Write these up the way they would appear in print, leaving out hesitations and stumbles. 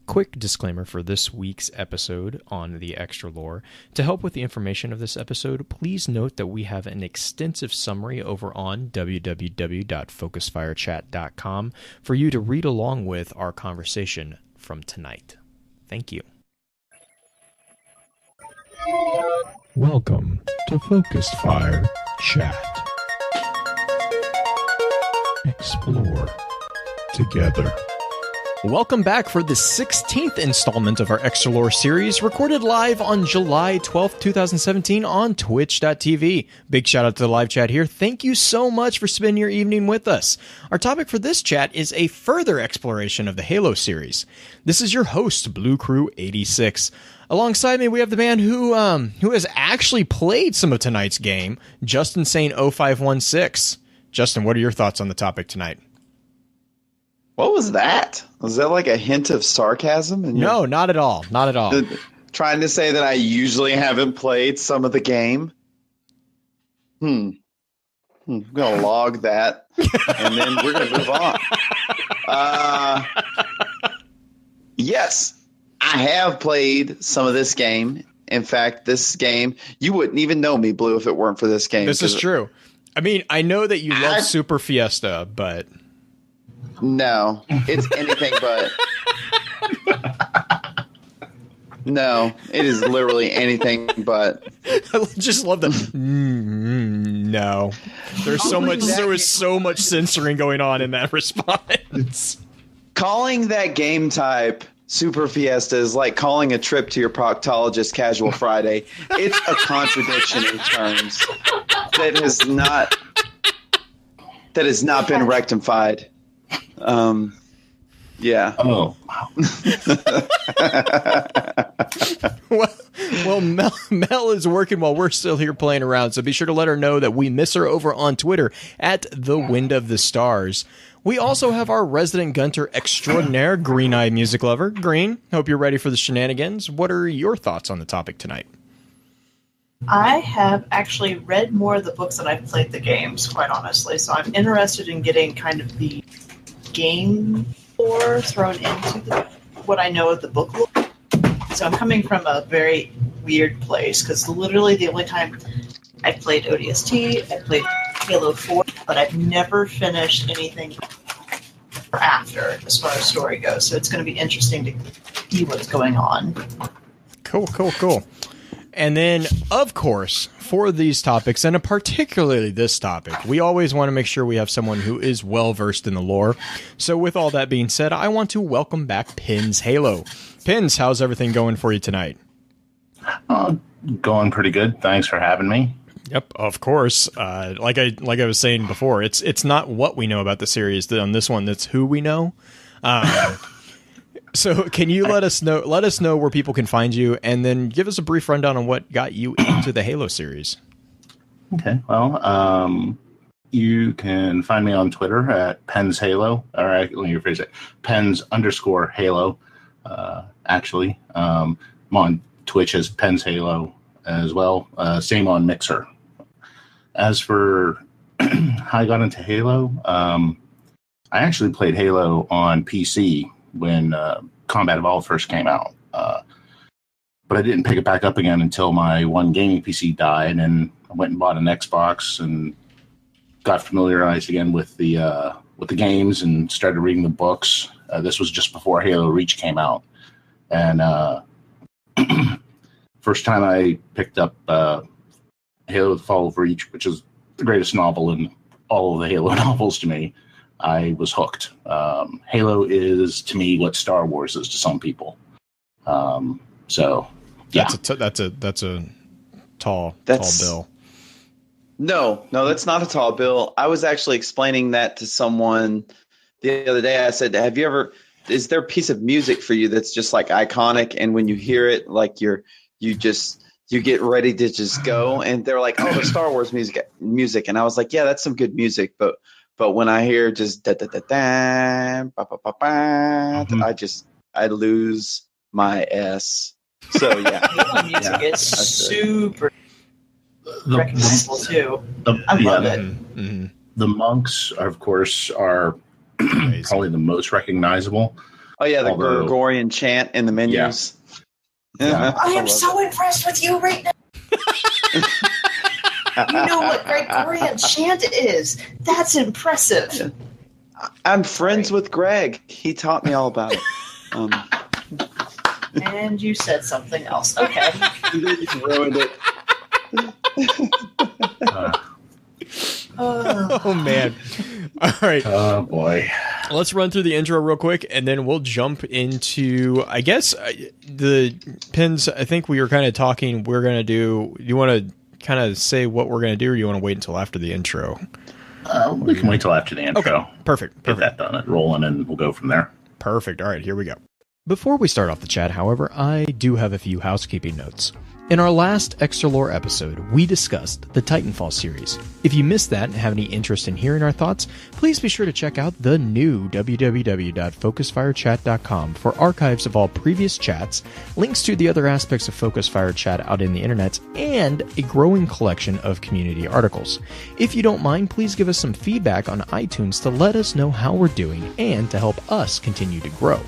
Quick disclaimer for this week's episode on the Extra Lore. To help with the information of this episode, please note that we have an extensive summary over on www.focusfirechat.com for you to read along with our conversation from tonight. Thank you. Welcome to Focus Fire Chat. Explore together. Welcome back for the 16th installment of our Extra Lore series, recorded live on July 12th, 2017 on twitch.tv. Big shout out to the live chat here. Thank you so much for spending your evening with us. Our topic for this chat is a further exploration of the Halo series. This is your host, Blue Crew 86. Alongside me, we have the man who has actually played some of tonight's game, Justin Sane 0516. Justin, what are your thoughts on the topic tonight? What was that? Was that like a hint of sarcasm? No, not at all. Not at all. Trying to say that I usually haven't played some of the game? I'm going to log that, and then we're going to move on. Yes, I have played some of this game. In fact, this game, you wouldn't even know me, Blue, if it weren't for this game. This is true. I mean, I know that you love Super Fiesta, but... No, it's anything but. No, it is literally anything but. I just love the no. There was so much censoring going on in that response. Calling that game type Super Fiesta is like calling a trip to your proctologist Casual Friday. It's a contradiction in terms that has not been rectified. Yeah. Oh. Well, Mel is working while we're still here playing around, so be sure to let her know that we miss her over on Twitter at The Wind of the Stars. We also have our resident Gunter extraordinaire, Green Eye Music Lover. Green, hope you're ready for the shenanigans. What are your thoughts on the topic tonight? I have actually read more of the books than I've played the games, quite honestly, so I'm interested in getting kind of the game lore thrown into what I know of the book lore. So I'm coming from a very weird place, because literally the only time I played ODST, I played Halo 4, but I've never finished anything after as far as story goes. So it's going to be interesting to see what's going on. Cool. And then, of course, for these topics, and particularly this topic, we always want to make sure we have someone who is well-versed in the lore. So with all that being said, I want to welcome back PenHalo. Pens, how's everything going for you tonight? Going pretty good. Thanks for having me. Yep, of course. Like I was saying before, it's not what we know about the series. On this one, that's who we know. So can you let us know where people can find you, and then give us a brief rundown on what got you into the Halo series? Okay, well, you can find me on Twitter at PenHalo, or let me rephrase it, Pens_Halo, actually. I'm on Twitch as PenHalo as well, same on Mixer. As for how I got into Halo, I actually played Halo on PC when Combat Evolved first came out. But I didn't pick it back up again until my one gaming PC died, and I went and bought an Xbox and got familiarized again with the games and started reading the books. This was just before Halo Reach came out. And first time I picked up Halo The Fall of Reach, which is the greatest novel in all of the Halo novels to me, I was hooked. Halo is, to me, what Star Wars is to some people. So, yeah. That's a tall bill. No, that's not a tall bill. I was actually explaining that to someone the other day. I said, is there a piece of music for you that's just like iconic, and when you hear it, like you get ready to just go? And they're like, oh, the Star Wars music. And I was like, yeah, that's some good music, but when I hear just da da da da ba ba ba ba, I lose my S. So yeah, Halo music is super recognizable too. I love it. Mm-hmm. The monks, of course, are probably the most recognizable. Oh yeah, the Although- Gregorian chant in the menus. Yeah. I am so impressed with you right now. You know what Gregorian chant is? That's impressive. I'm friends with Greg. He taught me all about it. And you said something else. Okay. And then you ruined it. Oh man. All right. Oh boy. Let's run through the intro real quick, and then we'll jump into, I guess, the pins. I think we were kind of talking. We're going to do. You want to kind of say what we're going to do, or you want to wait until after the intro? We can wait till after the intro. Okay. Perfect. Get that done and rolling, and we'll go from there. Perfect. All right, here we go. Before we start off the chat, however, I do have a few housekeeping notes. In our last Extra Lore episode, we discussed the Titanfall series. If you missed that and have any interest in hearing our thoughts, please be sure to check out the new www.focusfirechat.com for archives of all previous chats, links to the other aspects of Focus Fire Chat out in the internet, and a growing collection of community articles. If you don't mind, please give us some feedback on iTunes to let us know how we're doing and to help us continue to grow.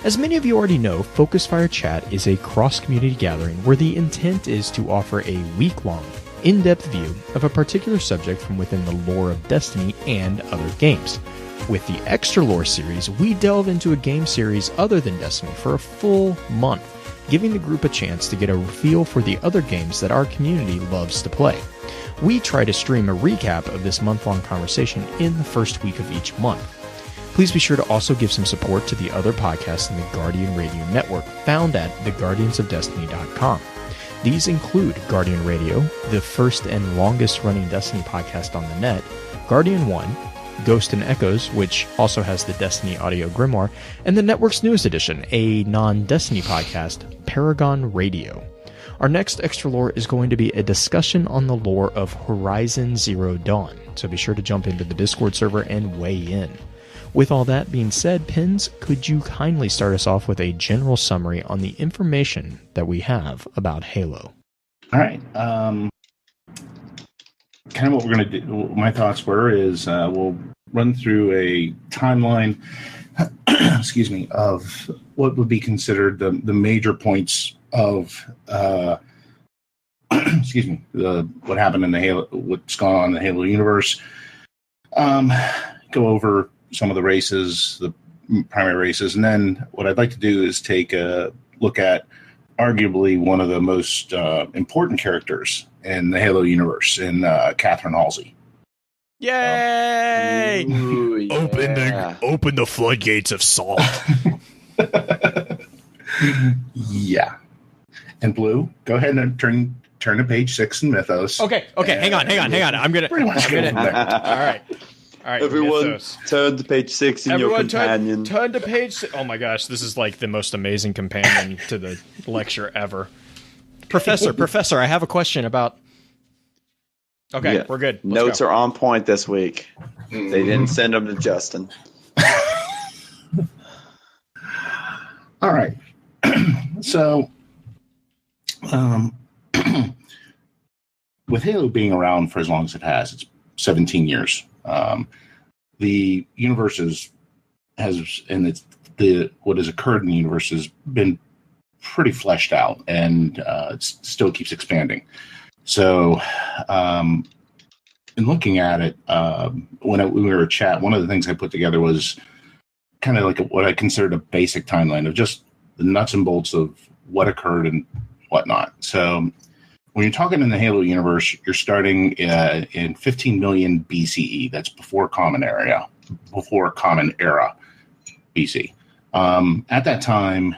As many of you already know, Focus Fire Chat is a cross-community gathering where the intent is to offer a week-long, in-depth view of a particular subject from within the lore of Destiny and other games. With the Extra Lore series, we delve into a game series other than Destiny for a full month, giving the group a chance to get a feel for the other games that our community loves to play. We try to stream a recap of this month-long conversation in the first week of each month. Please be sure to also give some support to the other podcasts in the Guardian Radio Network, found at theguardiansofdestiny.com. These include Guardian Radio, the first and longest-running Destiny podcast on the net, Guardian 1, Ghost and Echoes, which also has the Destiny audio grimoire, and the network's newest edition, a non-Destiny podcast, Paragon Radio. Our next Extra Lore is going to be a discussion on the lore of Horizon Zero Dawn, so be sure to jump into the Discord server and weigh in. With all that being said, Pins, could you kindly start us off with a general summary on the information that we have about Halo? All right. Kind of what we're going to do, my thoughts were, is we'll run through a timeline, excuse me, of what would be considered the major points of, excuse me, what happened in the Halo, what's gone on in the Halo universe. Go over some of the races, the primary races, and then what I'd like to do is take a look at arguably one of the most important characters in the Halo universe, in Catherine Halsey. Yay! Ooh, yeah. Open the floodgates of salt. Yeah. And Blue, go ahead and turn to page 6 in Mythos. Okay, hang on. I'm gonna Pretty much go from there. All right. Everyone, Mythos. turn to page 6 in your companion. Turn to page 6. Oh my gosh, this is like the most amazing companion to the lecture ever. Professor, I have a question about. Okay, Yeah. we're good. Let's Notes go. are on point this week. They didn't send them to Justin. All right. So, with Halo being around for as long as it has, it's 17 years. The universe what has occurred in the universe has been pretty fleshed out, and it still keeps expanding. So, in looking at it, when we were chat, one of the things I put together was kind of like what I considered a basic timeline of just the nuts and bolts of what occurred and whatnot. So, when you're talking in the Halo universe, you're starting in 15 million BCE. That's before Common Era BC. At that time,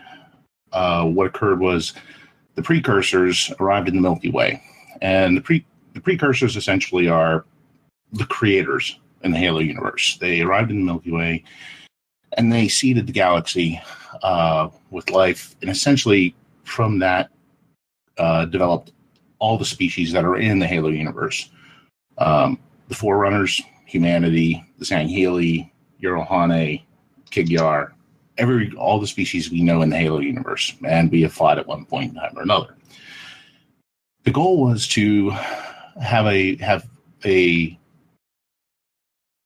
what occurred was the precursors arrived in the Milky Way, and the precursors essentially are the creators in the Halo universe. They arrived in the Milky Way, and they seeded the galaxy with life, and essentially from that developed all the species that are in the Halo universe. The Forerunners, humanity, the Sangheili, Eurohane, Kigyar, all the species we know in the Halo universe, and we have fought at one point in time or another. The goal was to have a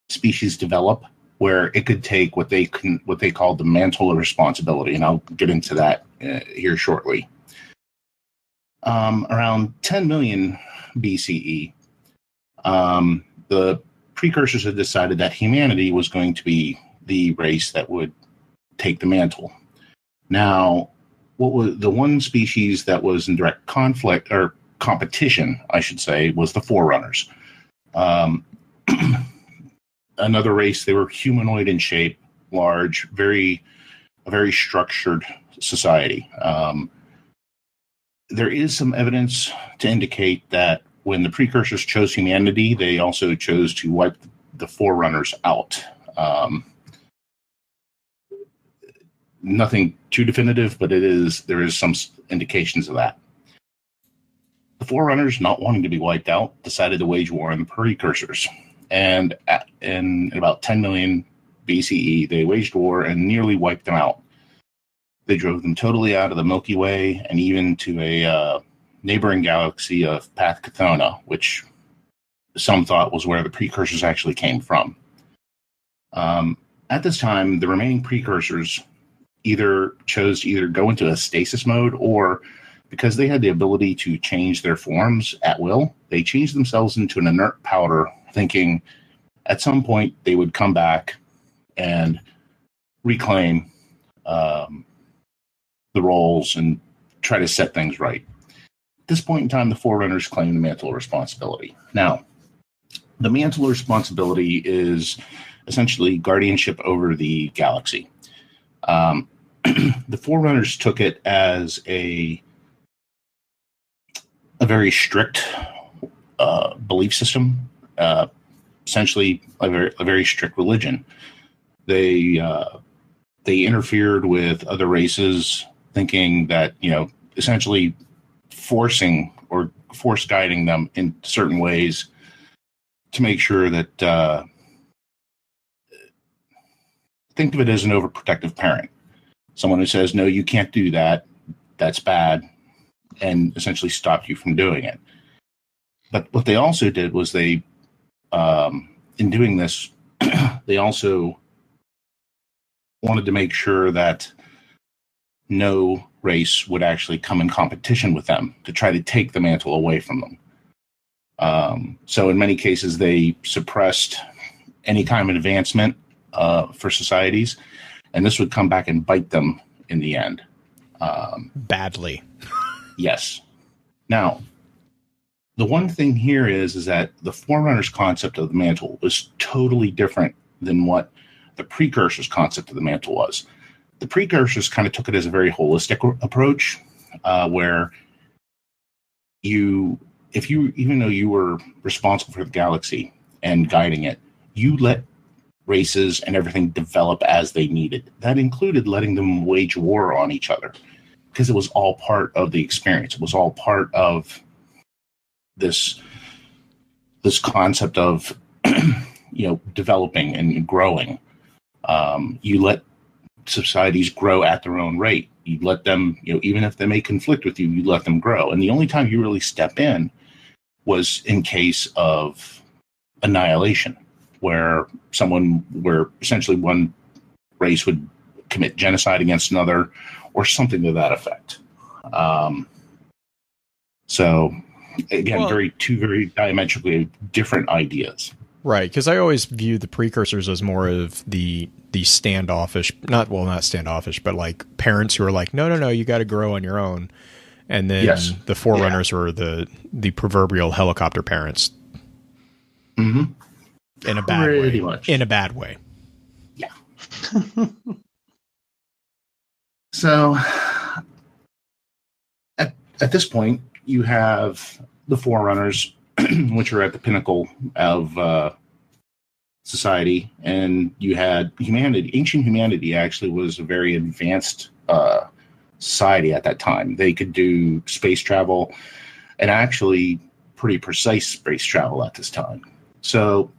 species develop where it could take what they call the mantle of responsibility, and I'll get into that here shortly. Around 10 million BCE, the precursors had decided that humanity was going to be the race that would take the mantle. Now, what was the one species that was in direct conflict or competition, I should say, was the Forerunners. Another race, they were humanoid in shape, large, a very structured society. There is some evidence to indicate that when the precursors chose humanity, they also chose to wipe the Forerunners out. Nothing too definitive, but there is some indications of that. The Forerunners, not wanting to be wiped out, decided to wage war on the precursors. And in about 10 million BCE, they waged war and nearly wiped them out. They drove them totally out of the Milky Way and even to a neighboring galaxy of Path Cortana, which some thought was where the precursors actually came from. At this time, the remaining precursors chose to go into a stasis mode, or because they had the ability to change their forms at will, they changed themselves into an inert powder, thinking at some point they would come back and reclaim the roles and try to set things right. At this point in time, the Forerunners claim the mantle of responsibility. Now, the mantle of responsibility is essentially guardianship over the galaxy. The Forerunners took it as a very strict belief system, essentially a very strict religion. They interfered with other races, thinking that, essentially forcing or force guiding them in certain ways to make sure that think of it as an overprotective parent. Someone who says, no, you can't do that. That's bad. And essentially stopped you from doing it. But what they also did was in doing this, they also wanted to make sure that no race would actually come in competition with them to try to take the mantle away from them. So in many cases, they suppressed any kind of advancement for societies, and this would come back and bite them in the end. Badly. Yes. Now, the one thing here is that the Forerunners' concept of the mantle was totally different than what the precursors' concept of the mantle was. The precursors kind of took it as a very holistic approach, where even though you were responsible for the galaxy and guiding it, you let races and everything develop as they needed. That included letting them wage war on each other, because it was all part of the experience. It was all part of this concept of developing and growing. You let societies grow at their own rate. You let them, even if they may conflict with you, you let them grow. And the only time you really step in was in case of annihilation, where essentially one race would commit genocide against another or something to that effect. So again, two very diametrically different ideas. Right, because I always view the precursors as more of the standoffish, not standoffish, but like parents who are like, no, you got to grow on your own. And then the Forerunners were the proverbial helicopter parents. Mm-hmm. In a bad Pretty way. much. In a bad way. Yeah. So at this point, you have the Forerunners, which are at the pinnacle of society, and you had humanity. Ancient humanity actually was a very advanced society at that time. They could do space travel, and actually pretty precise space travel at this time. So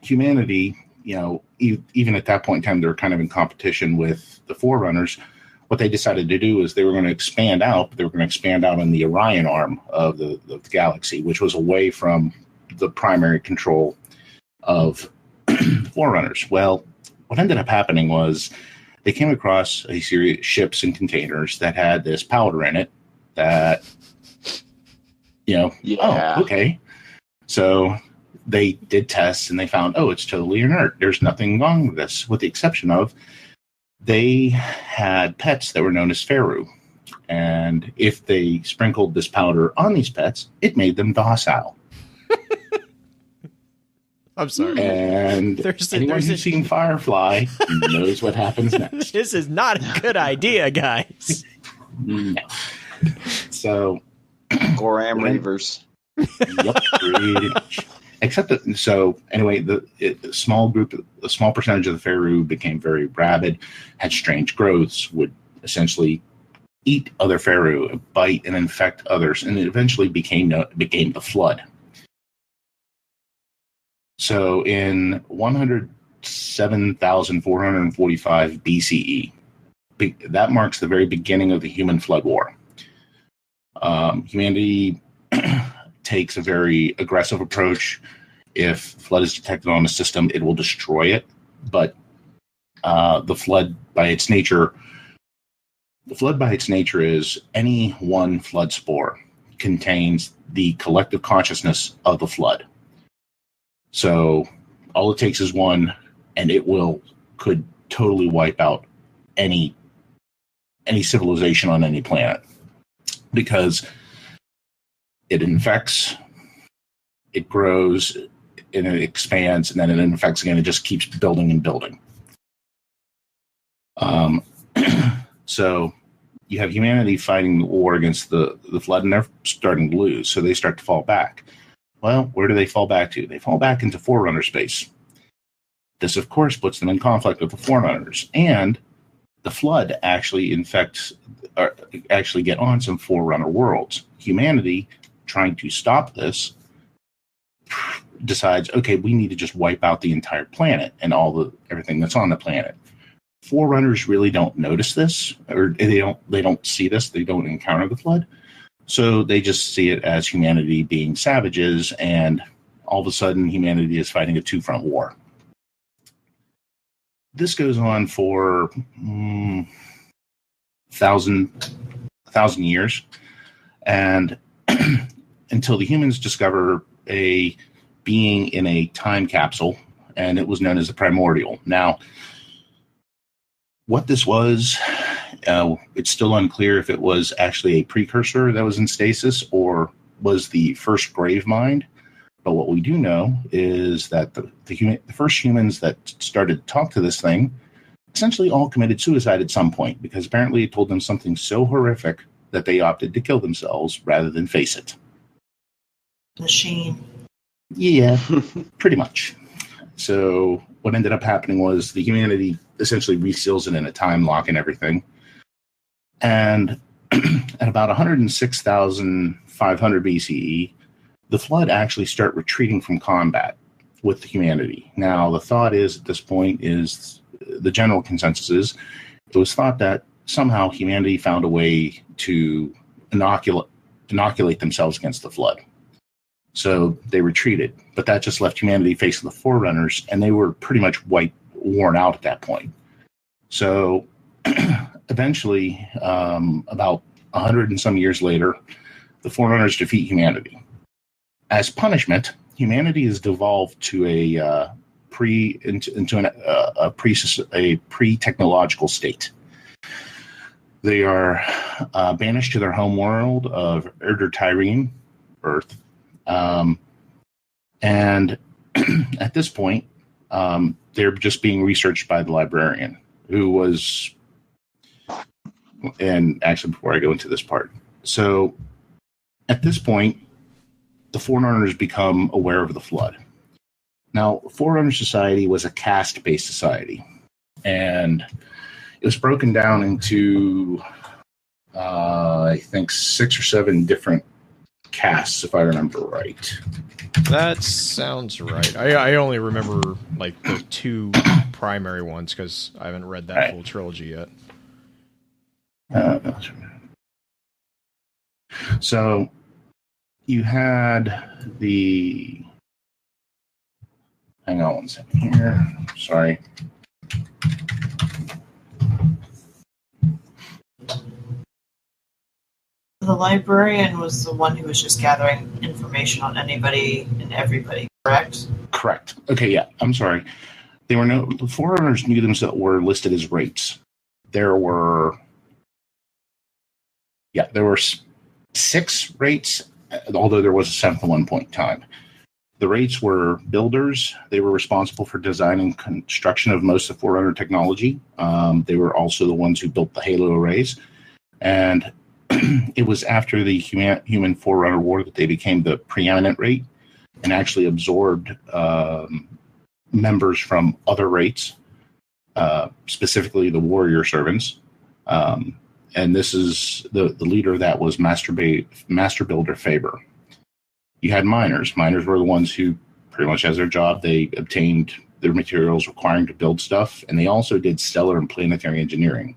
humanity, even at that point in time, they were kind of in competition with the Forerunners. What they decided to do is they were going to expand out, but they were going to expand out in the Orion arm of the galaxy, which was away from the primary control of the Forerunners. Well, what ended up happening was they came across a series of ships and containers that had this powder in it that, Yeah. oh, okay. So they did tests and they found, it's totally inert. There's nothing wrong with this, with the exception of they had pets that were known as Feru. And if they sprinkled this powder on these pets, it made them docile. I'm sorry. And anyone who's seen Firefly knows what happens next. This is not a good idea, guys. No. So, Goram Reavers. Yep, pretty much. Except that, so anyway, a small percentage of the Feru became very rabid, had strange growths, would essentially eat other Feru, bite and infect others, and it eventually became the Flood. So in 107,445 BCE, that marks the very beginning of the human flood war. Humanity takes a very aggressive approach. If flood is detected on a system, it will destroy it. But the flood by its nature is any one flood spore contains the collective consciousness of the flood. So all it takes is one, and it could totally wipe out any civilization on any planet, because it infects, it grows, and it expands, and then it infects again. It just keeps building and building. So you have humanity fighting the war against the flood, and they're starting to lose, so they start to fall back. Well, where do they fall back to? They fall back into Forerunner space. This, of course, puts them in conflict with the Forerunners, and the flood actually get on some Forerunner worlds. Humanity, trying to stop this, decides, okay, we need to just wipe out the entire planet and everything that's on the planet. Forerunners really don't notice this, or they don't see this. They don't encounter the flood. So they just see it as humanity being savages, and all of a sudden humanity is fighting a two-front war. This goes on for 1,000 years, and until the humans discover a being in a time capsule, and it was known as the Primordial. Now, what this was, it's still unclear if it was actually a precursor that was in stasis or was the first grave mind. But what we do know is that the first humans that started to talk to this thing essentially all committed suicide at some point, because apparently it told them something so horrific that they opted to kill themselves rather than face it. Machine. Yeah, pretty much. So what ended up happening was the humanity essentially reseals it in a time lock and everything. And at about 106,500 BCE, the flood actually start retreating from combat with humanity. Now, the thought is at this point is the general consensus is it was thought that somehow humanity found a way to inoculate themselves against the flood. So they retreated, but that just left humanity facing the Forerunners, and they were pretty much worn out at that point. So eventually, about 100 and some years later, the Forerunners defeat humanity. As punishment, humanity is devolved to a pre-technological state. They are banished to their home world of Erdr-Tyrene, Earth. And at this point, they're just being researched by the librarian, who was, and actually before I go into this part, so at this point, the Forerunners become aware of the flood. Now, Forerunner society was a caste-based society, and it was broken down into, I think, 6 or 7 different castes, if I remember right. That sounds right. I only remember like the 2 primary ones because I haven't read that full trilogy yet. So you had the... Hang on one second here. Sorry. The librarian was the one who was just gathering information on anybody and everybody, correct? Correct. Okay, yeah, I'm sorry. The Forerunners knew themselves were listed as rates. There were 6 rates, although there was a 7th at one point in time. The rates were builders. They were responsible for design and construction of most of Forerunner technology. They were also the ones who built the Halo arrays. And it was after the human Forerunner War that they became the preeminent rate and actually absorbed members from other rates, specifically the warrior servants. And this is the leader of that was Master Builder Faber. You had miners. Miners were the ones who pretty much as their job, they obtained their materials requiring to build stuff, and they also did stellar and planetary engineering.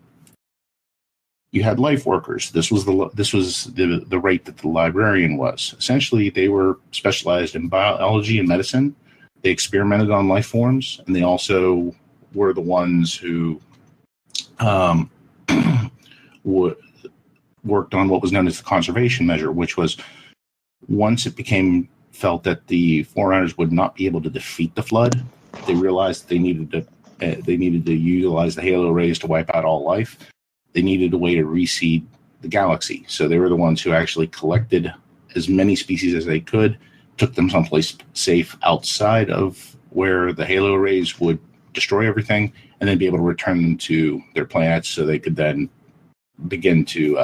You had life workers. This was the rate that the librarian was. Essentially, they were specialized in biology and medicine. They experimented on life forms, and they also were the ones who worked on what was known as the conservation measure, which was once it became felt that the Forerunners would not be able to defeat the Flood, they realized they needed to utilize the Halo rays to wipe out all life. They needed a way to reseed the galaxy. So they were the ones who actually collected as many species as they could, took them someplace safe outside of where the Halo rays would destroy everything, and then be able to return them to their planets so they could then begin to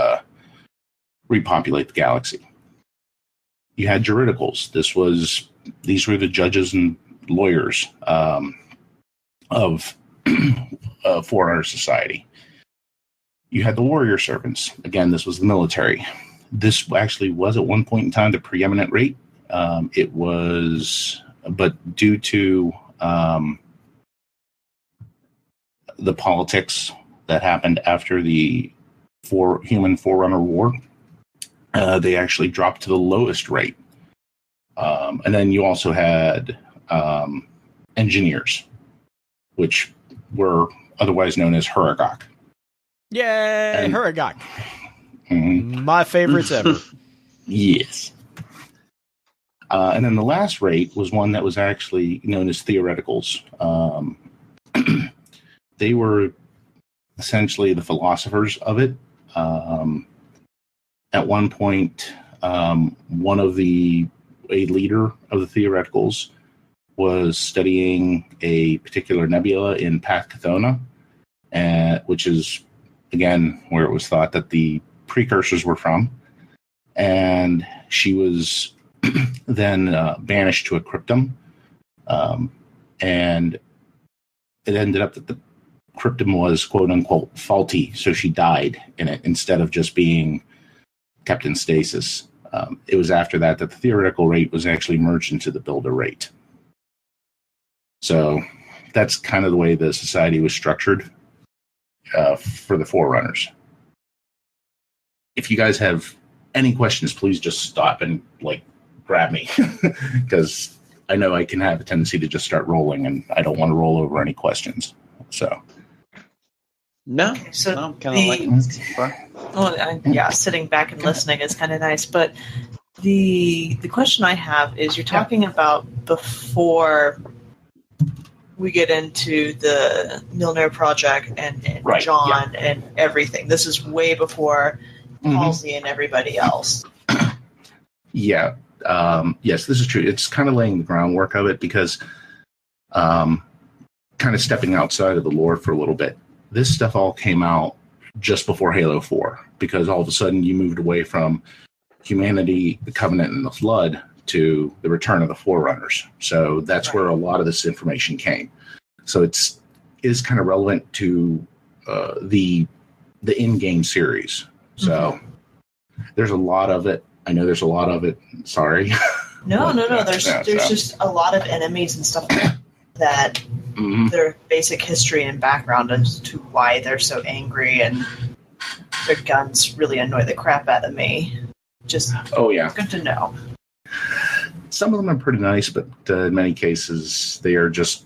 repopulate the galaxy. You had juridicals. These were the judges and lawyers of Forerunner society. You had the warrior servants. Again, this was the military. This actually was at one point in time the preeminent rate. It was, but due to the politics that happened after the human Forerunner War, they actually dropped to the lowest rate. And then you also had engineers, which were otherwise known as Huragok. Yay, Huragok. My favorites ever. Yes. And then the last rate was one that was actually known as theoreticals. They were essentially the philosophers of it. At one point, a leader of the theoreticals was studying a particular nebula in Path Chthona, which is, again, where it was thought that the precursors were from. And she was then banished to a cryptum. And it ended up that the cryptum was, quote unquote, faulty. So she died in it instead of just being kept in stasis. It was after that the theoretical rate was actually merged into the builder rate. So that's kind of the way the society was structured for the Forerunners. If you guys have any questions, please just stop and grab me, because I know I can have a tendency to just start rolling, and I don't want to roll over any questions. So no, okay, so I'm kind of sitting back and listening is kind of nice. But the question I have is, you're talking about before we get into the Milner project and right, John and everything. This is way before Halsey and everybody else. Yeah. Yes, this is true. It's kind of laying the groundwork of it, because kind of stepping outside of the lore for a little bit. This stuff all came out just before Halo 4, because all of a sudden you moved away from humanity, the Covenant, and the Flood to the return of the Forerunners. So that's where a lot of this information came. So it is kind of relevant to the in-game series. So there's a lot of it. I know there's a lot of it. Sorry. No. There's just a lot of enemies and stuff that their basic history and background as to why they're so angry, and their guns really annoy the crap out of me. Just good to know. Some of them are pretty nice, but in many cases they are just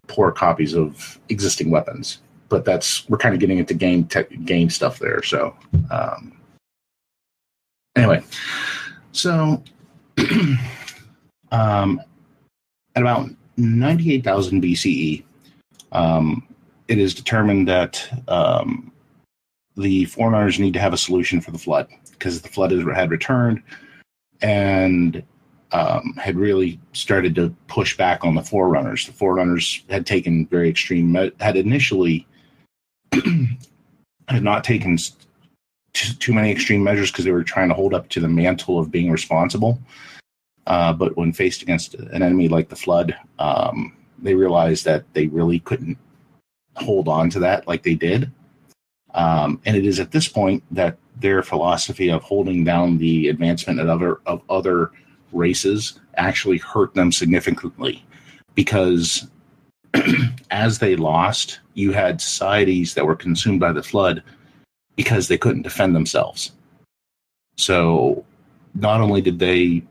poor copies of existing weapons. But we're kind of getting into game stuff there. So anyway, so at about 98,000 BCE, it is determined that the Forerunners need to have a solution for the Flood, because the Flood had returned and had really started to push back on the Forerunners. The Forerunners had taken very extreme, had initially had not taken too many extreme measures because they were trying to hold up to the mantle of being responsible. But when faced against an enemy like the Flood, they realized that they really couldn't hold on to that like they did. And it is at this point that their philosophy of holding down the advancement of other races actually hurt them significantly, because as they lost, you had societies that were consumed by the Flood because they couldn't defend themselves. So not only did they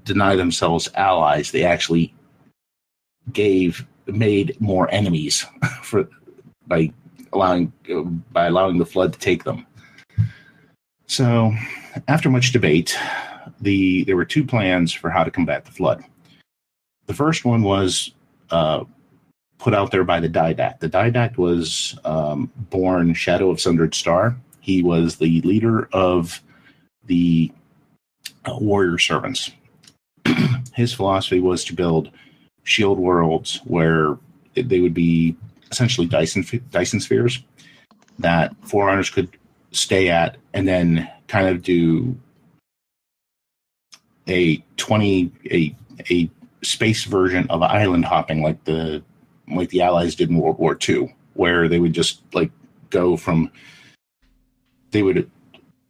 deny themselves allies, they actually made more enemies by allowing the Flood to take them. So after much debate, there were two plans for how to combat the Flood. The first one was put out there by the Didact. The Didact was born Shadow of Sundered Star. He was the leader of the warrior servants. His philosophy was to build shield worlds where they would be essentially Dyson spheres that Forerunners could stay at, and then kind of do a space version of island hopping like the Allies did in World War II, where they would just they would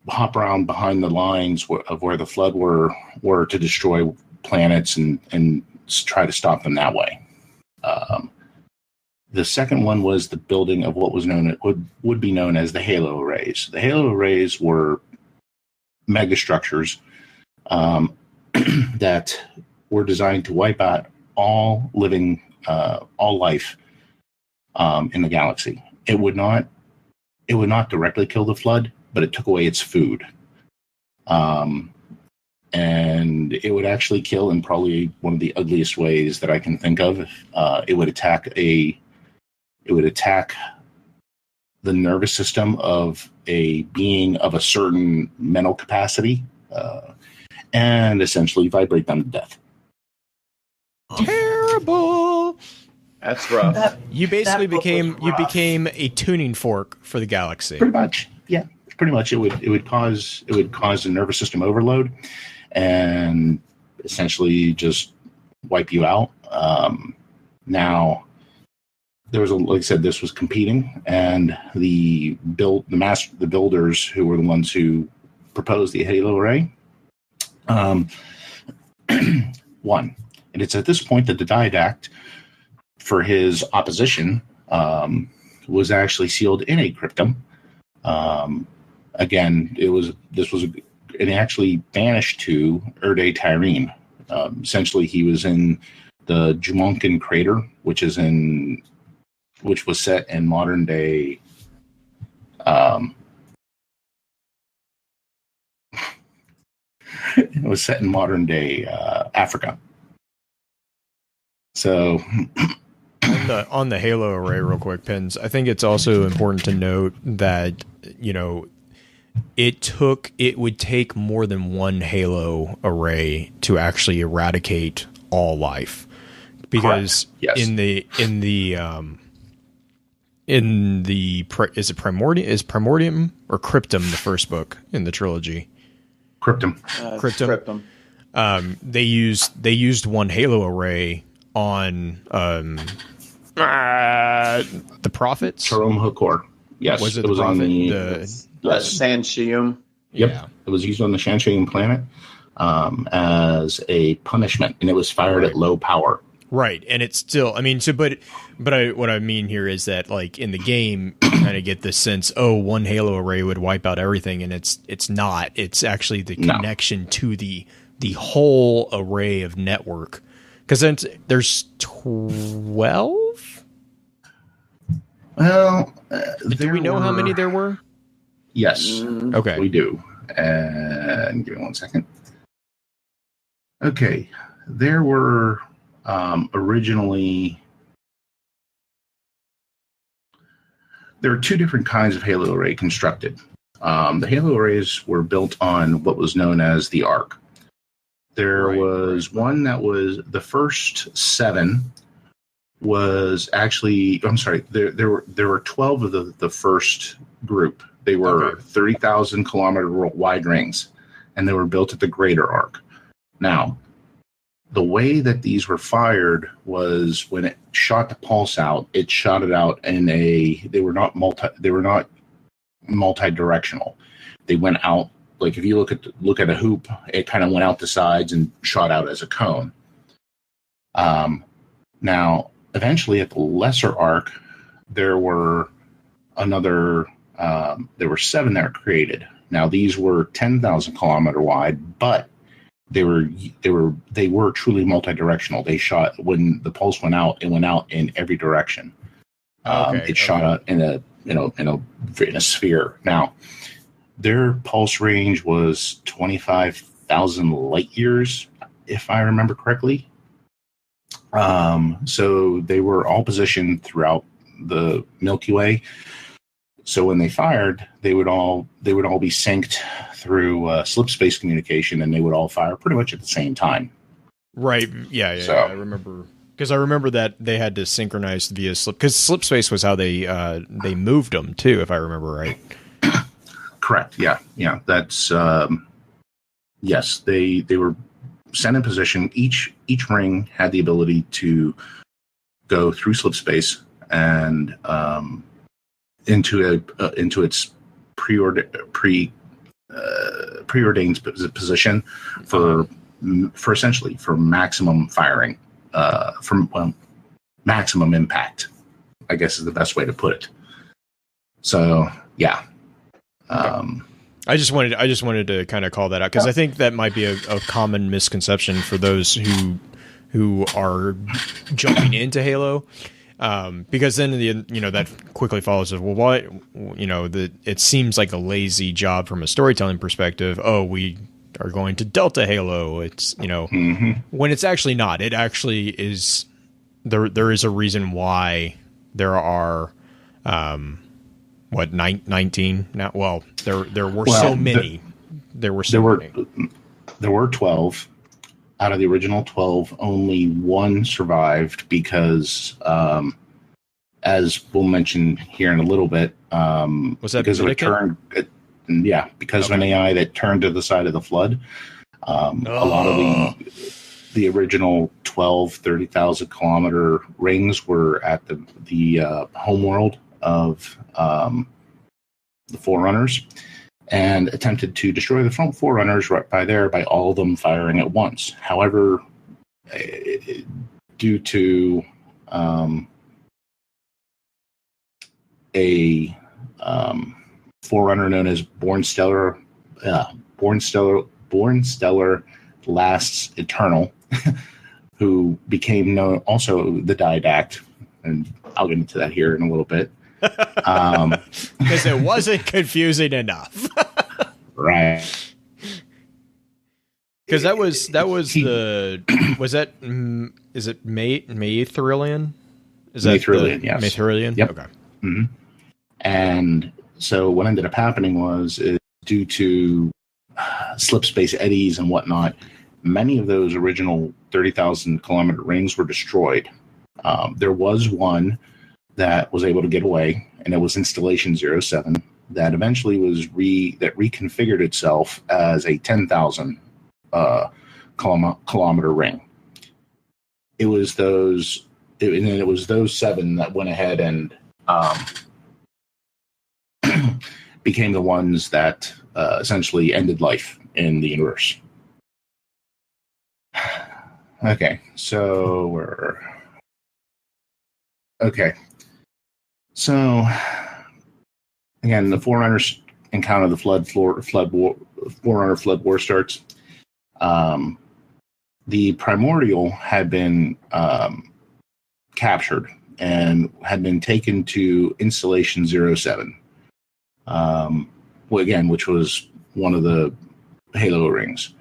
hop around behind the lines of where the Flood were to destroy planets and try to stop them that way. The second one was the building of what would be known as the Halo arrays. The Halo arrays were megastructures that were designed to wipe out all living, all life in the galaxy. It would not directly kill the Flood, but it took away its food. And it would actually kill in probably one of the ugliest ways that I can think of. It would attack the nervous system of a being of a certain mental capacity, and essentially vibrate them to death. Terrible. That's rough. You basically became a tuning fork for the galaxy. Pretty much, yeah. Pretty much, it would cause a nervous system overload, and essentially just wipe you out. Now, there was like I said, this was competing, and the builders who were the ones who proposed the Halo array won. And it's at this point that the Didact, for his opposition, was actually sealed in a cryptum. Again, it actually banished to Erde Tyrene. Essentially, he was in the Jumonkin crater, which was set in modern day. It was set in modern day Africa. So, on the Halo array, real quick, Pins. I think it's also important to note that it would take more than one Halo array to actually eradicate all life, because yes. Is Primordium or Cryptum the first book in the trilogy? Cryptum. Cryptum. They used one Halo array on the Prophets. Sharom Hakor. Yes, was it was Prophet? on the Yes. Sanshium. Yep. Yeah. It was used on the Shanshium planet as a punishment, and it was fired at low power. Right, and it's still. I mean, what I mean here is that, like, in the game, you kind of get this sense, one Halo array would wipe out everything, and it's not. It's actually the connection to the whole array of network Because there's 12. Well, do we know how many there were? Yes. Okay. We do. And give me 1 second. Okay. There were originally... There are two different kinds of halo array constructed. The halo arrays were built on what was known as the arc. There was one that was the first 7 was actually, I'm sorry, there were 12 of the first group. They were 30,000 kilometer wide rings, and they were built at the greater arc. Now, the way that these were fired was when it shot the pulse out, it shot it out in they were not multi-directional. They went out, like if you look at a hoop, it kind of went out the sides and shot out as a cone. Now, eventually at the lesser arc, there were 7 that were created. Now, these were 10,000 kilometer wide, but they were truly multi-directional. They shot, when the pulse went out, it went out in every direction. It shot out in a sphere. Now, their pulse range was 25,000 light years, if I remember correctly. So they were all positioned throughout the Milky Way. So when they fired, they would all be synced through slip space communication, and they would all fire pretty much at the same time. Right. Yeah. I remember, because I remember that they had to synchronize via slip, because slip space was how they moved them too, if I remember right. Correct. Yeah. That's yes. They were sent in position. Each ring had the ability to go through slip space and into its preordained position for essentially for maximum firing, maximum impact, I guess is the best way to put it. So yeah. I just wanted to kind of call that out, because I think that might be a common misconception for those who are jumping into Halo. Because then that quickly follows of, well, why, it seems like a lazy job from a storytelling perspective. Oh, we are going to Delta Halo. It's, when it's actually not. It actually is. There is a reason why there are 19 now. Well, there were so many. There were 12. Out of the original 12, only one survived because, as we'll mention here in a little bit, was that because of a turn? Because of an AI that turned to the side of the flood. A lot of the original 12, 30,000 kilometer rings were at the homeworld of the Forerunners, and attempted to destroy the front Forerunners right by all of them firing at once. However, due to a Forerunner known as Born Stellar Lasts Eternal, who became known also the Didact, and I'll get into that here in a little bit. Because it wasn't confusing enough. Right. Because is it Maethrillian? Is that Maethrillian, yes. Maethrillian? Yep. Okay. Mm-hmm. And so what ended up happening was, due to slip space eddies and whatnot, many of those original 30,000 kilometer rings were destroyed. There was one that was able to get away, and it was Installation 07, that eventually reconfigured itself as a 10,000 kilometer ring. It was those 7 that went ahead and became the ones that essentially ended life in the universe. Okay, so So again, the Forerunners encounter the Forerunner flood war starts. the Primordial had been captured and had been taken to Installation 07, which was one of the Halo rings.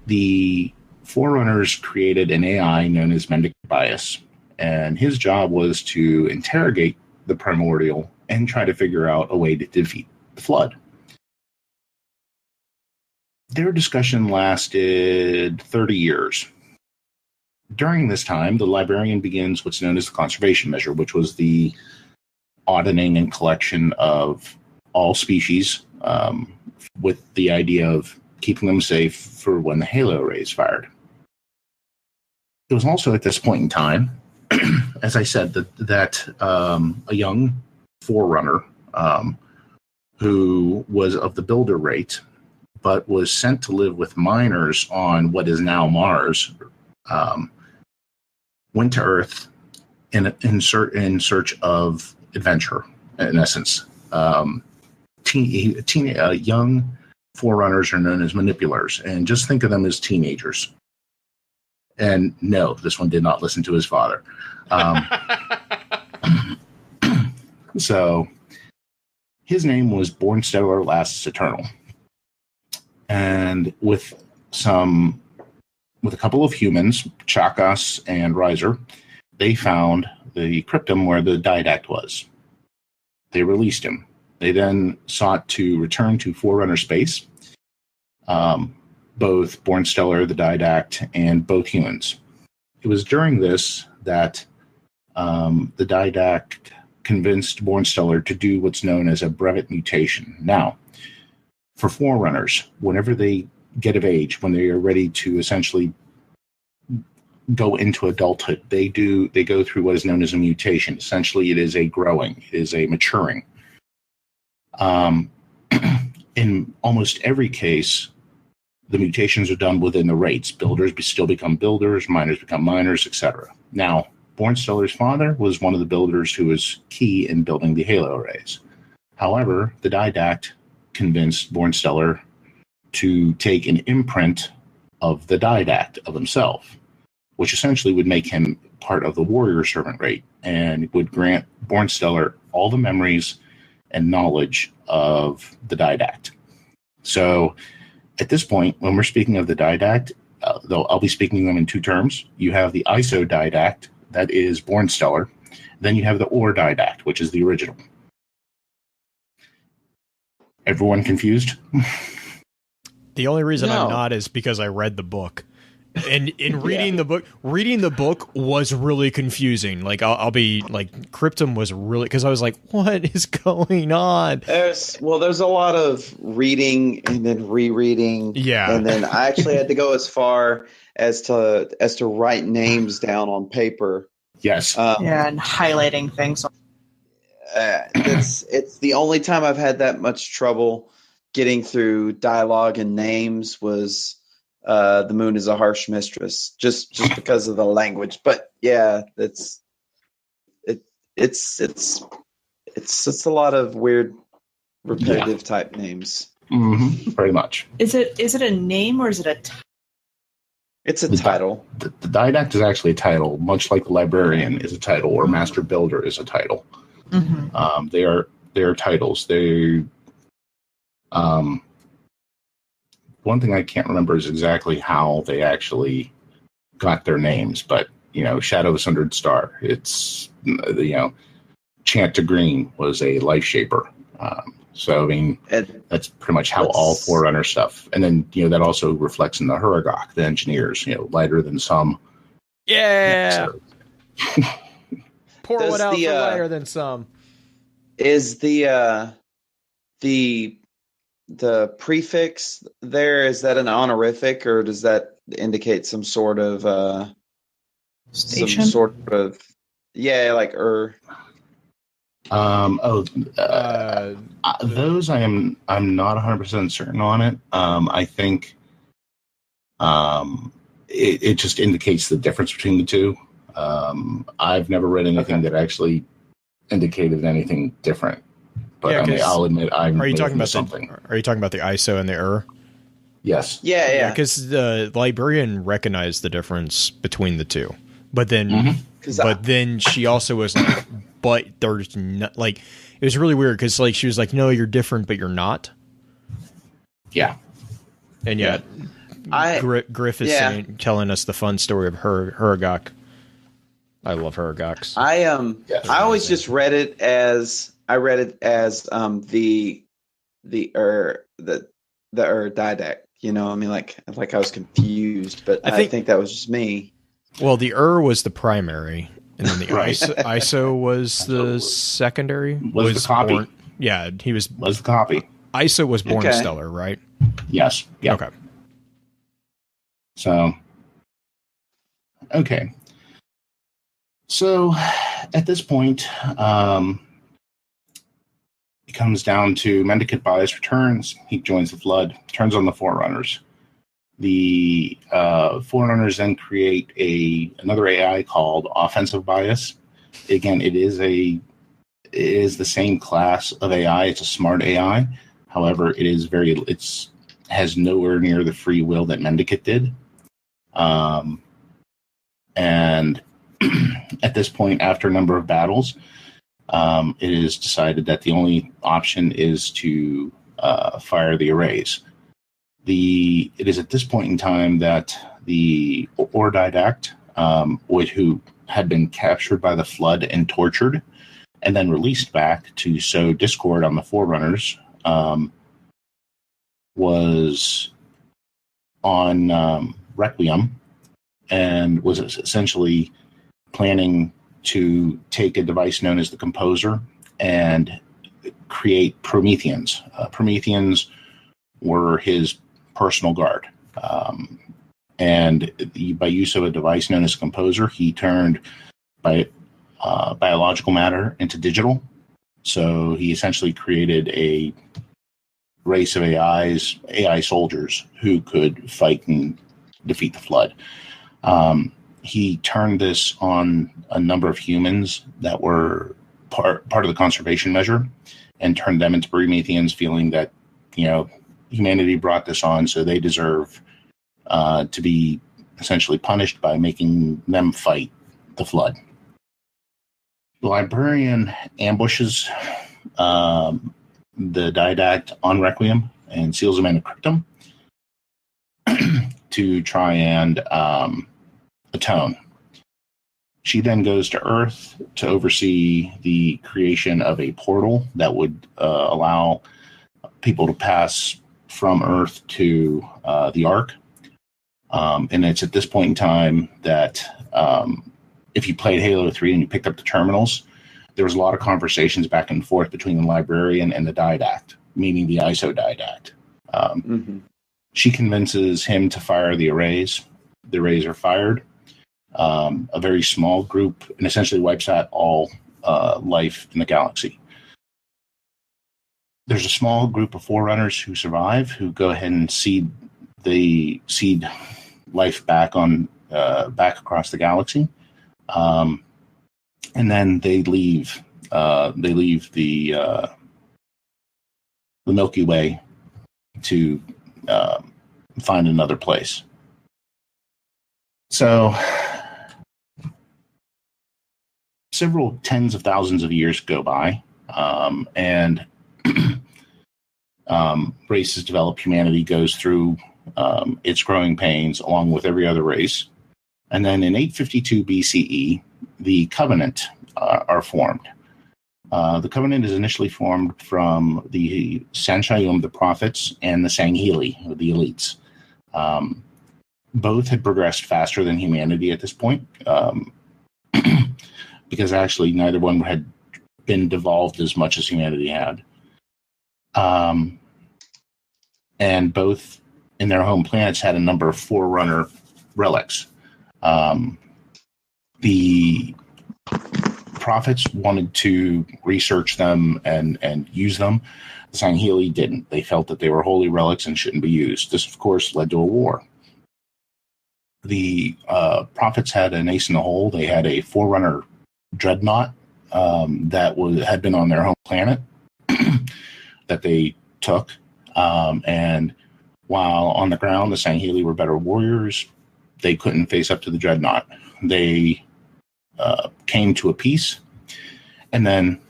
The Forerunners created an AI known as Mendic Bias, and his job was to interrogate the Primordial and try to figure out a way to defeat the Flood. Their discussion lasted 30 years. During this time, the librarian begins what's known as the conservation measure, which was the auditing and collection of all species with the idea of keeping them safe for when the Halo rays fired. It was also at this point in time, as I said, that a young Forerunner who was of the Builder rate, but was sent to live with miners on what is now Mars, went to Earth in search of adventure, in essence. Young Forerunners are known as manipulators, and just think of them as teenagers. And no, this one did not listen to his father. So his name was Born Stellar Lasts Eternal. And with a couple of humans, Chakas and Riser, they found the cryptum where the Didact was. They released him. They then sought to return to Forerunner space, both Born Stellar, the Didact, and both humans. It was during this that the Didact convinced Born Stellar to do what's known as a brevet mutation. Now, for Forerunners, whenever they get of age, when they are ready to essentially go into adulthood, they go through what is known as a mutation. Essentially, it is a growing, it is a maturing. In almost every case, the mutations are done within the rates. Builders still become builders, miners become miners, etc. Now, Born Stellar's father was one of the builders who was key in building the Halo arrays. However, the Didact convinced Born Stellar to take an imprint of the Didact of himself, which essentially would make him part of the Warrior Servant rate and would grant Born Stellar all the memories and knowledge of the Didact. So at this point, when we're speaking of the Didact, though I'll be speaking of them in two terms. You have the ISO Didact, that is Born Stellar. Then you have the OR Didact, which is the original. Everyone confused? The only reason I'm not is because I read the book. And in reading the book was really confusing. Like I'll be like, Cryptum was really, because I was like, what is going on? There's a lot of reading and then rereading. Yeah. And then I actually had to go as far as to write names down on paper. Yes. And highlighting things. It's the only time I've had that much trouble getting through dialogue and names was The Moon is a Harsh Mistress, just because of the language. But yeah, it's a lot of weird repetitive type names. Mm-hmm. Pretty much. Is it a name or is it a It's a title. The Didact is actually a title, much like the Librarian is a title, or Master Builder is a title. Mm-hmm. They are titles. One thing I can't remember is exactly how they actually got their names, but Shadow of the Sundered Star. It's Chant to Green was a Life Shaper. So I mean, that's pretty much how all Forerunner stuff. And then that also reflects in the Huragok, the engineers. Lighter than some. Yeah. So. Pour one out for lighter than some. Is the prefix there, is that an honorific, or does that indicate some sort of station? Some sort of like those I'm not 100% certain on it. I think it just indicates the difference between the two. I've never read anything that actually indicated anything different. But I'll admit, Are you talking about something. Are you talking about the ISO and the ER? Yes. Yeah. Because the librarian recognized the difference between the two, but then, then she also was like, "But there's not like." It was really weird because like she was like, "No, you're different, but you're not." Yeah. And yet, Griff is telling us the fun story of Huragok. I love Huragoks. I always just read it as the didact. You know, I mean, like I was confused, but I think that was just me. Well, the was the primary, and then the ISO was the secondary. Was the copy? Born, yeah, he was the copy. ISO was born stellar, right? Yes. Yeah. Okay. So, okay. So, at this point, it comes down to Mendicant bias returns. He joins the Flood, turns on the Forerunners. The Forerunners then create another AI called Offensive Bias. Again, it is the same class of AI. It's a smart AI. However, it has nowhere near the free will that Mendicant did. And at this point, after a number of battles, it is decided that the only option is to fire the arrays. It is at this point in time that the Didact, who had been captured by the Flood and tortured, and then released back to sow discord on the Forerunners, was on Requiem and was essentially planning to take a device known as the Composer and create Prometheans. Prometheans were his personal guard. And by use of a device known as Composer, he turned biological matter into digital. So he essentially created a race of AI soldiers who could fight and defeat the Flood. He turned this on a number of humans that were part of the conservation measure and turned them into Prometheans, feeling that, humanity brought this on, so they deserve to be essentially punished by making them fight the Flood. The Librarian ambushes the Didact on Requiem and seals him in a cryptum to try and atone. She then goes to Earth to oversee the creation of a portal that would allow people to pass from Earth to the Ark. And it's at this point in time that if you played Halo 3 and you picked up the terminals, there was a lot of conversations back and forth between the Librarian and the Didact, meaning the ISO Didact. She convinces him to fire the arrays. The arrays are fired. A very small group, and essentially wipes out all life in the galaxy. There's a small group of Forerunners who survive, who go ahead and seed life back across the galaxy, and then they leave. They leave the Milky Way to find another place. So, several tens of thousands of years go by, and races develop. Humanity goes through its growing pains, along with every other race. And then in 852 BCE, the Covenant are formed. The Covenant is initially formed from the Sanshayum, the prophets, and the Sangheili, the elites. Both had progressed faster than humanity at this point, because actually neither one had been devolved as much as humanity had. And both in their home planets had a number of Forerunner relics. The prophets wanted to research them and use them. The Sangheili didn't. They felt that they were holy relics and shouldn't be used. This, of course, led to a war. The prophets had an ace in the hole. They had a Forerunner dreadnought that had been on their home planet that they took and while on the ground, the Sangheili were better warriors. They couldn't face up to the Dreadnought. They came to a peace and then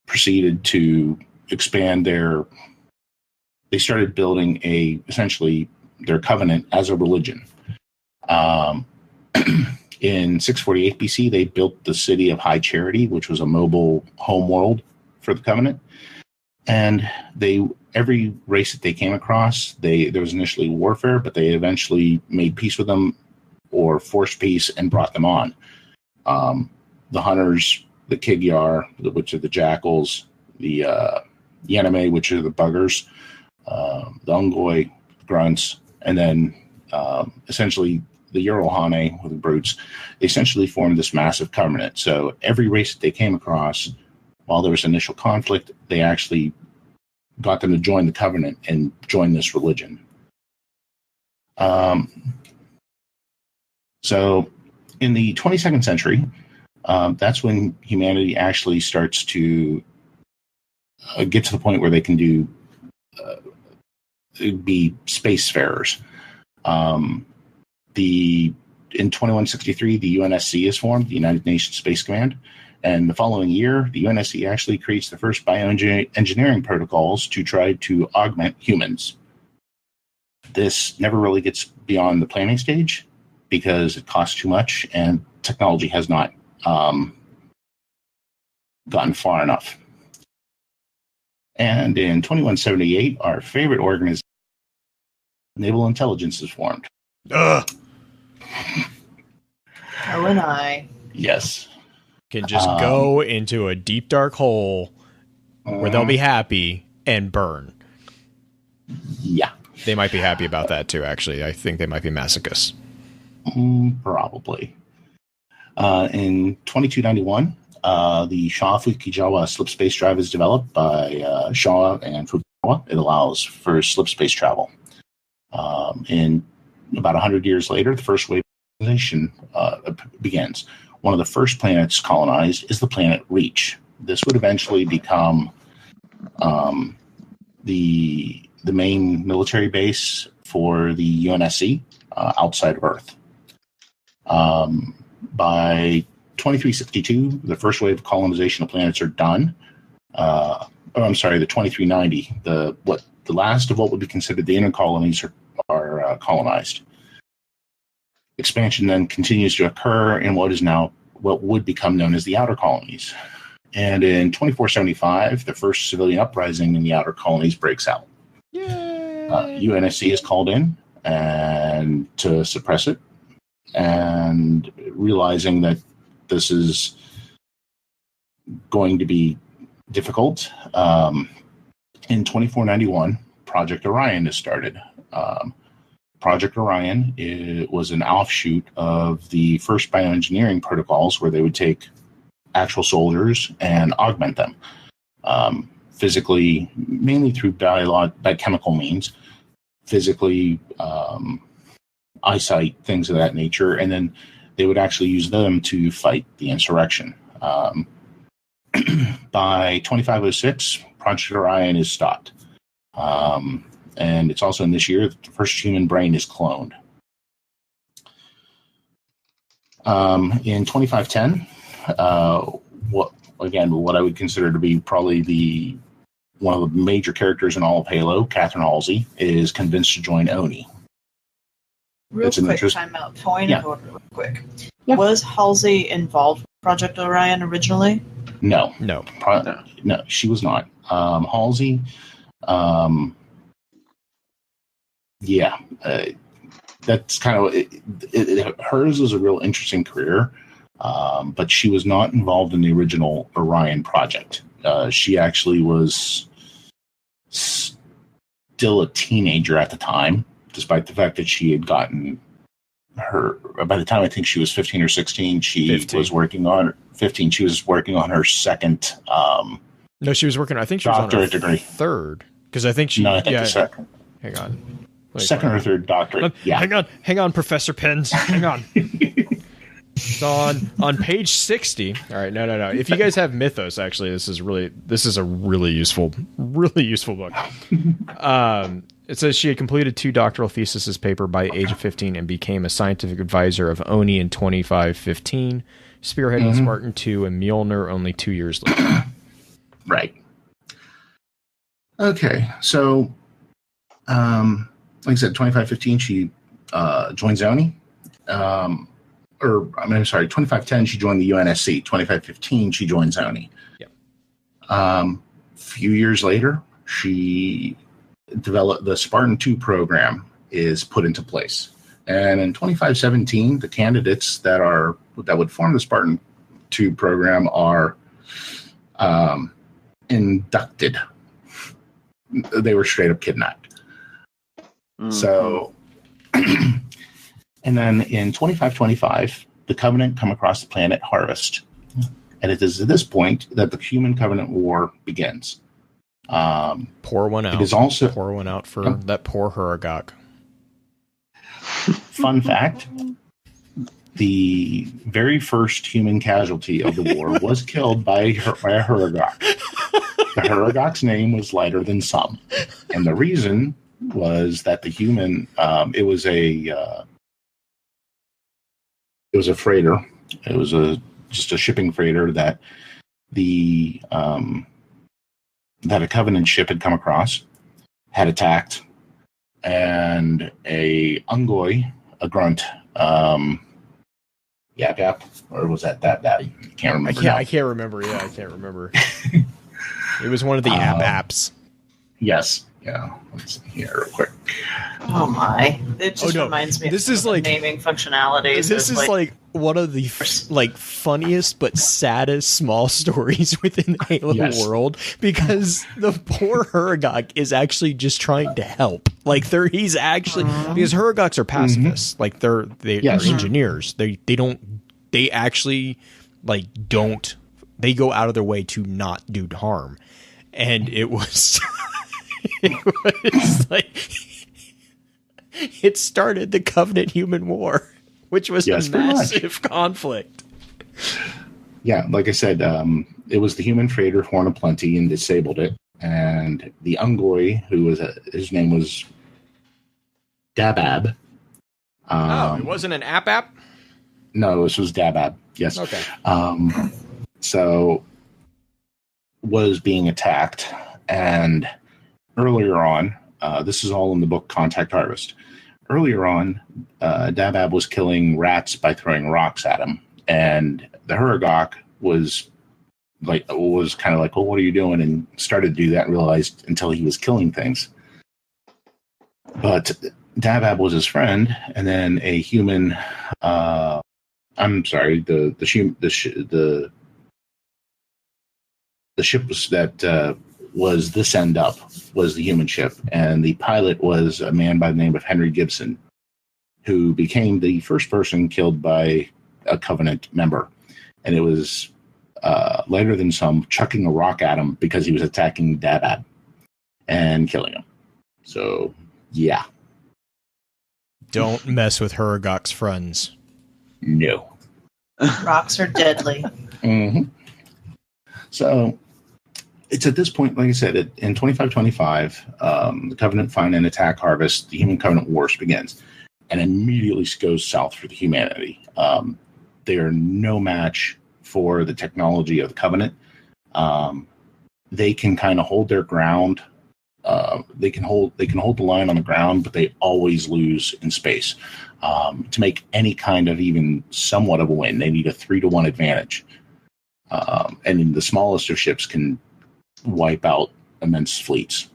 proceeded to expand they started building essentially their covenant as a religion. In 648 BC, they built the city of High Charity, which was a mobile home world for the covenant. And every race that they came across, there was initially warfare, but they eventually made peace with them or forced peace and brought them on. The hunters, the Kigyar, which are the jackals, the Yaname, which are the buggers, the Ungoi, grunts, and then essentially the Urohane, or the brutes. They essentially formed this massive covenant. So every race that they came across, while there was initial conflict, they actually got them to join the covenant and join this religion. So in the 22nd century, that's when humanity actually starts to get to the point where they can be spacefarers. In 2163, the UNSC is formed, the United Nations Space Command. And the following year, the UNSC actually creates the first bioengineering protocols to try to augment humans. This never really gets beyond the planning stage because it costs too much and technology has not gotten far enough. And in 2178, our favorite organization, Naval Intelligence, is formed. Ugh. Oh, and I. Yes. Can just go into a deep, dark hole where they'll be happy and burn. Yeah. They might be happy about that, too, actually. I think they might be masochists. Probably. In 2291, the Shaw Fukizawa slip space drive is developed by Shaw and Fukuzawa. It allows for slip space travel. In about 100 years later, the first wave of colonization begins. One of the first planets colonized is the planet Reach. This would eventually become the main military base for the UNSC outside of Earth. By 2362, the first wave of colonization of planets are done. The 2390, the last of what would be considered the inner colonies are colonized. Expansion then continues to occur in what would become known as the outer colonies. And in 2475, the first civilian uprising in the outer colonies breaks out. UNSC is called in and to suppress it, and realizing that this is going to be difficult, in 2491, Project Orion is started. Project Orion was an offshoot of the first bioengineering protocols, where they would take actual soldiers and augment them physically, mainly through biochemical means, physically, eyesight, things of that nature, and then they would actually use them to fight the insurrection. By 2506, Project Orion is stopped. And it's also in this year that the first human brain is cloned. In 2510, what I would consider to be probably one of the major characters in all of Halo, Catherine Halsey, is convinced to join ONI. Real quick, time out. Point of order, real quick. Yeah. Was Halsey involved with Project Orion originally? No, she was not. Halsey, that's kind of hers was a real interesting career, but she was not involved in the original Orion project. She actually was still a teenager at the time, despite the fact that she had gotten by the time I think she was 15 or 16, she 15. Was working on 15. She was working on her second. No, she was working. I think she was on her degree. Third, because I think she. No, I think the second. Hang on. Second or third doctorate. Hang on, Professor Pens. Hang on. So on page 60. All right, no. If you guys have Mythos, actually, this is a really useful book. It says she had completed 2 doctoral thesis paper by age of 15 and became a scientific advisor of Oni in 2515, spearheading Spartan-II and Mjolnir only 2 years later. Right. Okay, so, like I said, 2515, she joined Oni. 2510, she joined the UNSC. 2515, she joined Oni. Yep. Few years later, she developed the Spartan-II program is put into place. And in 2517, the candidates that would form the Spartan-II program are inducted. They were straight up kidnapped. Mm-hmm. So, and then in 2525, the Covenant come across the planet Harvest. And it is at this point that the Human Covenant War begins. Pour one out. It is also pour one out for that poor Huragok. Fun fact: the very first human casualty of the war was killed by a Huragok. The Huragok's name was lighter than some, and the reason was that the human it was a freighter. It was just a shipping freighter that that a Covenant ship had come across, had attacked, and a Ungoi, a grunt, yap, or was that? I can't remember. I can't remember. Yeah, I can't remember. It was one of the apps. Yes. Yeah. Let's see here real quick. Oh my! It just reminds me. This of is like naming functionalities. This is like one of the funniest but saddest small stories within the Halo world, because the poor Huragok is actually just trying to help. Like he's actually because Huragoks are pacifists. Like they're engineers. They actually they go out of their way to not do harm, and it was. It was like it started the Covenant Human War, which was a massive conflict. Yeah, like I said, it was the human freighter Horn of Plenty and disabled it, and the Ungoi, his name was Dabab. It wasn't an app? No, this was Dabab. Yes. Okay. So was being attacked, and earlier on, this is all in the book Contact Harvest. Earlier on, Dabab was killing rats by throwing rocks at him, and the Huragok was kind of like, well, what are you doing? And started to do that and realized until he was killing things. But Dabab was his friend, and then a human, I'm sorry, the ship was that was this end up was the human ship, and the pilot was a man by the name of Henry Gibson, who became the first person killed by a Covenant member. And it was later than some chucking a rock at him because he was attacking Dabab and killing him. So, yeah. Don't mess with Huragok's friends. No. Rocks are deadly. Mm-hmm. So, it's at this point, like I said, in 2525, the Covenant find and attack Harvest. The Human Covenant Wars begins, and immediately goes south for the humanity. They are no match for the technology of the Covenant. They can kind of hold their ground. They can hold the line on the ground, but they always lose in space. To make any kind of even somewhat of a win, they need a 3-to-1 advantage. And the smallest of ships can wipe out immense fleets.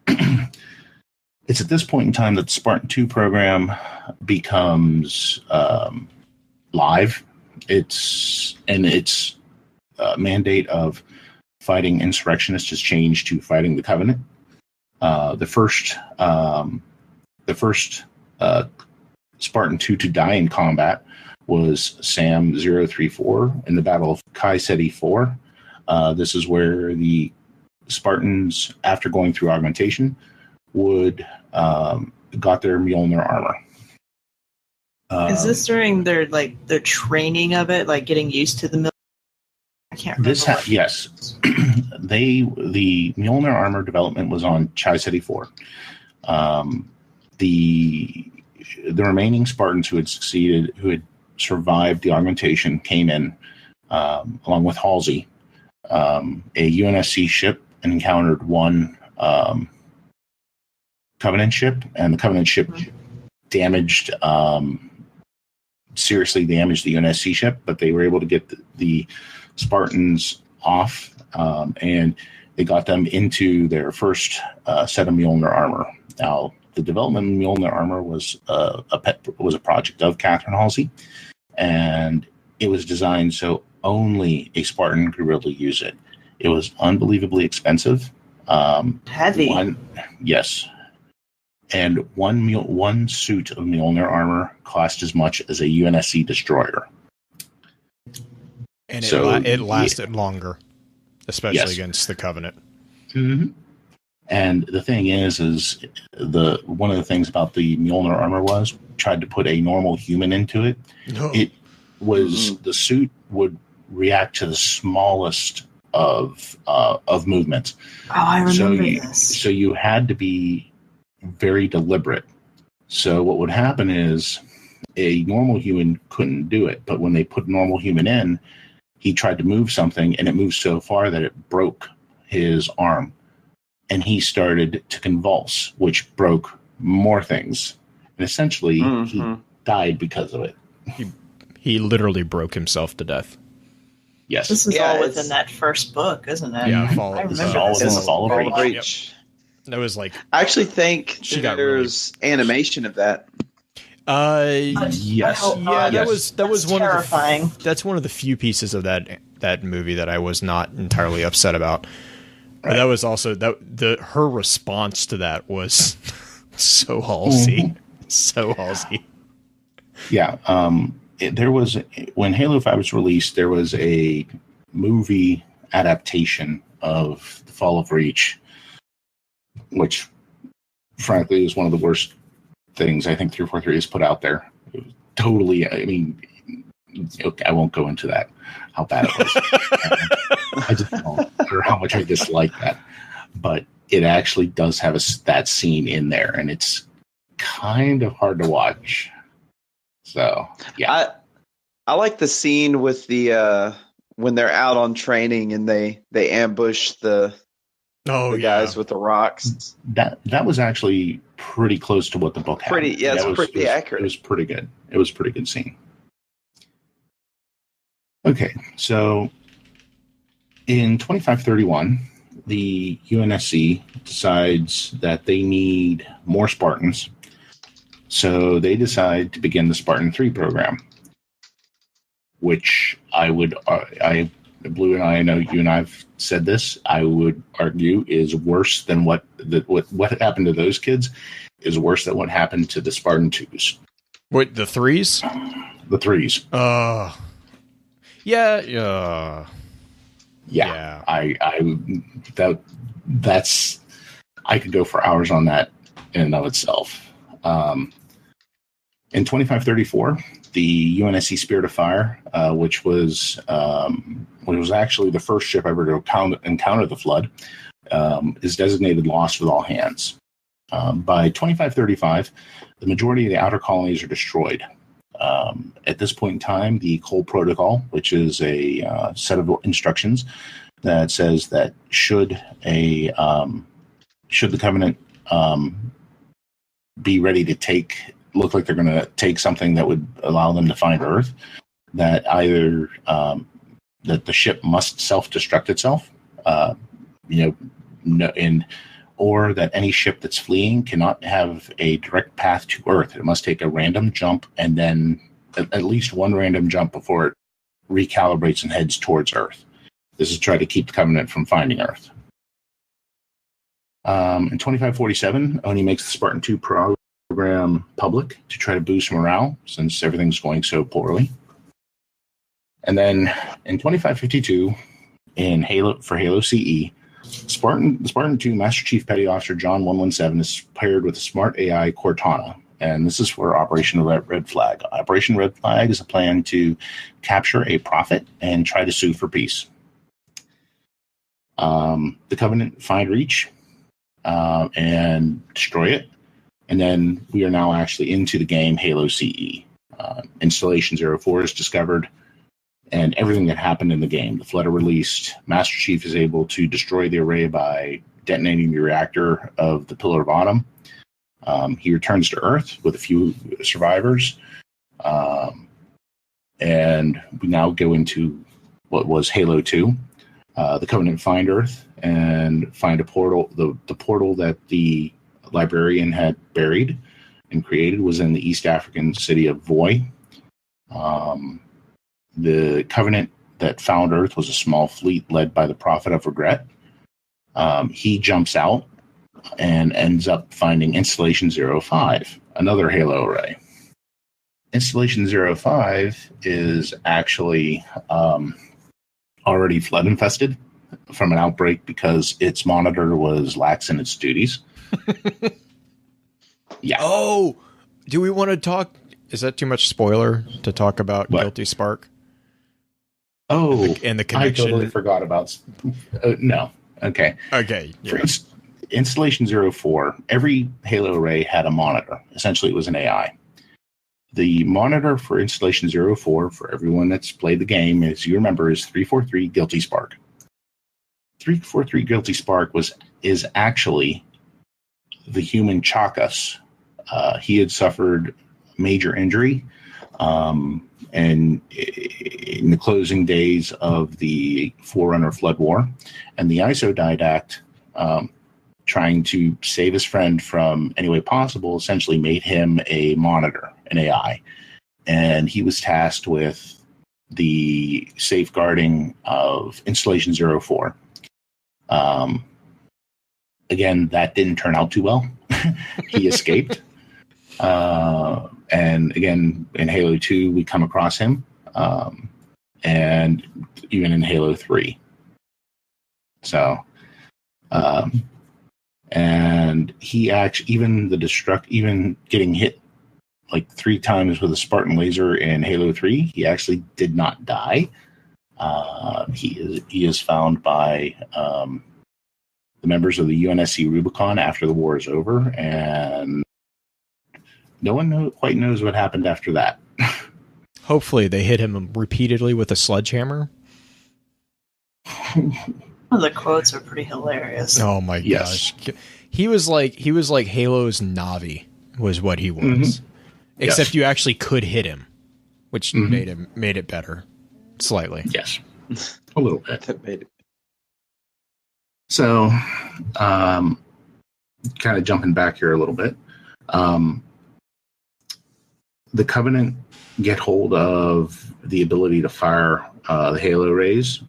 It's at this point in time that the Spartan-II program becomes live. Its mandate of fighting insurrectionists has changed to fighting the Covenant. The first Spartan-II to die in combat was Sam 034 in the Battle of Kai Seti 4. This is where the Spartans, after going through augmentation, got their Mjolnir armor. Is this during their training of it, like getting used to the military? I can't remember. Yes. The Mjolnir armor development was on Chai City 4. The remaining Spartans who had survived the augmentation came in, along with Halsey, a UNSC ship, and encountered one Covenant ship, and the Covenant ship seriously damaged the UNSC ship, but they were able to get the Spartans off, and they got them into their first set of Mjolnir armor. Now, the development of Mjolnir armor was a project of Catherine Halsey, and it was designed so only a Spartan could really use it. It was unbelievably expensive. Heavy. Yes. And one suit of Mjolnir armor cost as much as a UNSC destroyer. And it lasted longer, especially against the Covenant. Mm-hmm. And the thing is one of the things about the Mjolnir armor was tried to put a normal human into it. No. It was the suit would react to the smallest of movements. Oh, I remember this. So you had to be very deliberate. So what would happen is a normal human couldn't do it, but when they put normal human in, he tried to move something and it moved so far that it broke his arm, and he started to convulse, which broke more things, and essentially he died because of it. He literally broke himself to death. Yes. This is all within that first book, isn't it? Yeah, I remember this. It's Fall of Reach. Yep. That was like... I actually think there's animation of that. Yes. Yeah, that was one terrifying. That's one of the few pieces of that movie that I was not entirely upset about. Right. But that was also her response to that was so Halsey. Mm-hmm. So Halsey. Yeah. There was, when Halo 5 was released, there was a movie adaptation of The Fall of Reach, which frankly is one of the worst things I think 343 has put out there. It was totally, I mean, okay, I won't go into that, how bad it was. I just don't or how much I dislike that. But it actually does have that scene in there, and it's kind of hard to watch. So, yeah. I like the scene with the when they're out on training and they ambush the guys with the rocks. That was actually pretty close to what the book had. It's pretty accurate. It was pretty good. It was a pretty good scene. Okay, so in 2531, the UNSC decides that they need more Spartans. So they decide to begin the Spartan-III program, which Blue and I know you and I've said this, I would argue is worse than what happened to those kids is worse than what happened to the Spartan-IIs. Wait, the threes? The threes. Yeah. That's I could go for hours on that in and of itself. In 2534, the UNSC Spirit of Fire, which was actually the first ship ever to encounter the flood, is designated lost with all hands. By 2535, the majority of the outer colonies are destroyed. At this point in time, the Cole Protocol, which is a set of instructions that says that should the Covenant be ready to look like they're going to take something that would allow them to find Earth, that either that the ship must self-destruct itself, or that any ship that's fleeing cannot have a direct path to Earth. It must take a random jump, and then at least one random jump before it recalibrates and heads towards Earth. This is to try to keep the Covenant from finding Earth. In 2547, Oni makes the Spartan-II program public to try to boost morale, since everything's going so poorly. And then in 2552, for Halo CE, the Spartan-II Master Chief Petty Officer John 117 is paired with a smart AI Cortana, and this is for Operation Red Flag. Operation Red Flag is a plan to capture a prophet and try to sue for peace. The Covenant find Reach, and destroy it. And then we are now actually into the game Halo CE. Installation 04 is discovered, and everything that happened in the game. The flood are released. Master Chief is able to destroy the array by detonating the reactor of the Pillar of Autumn. He returns to Earth with a few survivors. And we now go into what was Halo 2. The Covenant find Earth and find a portal. The portal that the librarian had buried and created was in the East African city of Voi. The Covenant that found Earth was a small fleet led by the Prophet of Regret. He jumps out and ends up finding Installation 05, another Halo array. Installation 05 is actually already flood infested from an outbreak because its monitor was lax in its duties. Yeah. Oh, do we want to talk? Is that too much spoiler to talk about What? Guilty Spark? Oh, And the connection. I totally forgot about. No. Okay. Okay. For Yeah. Installation 04, every Halo array had a monitor. Essentially, it was an AI. The monitor for Installation 04, for everyone that's played the game, as you remember, is 343 Guilty Spark. 343 Guilty Spark is actually the human Chakas. He had suffered major injury, and in the closing days of the Forerunner Flood War, and the Isodidact, trying to save his friend from any way possible, essentially made him a monitor, an AI, and he was tasked with the safeguarding of Installation 04. Again, that didn't turn out too well. He escaped. And again, in Halo 2, we come across him. And even in Halo 3. So, and he actually, even getting hit like 3 times with a Spartan laser in Halo 3, he actually did not die. He is found by the members of the UNSC Rubicon after the war is over, and no one quite knows what happened after that. Hopefully, they hit him repeatedly with a sledgehammer. The quotes are pretty hilarious. Oh my Yes. gosh, he was like Halo's Navi, was what he was. Mm-hmm. Except Yes. you actually could hit him, which Mm-hmm. made it better, slightly. Yes, a little bit. That made it. So, kind of jumping back here a little bit, the Covenant get hold of the ability to fire the Halo rays.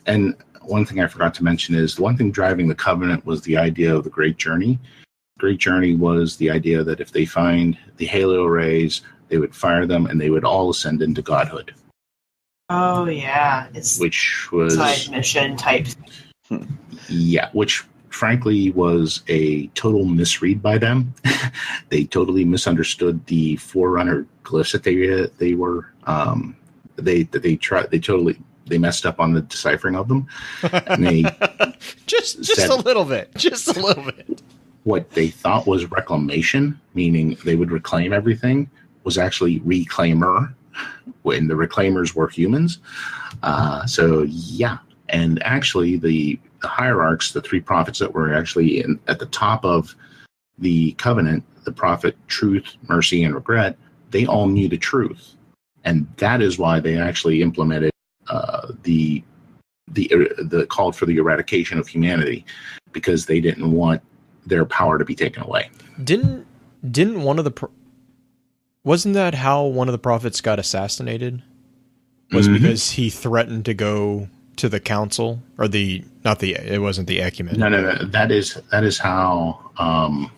And one thing I forgot to mention is the one thing driving the Covenant was the idea of the Great Journey. Great Journey was the idea that if they find the Halo rays, they would fire them and they would all ascend into godhood, Oh yeah, it's which was side mission type. Yeah, which frankly was a total misread by them. They totally misunderstood the Forerunner glyphs that they were they messed up on the deciphering of them. And they just said a little bit, just a little bit. what they thought was reclamation, meaning they would reclaim everything, was actually reclaimer, when the reclaimers were humans. So yeah, and actually the hierarchs, the 3 prophets that were actually at the top of the Covenant, the prophet Truth, Mercy, and Regret, they all knew the truth, and that is why they actually implemented the called for the eradication of humanity, because they didn't want their power to be taken away. Didn't one of the wasn't that how one of the prophets got assassinated? Was because he threatened to go to the council, or it wasn't the Ecumen. No. That is how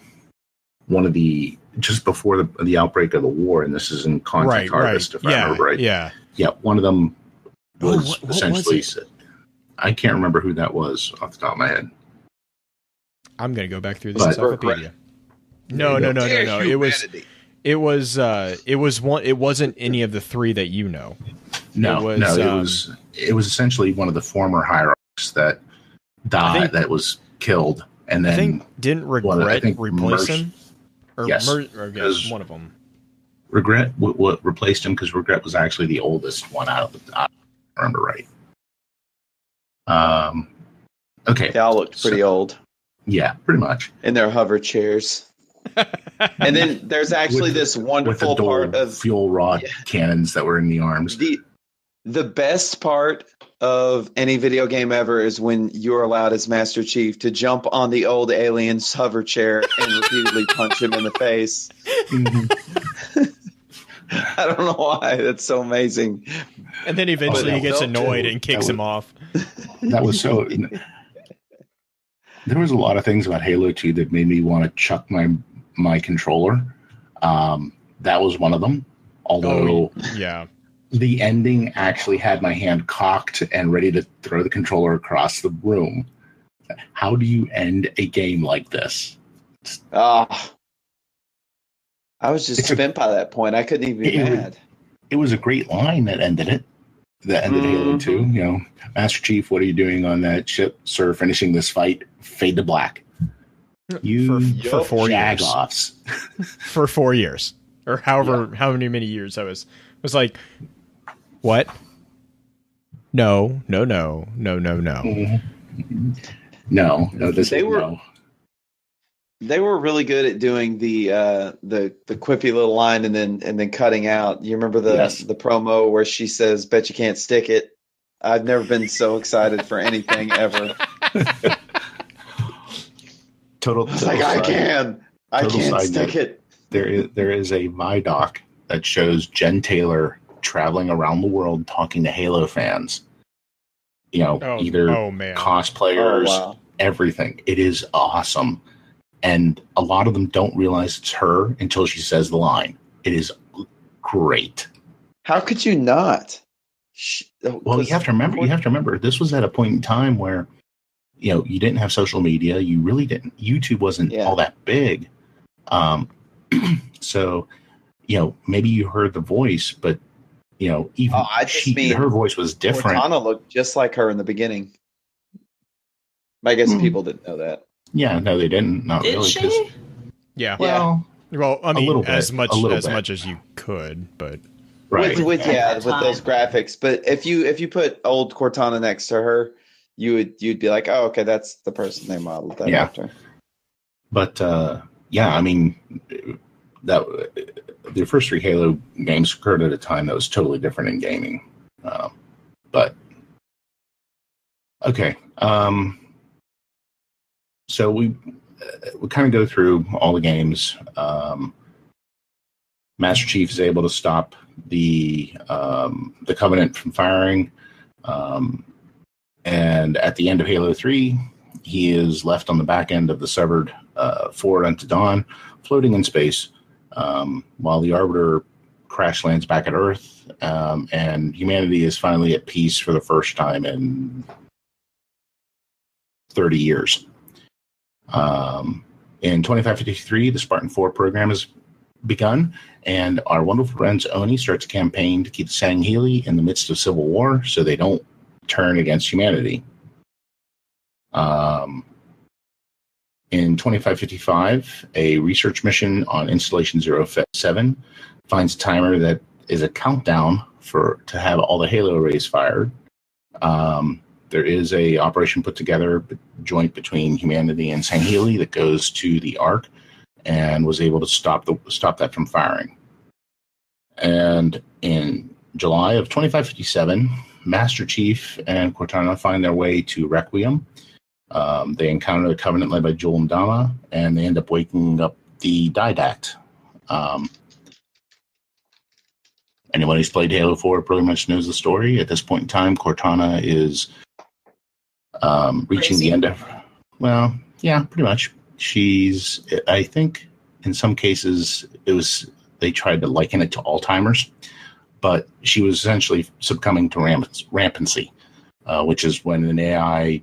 one of the, just before the outbreak of the war, and this is in Contact Harvest, if I remember right. Yeah. One of them was what essentially. was it? I can't remember who that was off the top of my head. I'm gonna go back through this But- encyclopedia. No. It wasn't any of the 3 that you know. It was essentially one of the former hierarchs that died, that was killed And then I think didn't Regret replace him? Or yes, one of them. Regret what replaced him because Regret was actually the oldest one out of the. I remember right. Okay. They all looked pretty old. Yeah, pretty much. In their hover chairs. And then there's actually this wonderful part of fuel rod cannons that were in the arms. The best part of any video game ever is when you're allowed as Master Chief to jump on the old alien's hover chair and repeatedly punch him in the face. I don't know why. That's so amazing. And then eventually he gets annoyed and kicks him off. That was so... There was a lot of things about Halo 2 that made me want to chuck my controller. That was one of them. Although the ending actually had my hand cocked and ready to throw the controller across the room. How do you end a game like this? I was just spent by that point. I couldn't even be mad. It was a great line that ended it. That ended Halo 2. You know, Master Chief, what are you doing on that ship, sir? Finishing this fight. Fade to black. You for 4 years. Jagoffs. For 4 years. Or however how many years I was like, what? No. Mm-hmm. No, this is no. They were really good at doing the quippy little line and then cutting out. You remember the promo where she says, "Bet you can't stick it." I've never been so excited for anything ever. Total like I can't stick it. There is a Vidoc that shows Jen Taylor traveling around the world talking to Halo fans. You know, cosplayers, everything. It is awesome. And a lot of them don't realize it's her until she says the line. It is great. How could you not? Well, you have to remember, this was at a point in time where, you know, you didn't have social media. You really didn't. YouTube wasn't all that big. So, you know, maybe you heard the voice, but, you know, even her voice was different. Cortana looked just like her in the beginning. I guess people didn't know that. Yeah, no, they didn't. Not Did really. she? Yeah. Well, I mean, a little bit, as much as you could, but with those graphics. But if you put old Cortana next to her, you'd be like, oh, okay, that's the person they modeled that after. But I mean, that the first 3 Halo games occurred at a time that was totally different in gaming. But okay. So we kind of go through all the games. Master Chief is able to stop the Covenant from firing, and at the end of Halo 3, he is left on the back end of the severed Forward Unto Dawn, floating in space, while the Arbiter crash lands back at Earth, and humanity is finally at peace for the first time in 30 years. In 2553, the Spartan-IV program has begun, and our wonderful friends Oni starts a campaign to keep Sangheili in the midst of civil war so they don't turn against humanity. In 2555, a research mission on Installation 07 finds a timer that is a countdown to have all the Halo arrays fired. There is a operation put together, joint between humanity and Sangheili, that goes to the Ark and was able to stop that from firing. And in July of 2557, Master Chief and Cortana find their way to Requiem. They encounter the Covenant led by Jul and Dama, and they end up waking up the Didact. Anyone who's played Halo 4 pretty much knows the story. At this point in time, Cortana is reaching the end of... Well, yeah, pretty much. She's... I think in some cases they tried to liken it to Alzheimer's, but she was essentially succumbing to rampancy, which is when an AI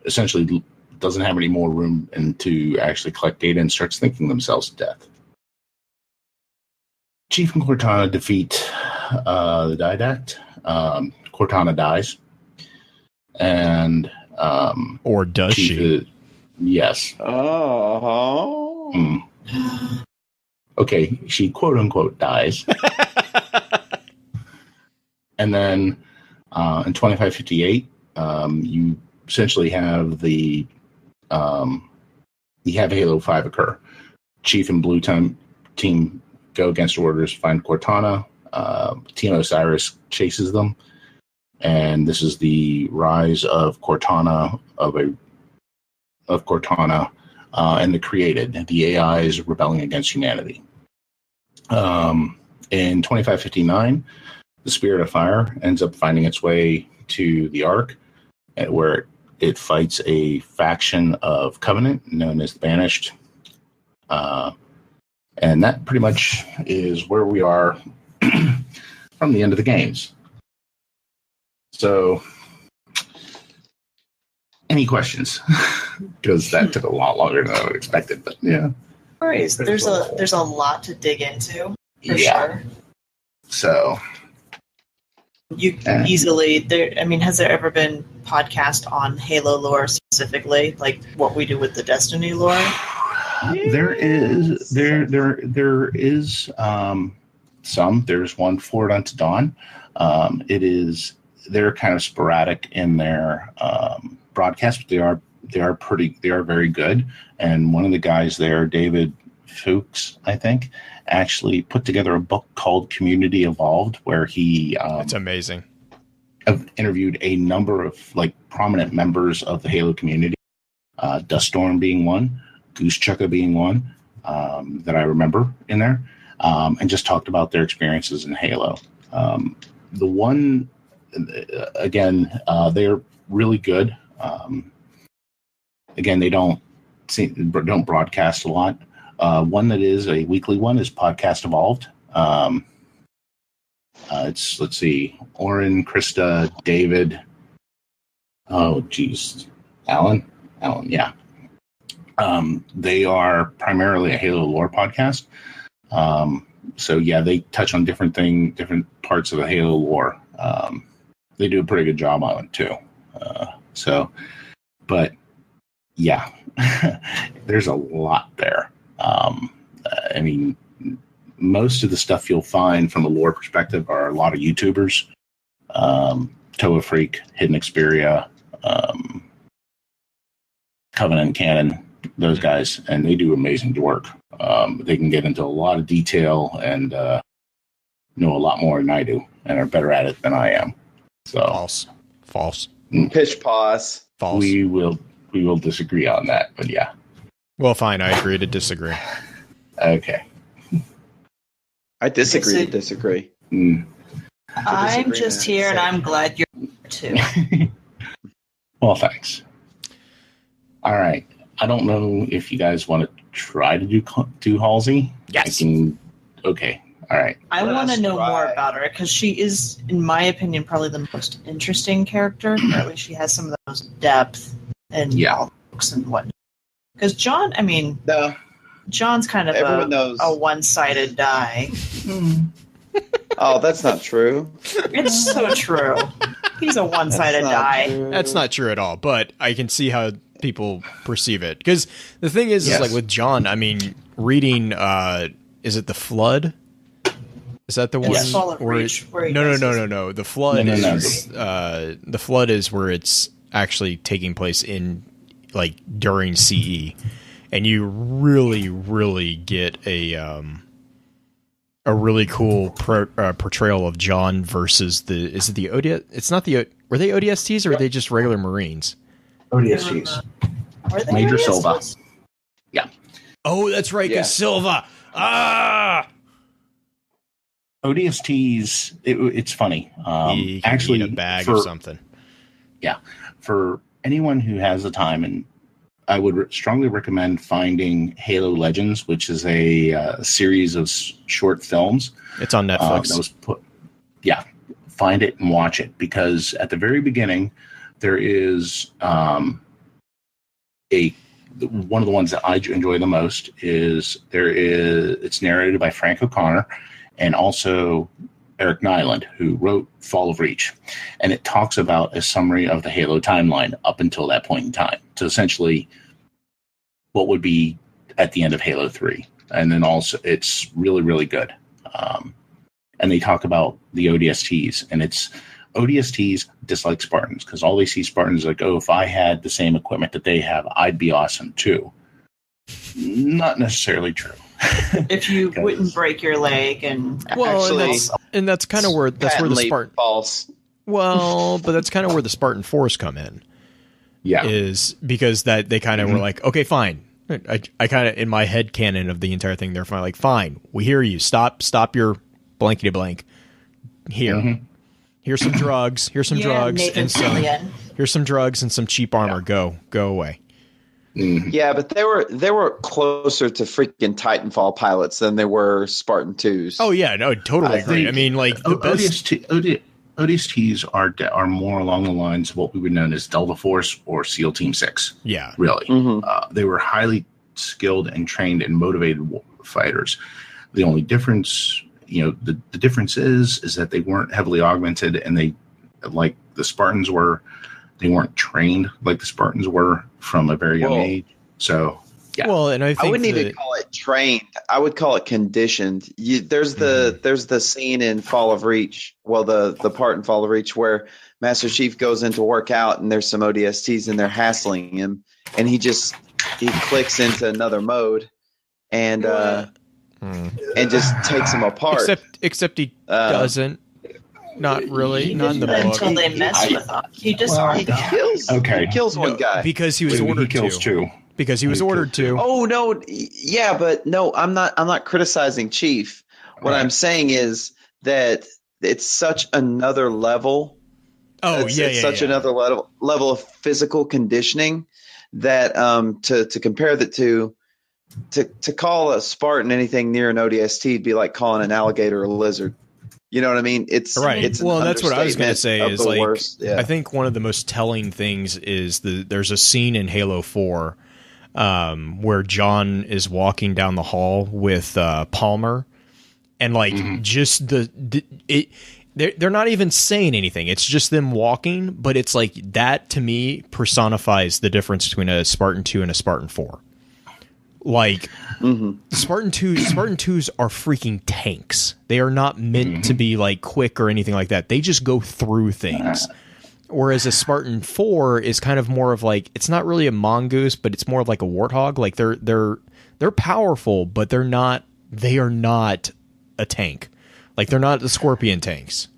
essentially doesn't have any more room to actually collect data and starts thinking themselves to death. Chief and Cortana defeat the Didact. Cortana dies. And Or does she? Yes. Oh. Okay, she quote unquote dies. And then in 2558, you essentially have you have Halo 5 occur. Chief and Blue team go against orders, find Cortana. Team Osiris chases them. And this is the rise of Cortana, and the created, the AIs rebelling against humanity. In 2559, the Spirit of Fire ends up finding its way to the Ark, where it fights a faction of Covenant known as the Banished. And that pretty much is where we are from the end of the games. So, any questions? Because that took a lot longer than I would expected, but yeah. There's a lot to dig into, for sure. So you easily there. I mean, has there ever been podcast on Halo lore specifically, like what we do with the Destiny lore? There is some. There's one Forward Unto Dawn. They're kind of sporadic in their broadcast, but they are very good. And one of the guys there, David Fuchs, I think, actually put together a book called Community Evolved, where he it's amazing. Interviewed a number of prominent members of the Halo community, Duststorm being one, Goose Chukka being one, that I remember in there, and just talked about their experiences in Halo. The one, again, they're really good. Again, they don't broadcast a lot. One that is a weekly one is Podcast Evolved. Let's see, Oren, Krista, David. Oh, geez, Alan, yeah. They are primarily a Halo lore podcast. So yeah, they touch on different parts of the Halo lore. They do a pretty good job on it too. But yeah, there's a lot there. I mean, most of the stuff you'll find from a lore perspective are a lot of YouTubers, Toa Freak, Hidden Xperia, Covenant Canon, those guys, and they do amazing work. They can get into a lot of detail and know a lot more than I do, and are better at it than I am. So False. Pitch pause. False. We will disagree on that, but yeah. Well, fine. I agree to disagree. Okay. I disagree to disagree. I'm just here, and I'm glad you're here too. Well, thanks. All right. I don't know if you guys want to try to do Halsey. Yes. Okay. All right. I want to know more about her, because she is, in my opinion, probably the most interesting character. Or at least she has some of the most depth and books and whatnot. Because John, I mean, John's kind of a one-sided die. Oh, that's not true. It's so true. He's a one-sided die. That's not true at all, but I can see how people perceive it. Because the thing is like with John, I mean, reading, is it The Flood? Is that the one? Yes. No. The Flood is the Flood is where it's actually taking place in during CE, and you really, really get a really cool portrayal of John versus is it the ODS? It's not the. Were they ODSTs or were they just regular Marines? ODSTs. Major Silva. Yeah. Oh, that's right, because Silva. ODSTs. It's funny. Actually, eat a bag or something. Yeah, for anyone who has the time, and I would strongly recommend finding Halo Legends, which is a series of short films. It's on Netflix. Find it and watch it, because at the very beginning there is one of the ones that I enjoy the most is it's narrated by Frank O'Connor, and also Eric Nyland, who wrote Fall of Reach, and it talks about a summary of the Halo timeline up until that point in time. So essentially, what would be at the end of Halo 3. And then also, it's really, really good. And they talk about the ODSTs, and it's ODSTs dislike Spartans because all they see Spartans like, oh, if I had the same equipment that they have, I'd be awesome too. Not necessarily true. If you wouldn't break your leg and and that's kind of where the Spartan false. Well, but that's kind of where the Spartan-IVs come in. Yeah, is because that they kind of were like, okay, fine. I kind of in my head canon of the entire thing, they're finally like, fine, we hear you. Stop your blankety blank. Here, here's some drugs. Here's some drugs and here's some drugs and some cheap armor. Yeah. Go away. Yeah, but they were closer to freaking Titanfall pilots than they were Spartan-IIs. Oh yeah, no, totally agree. I mean, like the ODSTs are more along the lines of what we would know as Delta Force or SEAL Team 6. Yeah, really. They were highly skilled and trained and motivated fighters. The only difference, the difference is that they weren't heavily augmented, and they, like the Spartans were. They weren't trained like the Spartans were from a very young age. So, yeah. Well, and I wouldn't even call it trained. I would call it conditioned. There's the scene in Fall of Reach. Well, the part in Fall of Reach where Master Chief goes in to work out, and there's some ODSTs, and they're hassling him, and he clicks into another mode, and just takes him apart. Except he doesn't. Not really. Not in the book. Until they mess with him. He just he kills one guy because he was ordered to. Two. Because he was ordered to. Oh no, yeah, but no, I'm not criticizing Chief. What I'm saying is that it's such another level. It's such another level of physical conditioning that to compare the two. To call a Spartan anything near an ODST would be like calling an alligator a lizard. You know what I mean? It's right. It's that's what I was going to say. Is like, yeah. I think one of the most telling things is there's a scene in Halo 4 where John is walking down the hall with Palmer, and like just they're not even saying anything. It's just them walking, but it's like that to me personifies the difference between a Spartan-II and a Spartan-IV. Like Spartan-IIs are freaking tanks. They are not meant to be like quick or anything like that. They just go through things. Whereas a Spartan-IV is kind of more of like, it's not really a mongoose, but it's more of like a warthog. Like they're powerful, but they are not a tank. Like they're not the Scorpion tanks.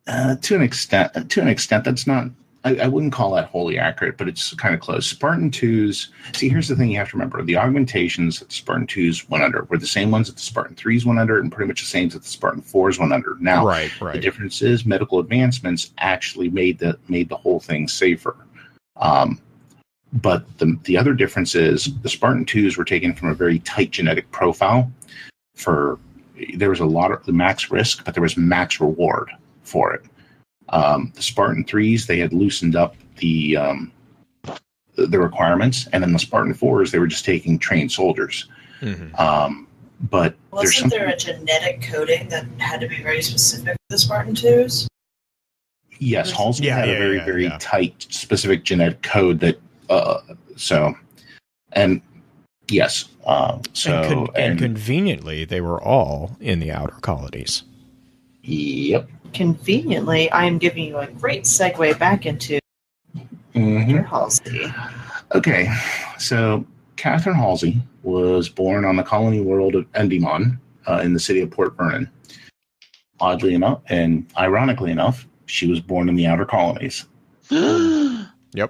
To an extent, that's not. I wouldn't call that wholly accurate, but it's kind of close. Spartan-IIs. See, here's the thing you have to remember: the augmentations that the Spartan-IIs went under were the same ones that the Spartan-IIIs went under, and pretty much the same that the Spartan-IVs went under. Now, right. The difference is medical advancements actually made the whole thing safer. But the other difference is the Spartan-IIs were taken from a very tight genetic profile. There was a lot of the max risk, but there was max reward for it. The Spartan-IIIs, they had loosened up the requirements, and then the Spartan-IVs, they were just taking trained soldiers. But wasn't there a genetic coding that had to be very specific for the Spartan-IIs? Yes, Halsey had a very tight, specific genetic code that. Yes. And conveniently, they were all in the outer colonies. Yep. Conveniently, I am giving you a great segue back into Halsey. Okay, so Catherine Halsey was born on the colony world of Endymion in the city of Port Vernon. Oddly enough, and ironically enough, she was born in the outer colonies. Yep.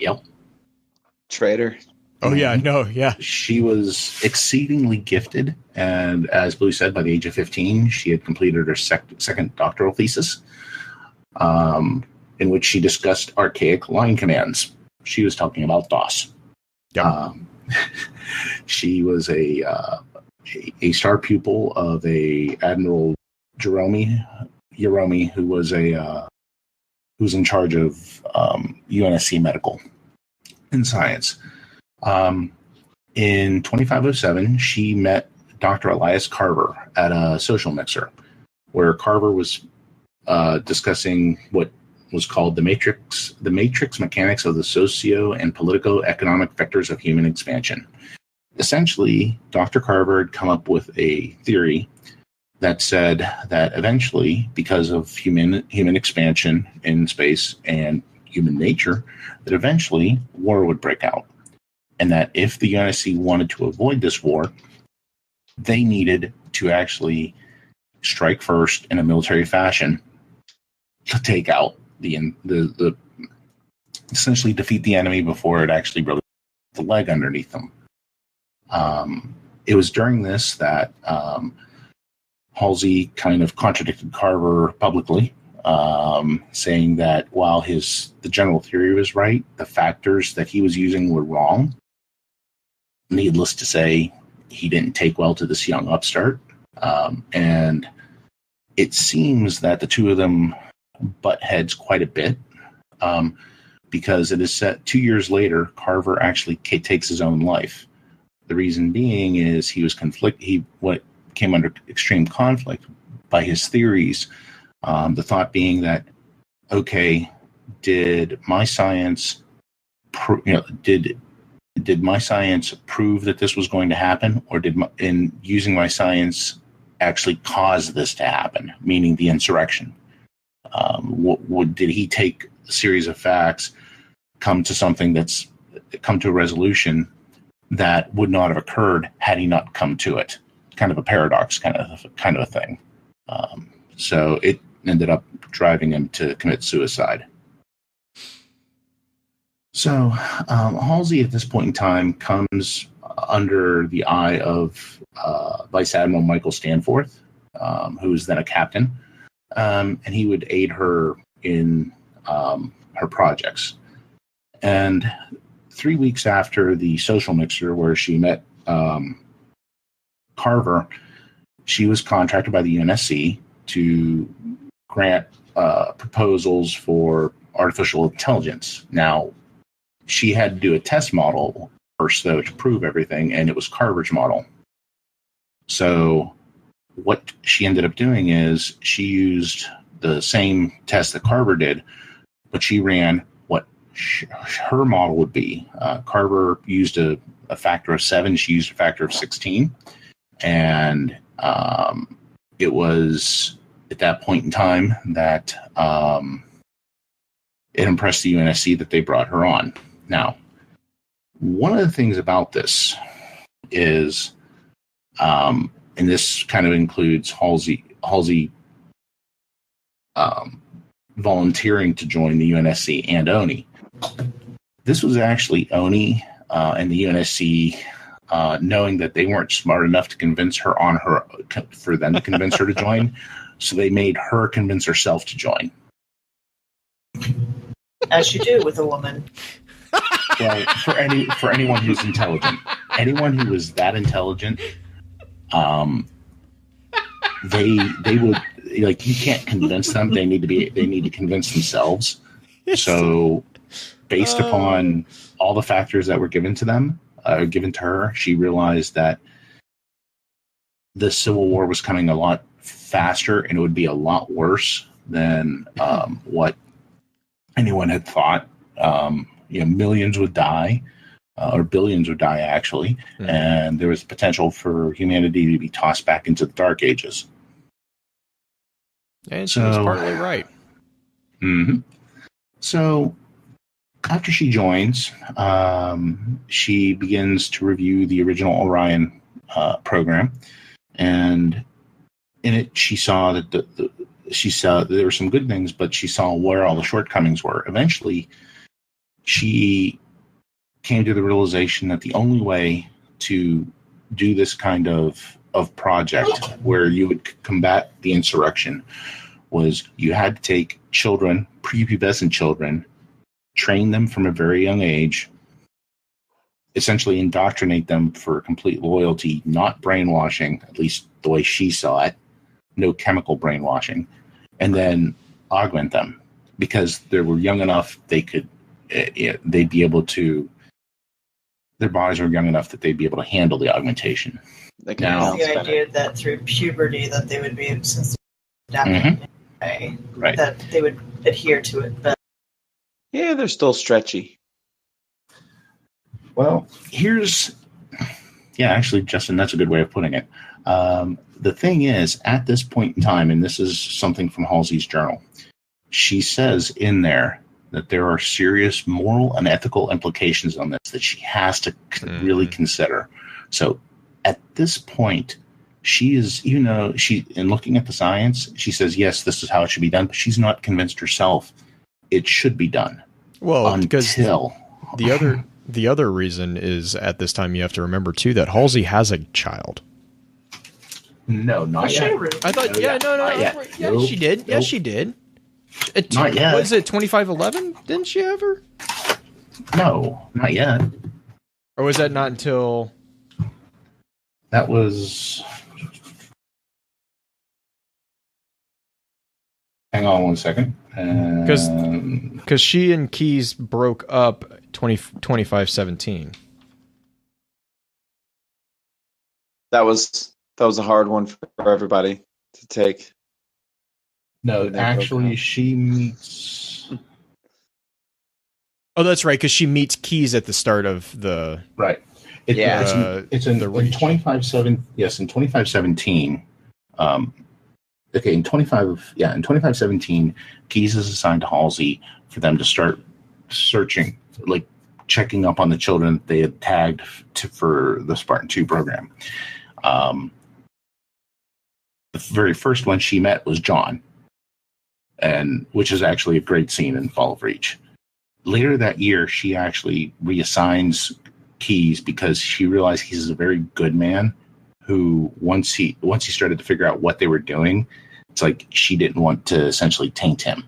Traitor. Oh, yeah, no, yeah. She was exceedingly gifted, and as Blue said, by the age of 15, she had completed her second doctoral thesis, in which she discussed archaic line commands. She was talking about DOS. Yep. She was a star pupil of a Admiral Yeromi, who was in charge of UNSC Medical and Science. In 2507, she met Dr. Elias Carver at a social mixer, where Carver was discussing what was called the matrix mechanics of the socio and politico-economic vectors of human expansion. Essentially, Dr. Carver had come up with a theory that said that eventually, because of human expansion in space and human nature, that eventually war would break out. And that if the UNSC wanted to avoid this war, they needed to actually strike first in a military fashion to take out the essentially defeat the enemy before it actually broke the leg underneath them. It was during this that Halsey kind of contradicted Carver publicly, saying that while the general theory was right, the factors that he was using were wrong. Needless to say, he didn't take well to this young upstart. And it seems that the two of them butt heads quite a bit, because it is set 2 years later, Carver actually takes his own life. The reason being is he was what came under extreme conflict by his theories. The thought being that, okay, did my science, did my science prove that this was going to happen, or in using my science actually cause this to happen? Meaning the insurrection. Did he take a series of facts, come to a resolution that would not have occurred had he not come to it? Kind of a paradox, kind of a thing. So it ended up driving him to commit suicide. So Halsey at this point in time comes under the eye of Vice Admiral Michael Stanforth, who was then a captain, and he would aid her in her projects. And 3 weeks after the social mixer where she met Carver, she was contracted by the UNSC to grant proposals for artificial intelligence. Now, she had to do a test model first, though, to prove everything, and it was Carver's model. So what she ended up doing is she used the same test that Carver did, but she ran what her model would be. Carver used a factor of 7. She used a factor of 16. And it was at that point in time that it impressed the UNSC that they brought her on. Now, one of the things about this is, and this kind of includes Halsey volunteering to join the UNSC and Oni. This was actually Oni and the UNSC knowing that they weren't smart enough to convince her for them to convince her to join. So they made her convince herself to join. As you do with a woman. Well, for anyone who's intelligent, anyone who is that intelligent, they would, like, you can't convince them. They need to convince themselves. So based upon all the factors that were given to her, she realized that the Civil War was coming a lot faster and it would be a lot worse than what anyone had thought. Millions would die, or billions would die, actually, and there was potential for humanity to be tossed back into the Dark Ages. And she was partly right. Mm-hmm. So after she joins, she begins to review the original Orion program, and in it she saw that there were some good things, but she saw where all the shortcomings were. Eventually, she came to the realization that the only way to do this kind of project where you would combat the insurrection was you had to take children, prepubescent children, train them from a very young age, essentially indoctrinate them for complete loyalty, not brainwashing, at least the way she saw it, no chemical brainwashing, and then augment them because they were young enough they'd be able to, their bodies are young enough that they'd be able to handle the augmentation. The idea that through puberty that they would be, since adapted in a way Right. that they would adhere to it. But Yeah, they're still stretchy. Well, actually, Justin, that's a good way of putting it. The thing is, at this point in time, and this is something from Halsey's journal, she says in there that there are serious moral and ethical implications on this that she has to really consider. So at this point, she is, in looking at the science, she says, yes, this is how it should be done, but she's not convinced herself it should be done. Well, because until the other reason is at this time you have to remember too that Halsey has a child. No, not yet. I thought, No, yeah, no, not yet. yeah, Nope. she did. Nope. Yes, she did. Not yet. Was it 2511? Didn't she have her? No, not yet. Or was that not until? That was. Hang on one second. Because she and Keys broke up 2517. That was a hard one for everybody to take. No, They actually, broke up. she meets. Oh, that's right. Because she meets Keys at the start of the. Right. Yeah. It's in the in Reach. 25/7. Yes, in 2517. Okay, in 2517, Keys is assigned to Halsey for them to start searching, like checking up on the children that they had tagged for the Spartan-II program. The very first one she met was John, and which is actually a great scene in Fall of Reach. Later that year, she actually reassigns Keys because she realized he's a very good man who once he started to figure out what they were doing, it's like she didn't want to essentially taint him.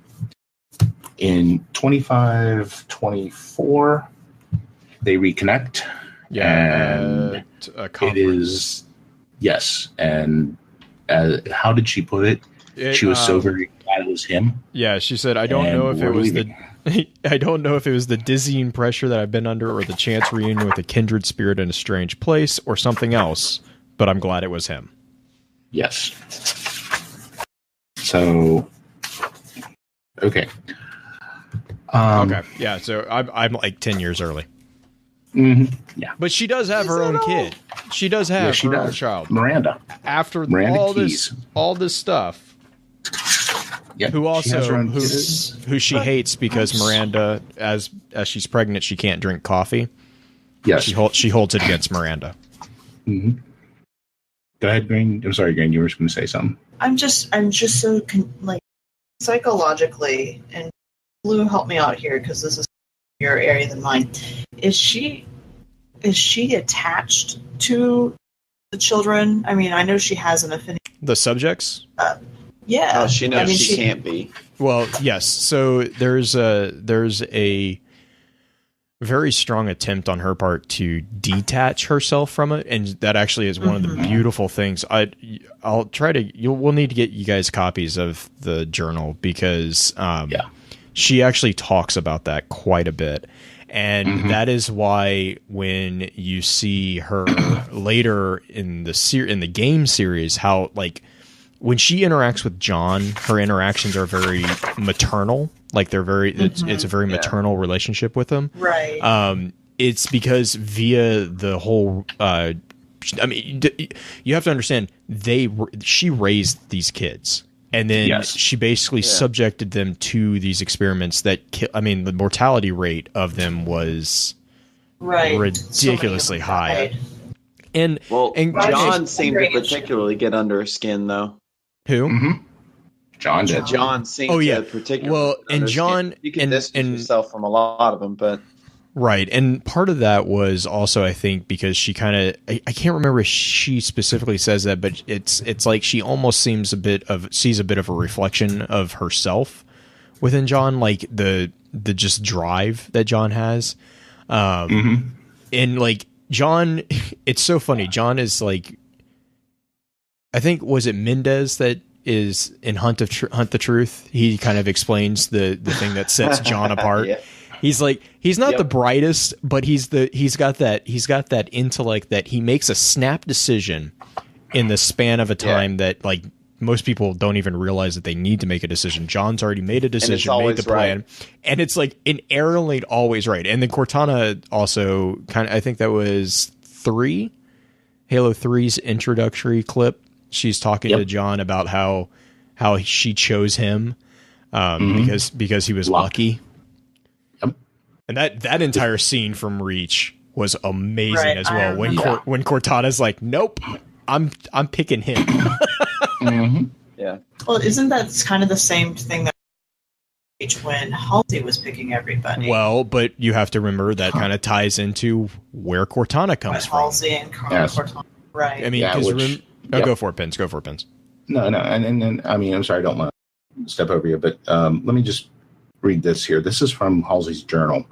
In 2524, they reconnect. And a it conference. is, yes. And how did she put it? She was so very glad it was him. Yeah, she said, "I don't And know if it we're was leaving. I don't know if it was the dizzying pressure that I've been under, or the chance reunion with a kindred spirit in a strange place, or something else. But I'm glad it was him." Yes. So, okay. Okay, yeah. So I'm like 10 years early, Yeah. but she does have her own kid. She does have she her own does. child. Miranda. After Miranda all Keys. this stuff, Yeah. who She has her also own kids. who she hates because Miranda, as she's pregnant, she can't drink coffee. Yes. She holds it against Miranda. Go ahead, Green. I'm sorry, Green. You were just going to say something. I'm just so like psychologically, and Blue, help me out here because this is your area than mine. Is she attached to the children? I mean, I know she has an affinity. The subjects. Yeah, Oh, she knows I mean, she can't be. Well, yes. So there's a very strong attempt on her part to detach herself from it, and that actually is one of the beautiful things. I'll try to. We'll need to get you guys copies of the journal because she actually talks about that quite a bit, and that is why when you see her later in the game series, how like. When she interacts with John, her interactions are very maternal. Like they're very, it's a very maternal relationship with him. right. It's because via the whole, I mean, you have to understand she raised these kids, and then she basically subjected them to these experiments that, the mortality rate of them was right. ridiculously high. Died. And John seemed to particularly get under her skin, though. Who? John did. John seemed to particularly. Well, get under and her John skin. You can distance yourself from a lot of them, but right, and part of that was also, I think, because she kind of I can't remember if she specifically says that, but it's like she almost sees a bit of a reflection of herself within John, like the just drive that John has, and like John, it's so funny. John is like, I think, was it Mendez that is in Hunt the Truth? He kind of explains the thing that sets John apart. Yeah. He's like, he's not the brightest, but he's got that intellect that he makes a snap decision in the span of a time that like most people don't even realize that they need to make a decision. John's already made a decision, made the plan, and it's like an error late, always right. And then Cortana also I think that was Halo 3's introductory clip. She's talking to John about how she chose him because he was lucky. Yep. And that entire scene from Reach was amazing as well. When Cortana's like, nope, I'm picking him. Yeah. Well, isn't that kind of the same thing that when Halsey was picking everybody? Well, but you have to remember that kind of ties into where Cortana comes from. Halsey and Cortana, right? I mean, go for it, Pins. Go for it, Pins. No, and I mean, I'm sorry, I don't want to step over you, but let me just read this here. This is from Halsey's journal.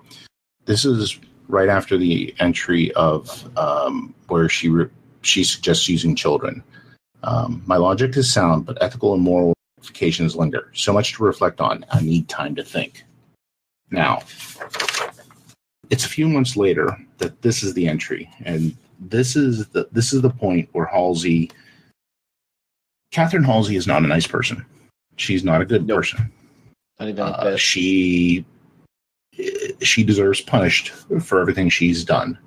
This is right after the entry of where she suggests using children. My logic is sound, but ethical and moral implications linger. So much to reflect on. I need time to think. Now, it's a few months later that this is the entry, and this is the point where Catherine Halsey is not a nice person. She's not a good person. Not even a bit. She deserves punished for everything she's done.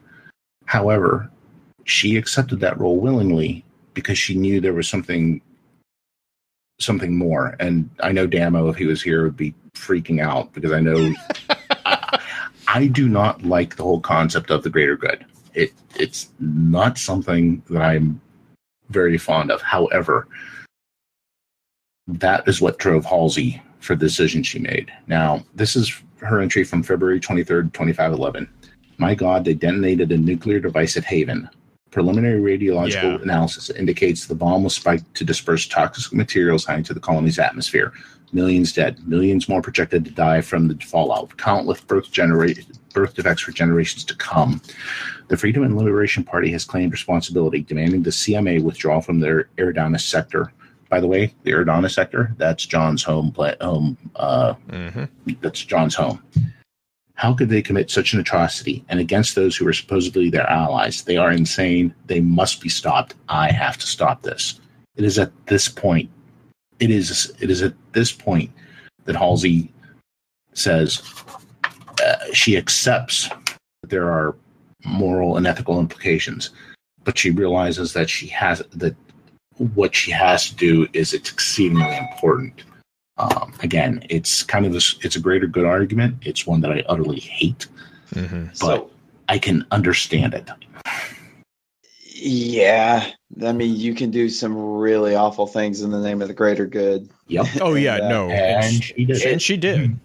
However, she accepted that role willingly because she knew there was something more. And I know Damo, if he was here, would be freaking out because I know I do not like the whole concept of the greater good. It's not something that I'm very fond of. However, that is what drove Halsey for the decision she made. Now, this is her entry from February 23rd, 2511. My God, they detonated a nuclear device at Haven. Preliminary radiological analysis indicates the bomb was spiked to disperse toxic materials high into the colony's atmosphere. Millions dead, millions more projected to die from the fallout, countless birth defects for generations to come. The Freedom and Liberation Party has claimed responsibility, demanding the CMA withdraw from their Eridanos sector. By the way, the Eridanos sector, that's John's home. That's John's home. How could they commit such an atrocity and against those who are supposedly their allies? They are insane. They must be stopped. I have to stop this. It is at this point that Halsey says she accepts that there are moral and ethical implications, but she realizes that what she has to do is it's exceedingly important. Again, it's it's a greater good argument. It's one that I utterly hate, but I can understand it. Yeah, I mean, you can do some really awful things in the name of the greater good. Yep. Oh yeah, no, and she did. And she did.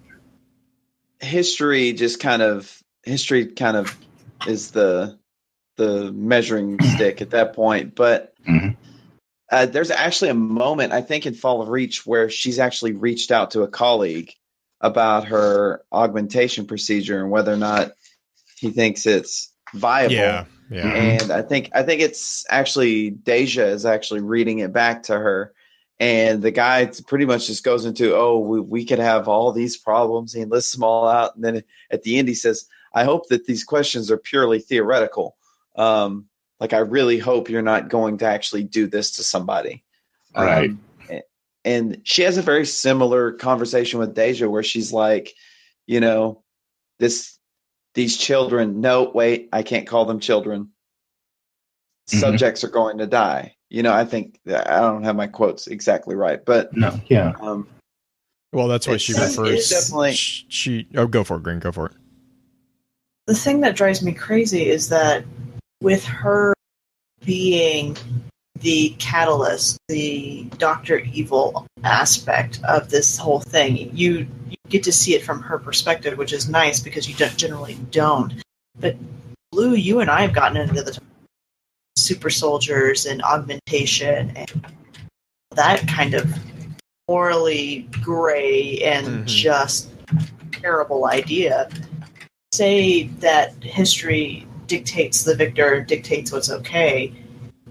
History kind of is the measuring stick at that point, but. There's actually a moment, I think, in Fall of Reach where she's actually reached out to a colleague about her augmentation procedure and whether or not he thinks it's viable. Yeah. And I think it's actually Deja is actually reading it back to her, and the guy pretty much just goes into, we could have all these problems. He lists them all out, and then at the end he says, "I hope that these questions are purely theoretical." Like, I really hope you're not going to actually do this to somebody. Right. And she has a very similar conversation with Deja where she's like, these children, no, wait, I can't call them children. Subjects are going to die. I think I don't have my quotes exactly right, but no. Yeah. Well, that's what she refers. Definitely. Go for it, Green. Go for it. The thing that drives me crazy is that with her being the catalyst, the Dr. Evil aspect of this whole thing, you get to see it from her perspective, which is nice because you generally don't. But Blue, you and I have gotten into the super soldiers and augmentation and that kind of morally gray and just terrible idea. Say that history dictates the victor, dictates what's okay,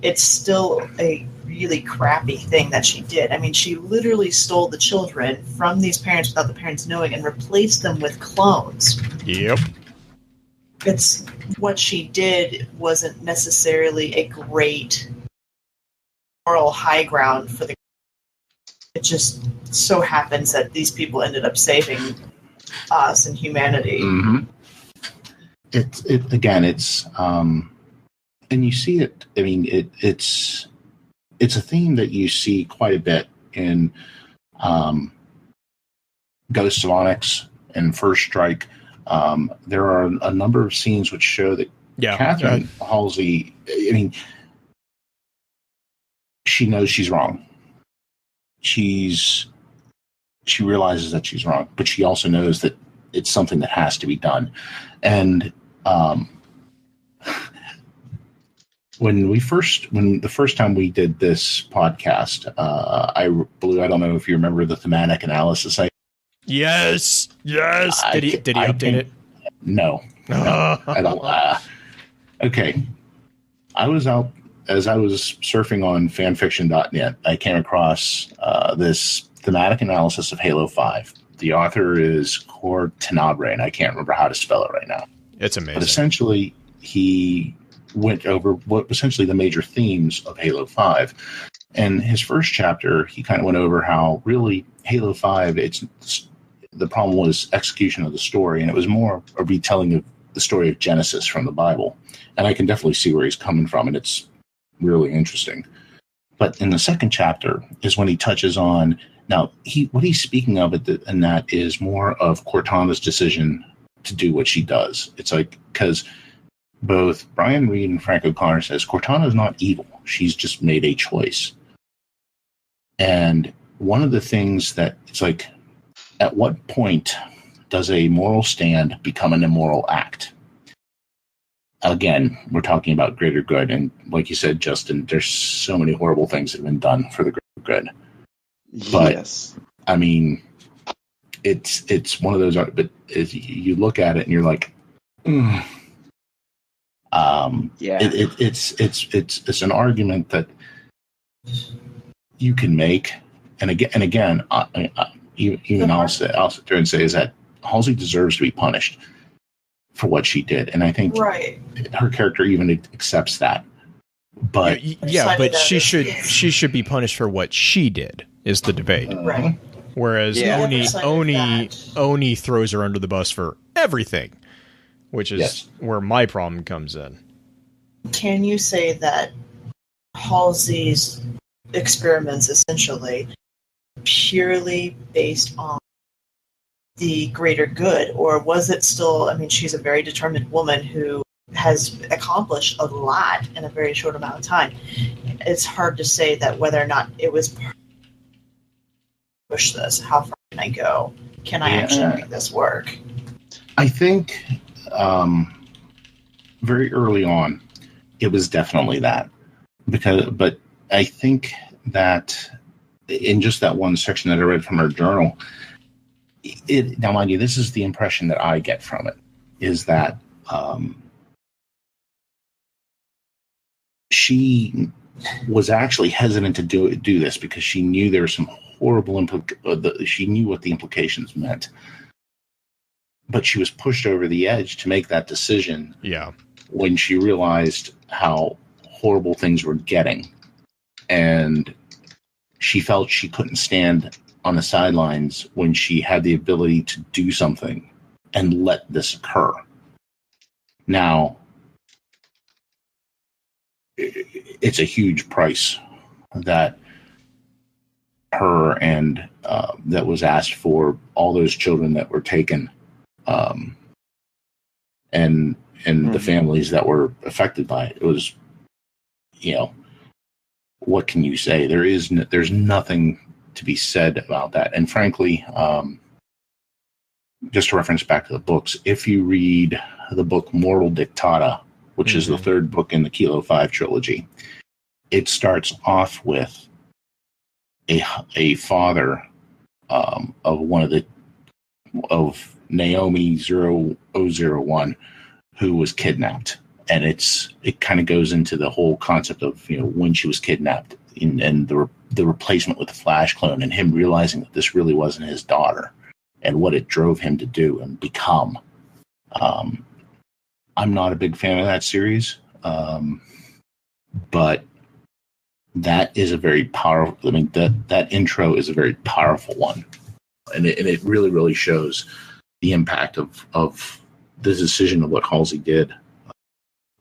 it's still a really crappy thing that she did. I mean, she literally stole the children from these parents without the parents knowing and replaced them with clones. Yep. It's what she did wasn't necessarily a great moral high ground for the it just so happens that these people ended up saving us and humanity. Mm-hmm. It's and you see it. I mean, it's a theme that you see quite a bit in Ghosts of Onyx and First Strike. There are a number of scenes which show that Catherine Halsey, I mean, she knows she's wrong. She realizes that she's wrong, but she also knows that it's something that has to be done. And when the first time we did this podcast, I don't know if you remember the thematic analysis. Yes. Did he update it? No, I don't. Okay. As I was surfing on fanfiction.net, I came across this thematic analysis of Halo 5. The author is Cortana, and I can't remember how to spell it right now. It's amazing. But essentially, he went over essentially the major themes of Halo 5. And his first chapter, he kind of went over how really Halo 5, the problem was execution of the story, and it was more a retelling of the story of Genesis from the Bible. And I can definitely see where he's coming from, and it's really interesting. But in the second chapter is when he touches on, now what he's speaking of and that is more of Cortana's decision to do what she does. It's like, because both Brian Reed and Frank O'Connor says Cortana is not evil. She's just made a choice. And one of the things that it's like, at what point does a moral stand become an immoral act? Again, we're talking about greater good. And like you said, Justin, there's so many horrible things that have been done for the greater good. But, yes. I mean, it's one of those, but as you look at it and you're like, yeah. It's an argument that you can make. And again, even I'll sit there and say is that Halsey deserves to be punished for what she did, and I think her character even accepts that. But but she should be punished for what she did is the debate, right? Whereas Oni throws her under the bus for everything, which is where my problem comes in. Can you say that Halsey's experiments essentially purely based on the greater good, or was it still, I mean, she's a very determined woman who has accomplished a lot in a very short amount of time. It's hard to say that whether or not it was push this, how far can I go? Can I actually make this work? I think very early on it was definitely that, but I think that in just that one section that I read from her journal, now mind you, this is the impression that I get from it, is that she was actually hesitant to do this because she knew there were some horrible she knew what the implications meant, but she was pushed over the edge to make that decision. Yeah, when she realized how horrible things were getting, and she felt she couldn't stand on the sidelines when she had the ability to do something and let this occur. Now, it's a huge price that her and that was asked for all those children that were taken, and the families that were affected by it. It was, what can you say? There's nothing to be said about that. And frankly, just to reference back to the books, if you read the book Mortal Dictata, which is the third book in the Kilo 5 trilogy, it starts off with a father of Naomi 0001 who was kidnapped. And it kind of goes into the whole concept of, when she was kidnapped and the replacement with the Flash clone, and him realizing that this really wasn't his daughter and what it drove him to do and become. I'm not a big fan of that series, but that is a very powerful. I mean, that intro is a very powerful one, and it really, really shows the impact of the decision of what Halsey did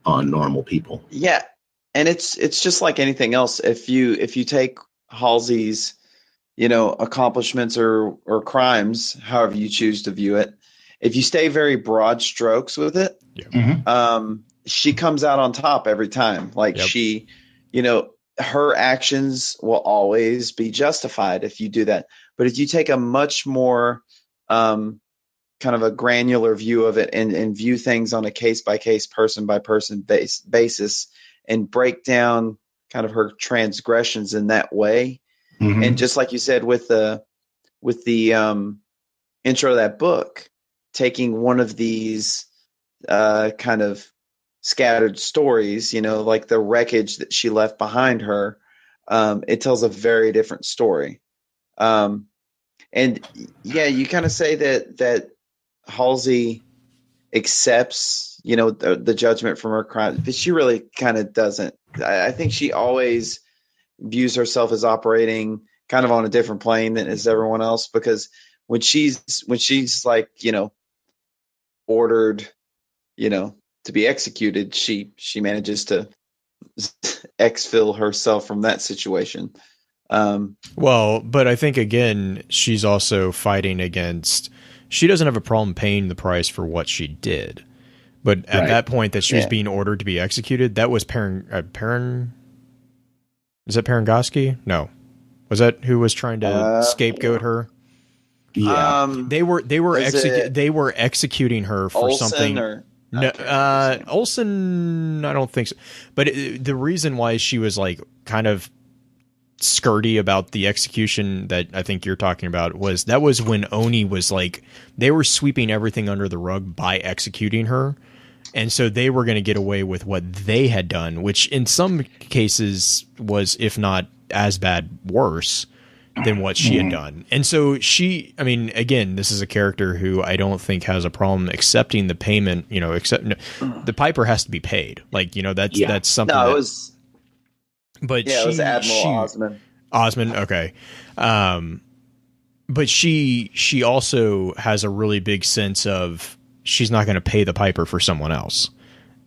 on normal people. Yeah, and it's just like anything else. If you take Halsey's, accomplishments or crimes, however you choose to view it, if you stay very broad strokes with it, she comes out on top every time. Like she, her actions will always be justified if you do that. But if you take a much more kind of a granular view of it and view things on a case by case, person by person basis, and break down kind of her transgressions in that way, and just like you said with the intro of that book, taking one of these kind of scattered stories, like the wreckage that she left behind her, it tells a very different story. And yeah, you kind of say that Halsey accepts, the judgment from her crime, but she really kind of doesn't. I think she always views herself as operating kind of on a different plane than as everyone else, because when she's like, ordered, to be executed, she manages to exfil herself from that situation. Well, but I think again, she's also fighting against. She doesn't have a problem paying the price for what she did, but at that point that she was being ordered to be executed, that was Is that Parangoski? No, was that who was trying to scapegoat her? Yeah, they were executing her for Olsen something. No, Olsen, I don't think so. But the reason why she was like kind of skirty about the execution that I think you're talking about was when Oni was like, they were sweeping everything under the rug by executing her. And so they were going to get away with what they had done, which in some cases was, if not as bad, worse than what she had done. And so again, this is a character who I don't think has a problem accepting the payment, the piper has to be paid. Like, that's something. No, it was. But it was Admiral Osmond, okay. But she also has a really big sense of she's not going to pay the piper for someone else,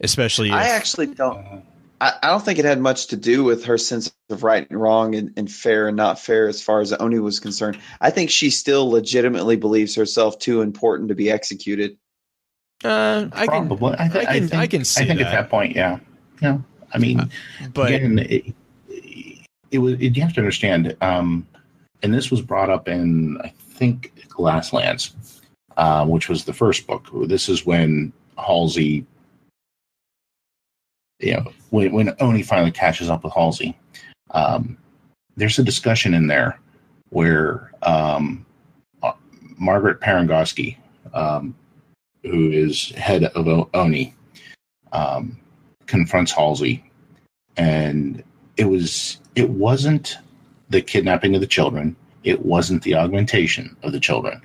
especially. I actually don't. I don't think it had much to do with her sense of right and wrong and fair and not fair as far as Oni was concerned. I think she still legitimately believes herself too important to be executed. I can see that. At that point, yeah. I mean, but again, you have to understand, and this was brought up in, I think, Glasslands, which was the first book. This is when Halsey, when Oni finally catches up with Halsey, there's a discussion in there where Margaret Parangoski, who is head of Oni, confronts Halsey, and it wasn't the kidnapping of the children. It wasn't the augmentation of the children.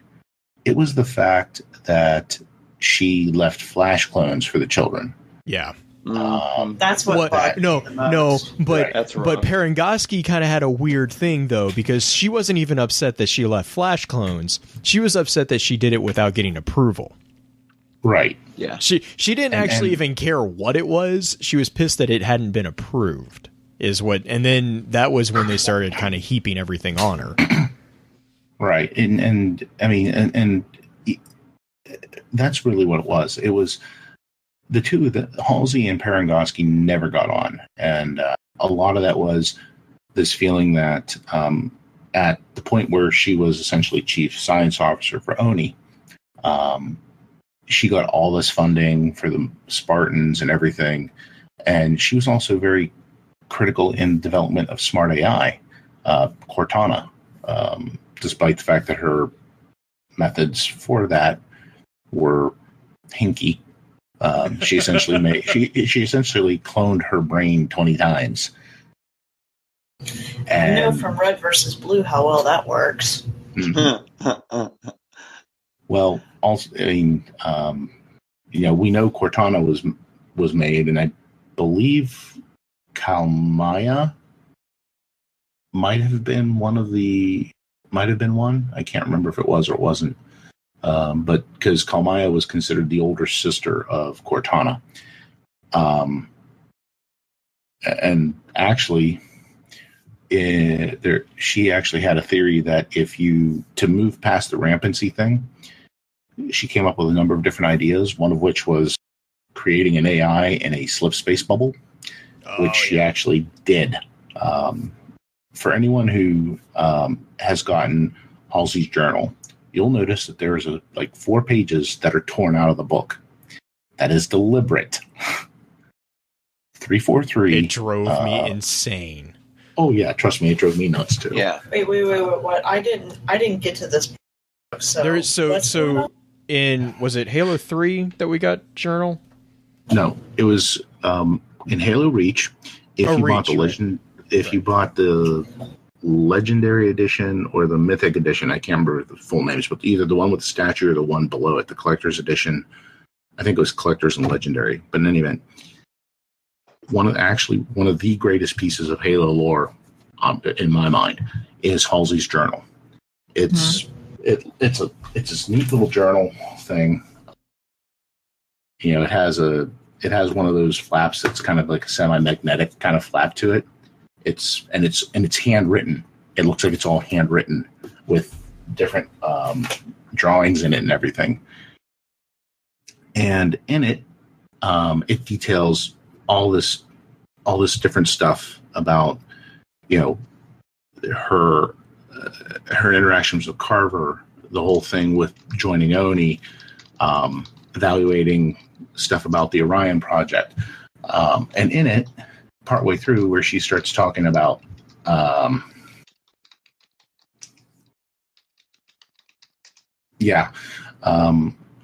It was the fact that she left flash clones for the children. Yeah. That's what but Parangoski kind of had a weird thing though, because she wasn't even upset that she left flash clones. She was upset that she did it without getting approval. Right. Yeah. She didn't actually even care what it was. She was pissed that it hadn't been approved. And then that was when they started kind of heaping everything on her. Right. And I mean, and that's really what it was. It was the two that Halsey and Parangoski never got on. And a lot of that was this feeling that at the point where she was essentially chief science officer for Oni, she got all this funding for the Spartans and everything. And she was also very critical in development of smart AI, Cortana, despite the fact that her methods for that were hinky. She essentially she essentially cloned her brain 20 times. And I know from Red versus Blue how well that works. Mm-hmm. Well, also, I mean, we know Cortana was made, and I believe Kalmaya might have been one. I can't remember if it was or it wasn't. But because Kalmaya was considered the older sister of Cortana. And actually, she actually had a theory that to move past the rampancy thing, she came up with a number of different ideas, one of which was creating an AI in a slip space bubble, which she actually did. For anyone who has gotten Halsey's journal, you'll notice that there's 4 pages that are torn out of the book. That is deliberate. 343. It drove me insane. Oh yeah, trust me, it drove me nuts too. Yeah. Wait, what? I didn't get to this. Was it Halo 3 that we got journal? No, it was in Halo Reach. If you bought the Legendary Edition or the Mythic Edition, I can't remember the full names, but either the one with the statue or the one below it, the Collector's Edition. I think it was Collector's and Legendary. But in any event, one of the greatest pieces of Halo lore, in my mind, is Halsey's journal. It's this neat little journal thing. You know, it has one of those flaps that's kind of like a semi-magnetic kind of flap to it. It's handwritten. It looks like it's all handwritten with different drawings in it and everything. And in it, it details all this different stuff about, her interactions with Carver, the whole thing with joining Oni, evaluating stuff about the Orion project, and in it, partway through, where she starts talking about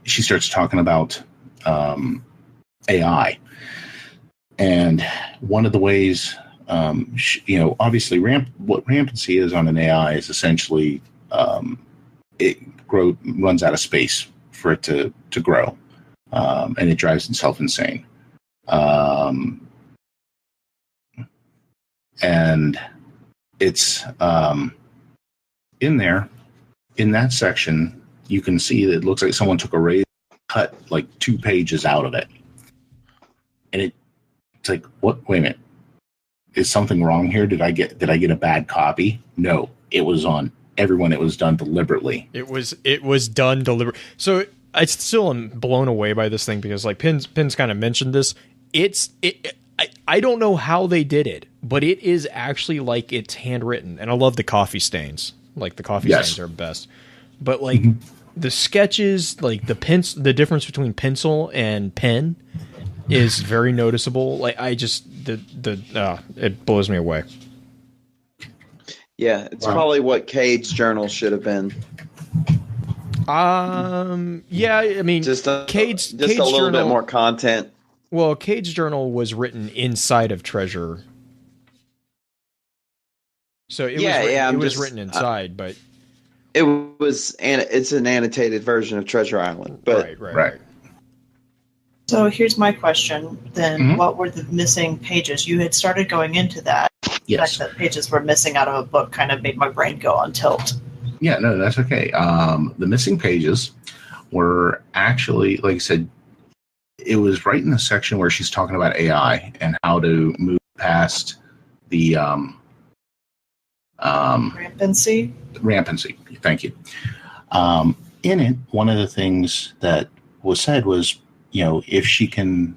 she starts talking about AI. And one of the ways, obviously what rampancy is on an AI is essentially it runs out of space for it to grow, and it drives itself insane. And it's in there, in that section, you can see that it looks like someone took a razor, cut 2 pages out of it. And it's like, what? Wait a minute. Is something wrong here? Did I get a bad copy? No, it was on everyone. It was done deliberately. It was done deliberately. So I still am blown away by this thing because Pins kind of mentioned this. I don't know how they did it, but it is actually it's handwritten, and I love the coffee stains. The coffee stains are best. But the sketches, the difference between pencil and pen is very noticeable. It blows me away. Yeah, it's probably what Cade's journal should have been. Yeah, I mean, Cade's a little journal, bit more content. Well, Cade's journal was written inside of Treasure, so it was written inside, but it's an annotated version of Treasure Island. But right. So here's my question then. What were the missing pages? You had started going into that. Yes. The fact that pages were missing out of a book kind of made my brain go on tilt. Yeah, no, that's okay. The missing pages were actually, like I said, it was right in the section where she's talking about AI and how to move past the rampancy. Rampancy. Thank you. In it, one of the things that was said was, if she can,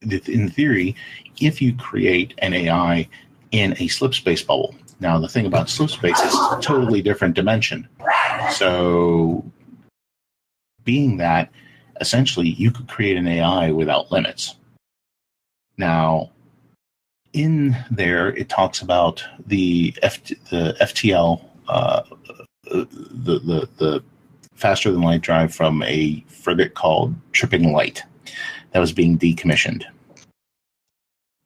in theory, if you create an AI in a slip space bubble. Now, the thing about slip space is a totally different dimension. So, being that, essentially, you could create an AI without limits. Now, in there, it talks about the FTL, the faster than light drive from a frigate called Tripping Light that was being decommissioned.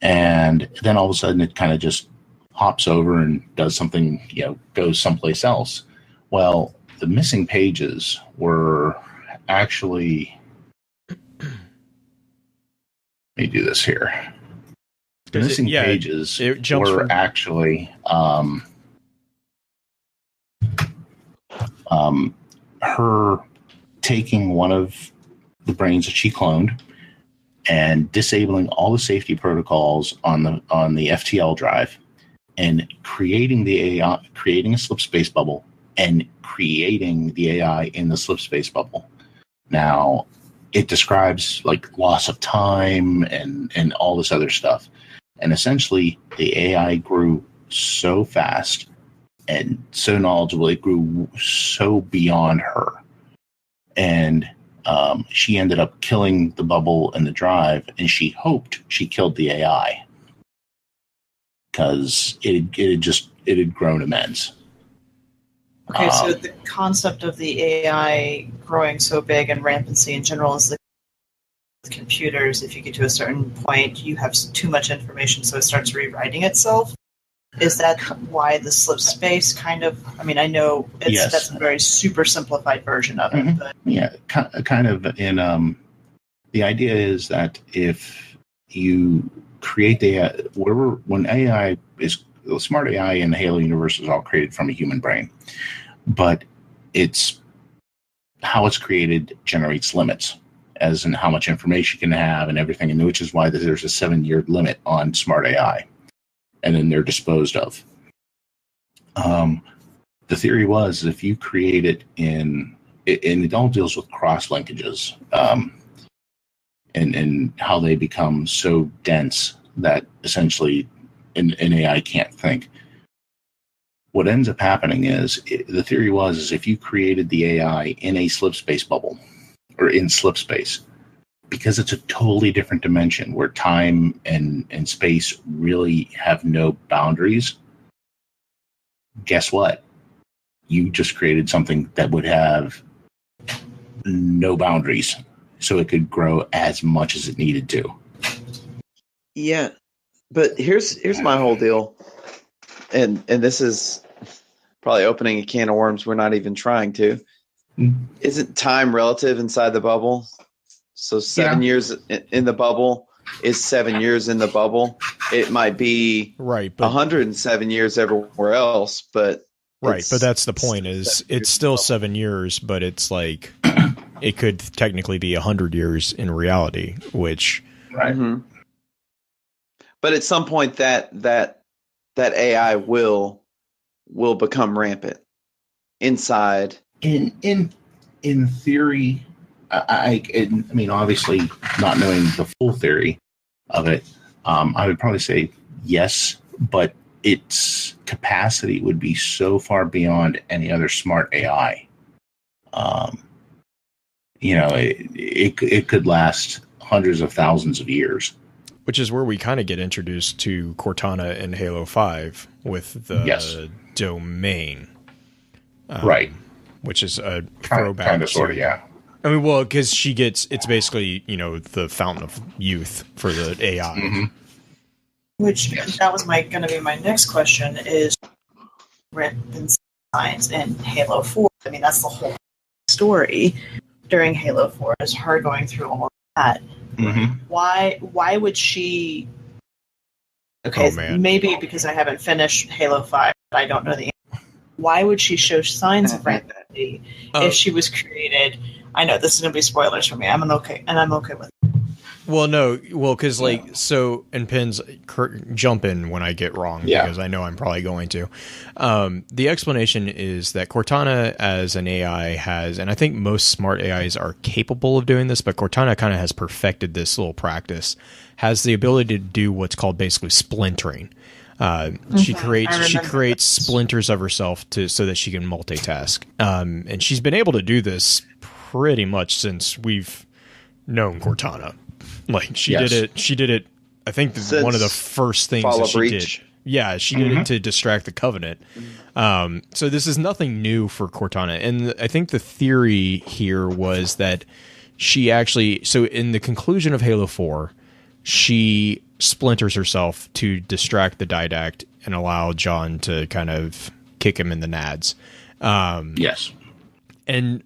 And then all of a sudden it kind of just hops over and does something, goes someplace else. Well, the missing pages were actually, let me do this here. The missing pages it jumps were from actually her taking one of the brains that she cloned and disabling all the safety protocols on the FTL drive and creating the AI, creating a slip space bubble and creating the AI in the slip space bubble. Now, it describes like loss of time and all this other stuff. And essentially, the AI grew so fast and so knowledgeable, it grew so beyond her. And she ended up killing the bubble and the drive, and she hoped she killed the AI because it had grown immense. Okay, so the concept of the AI growing so big and rampancy in general is the computers, if you get to a certain point, you have too much information, so it starts rewriting itself. Is that why the slip space kind of? I mean, I know that's a very super simplified version of it. But. Yeah, kind of. In the idea is that if you create when AI is the smart AI in the Halo universe is all created from a human brain, but it's how it's created generates limits, as in how much information you can have and everything, and which is why there's a 7-year limit on smart AI. And then they're disposed of. The theory was if you create it and it all deals with cross linkages and how they become so dense that essentially an AI can't think. What ends up happening is the theory was if you created the AI in a slip space bubble or in slip space, because it's a totally different dimension where time and space really have no boundaries, guess what? You just created something that would have no boundaries, so it could grow as much as it needed to. Yeah, but here's my whole deal, and this is probably opening a can of worms we're not even trying to. Isn't time relative inside the bubble? So 7 years in the bubble is 7 years in the bubble. It might be right, but 107 years everywhere else, but right. But that's the point. Is it's still 7 years, but it's like it could technically be 100 years in reality, which right. Mm-hmm. But at some point, that AI will become rampant inside. In theory. I mean, obviously, not knowing the full theory of it, I would probably say yes, but its capacity would be so far beyond any other smart AI. It could last hundreds of thousands of years. Which is where we kind of get introduced to Cortana in Halo 5 with the domain. Right. Which is a throwback. Kind of, sort of, yeah. I mean, well, because it's basically, the fountain of youth for the AI. Mm-hmm. Which, that was going to be my next question, is written science in Halo 4. I mean, that's the whole story during Halo 4, is her going through all of that. Mm-hmm. Why would she... Okay, maybe because I haven't finished Halo 5, I don't know the answer. Why would she show signs of randomity if she was created... I know this is going to be spoilers for me. I'm okay with it. Well, no, because and Pins jump in when I get wrong because I know I'm probably going to. The explanation is that Cortana as an AI has, and I think most smart AIs are capable of doing this, but Cortana kind of has perfected this little practice, has the ability to do what's called basically splintering. She creates splinters of herself so that she can multitask. And she's been able to do this pretty much since we've known Cortana. Like she did it. I think since one of the first things that she did. Yeah, she did it to distract the Covenant. So this is nothing new for Cortana. And I think the theory here was that she actually, so in the conclusion of Halo 4, she splinters herself to distract the Didact and allow John to kind of kick him in the nads. Yes. And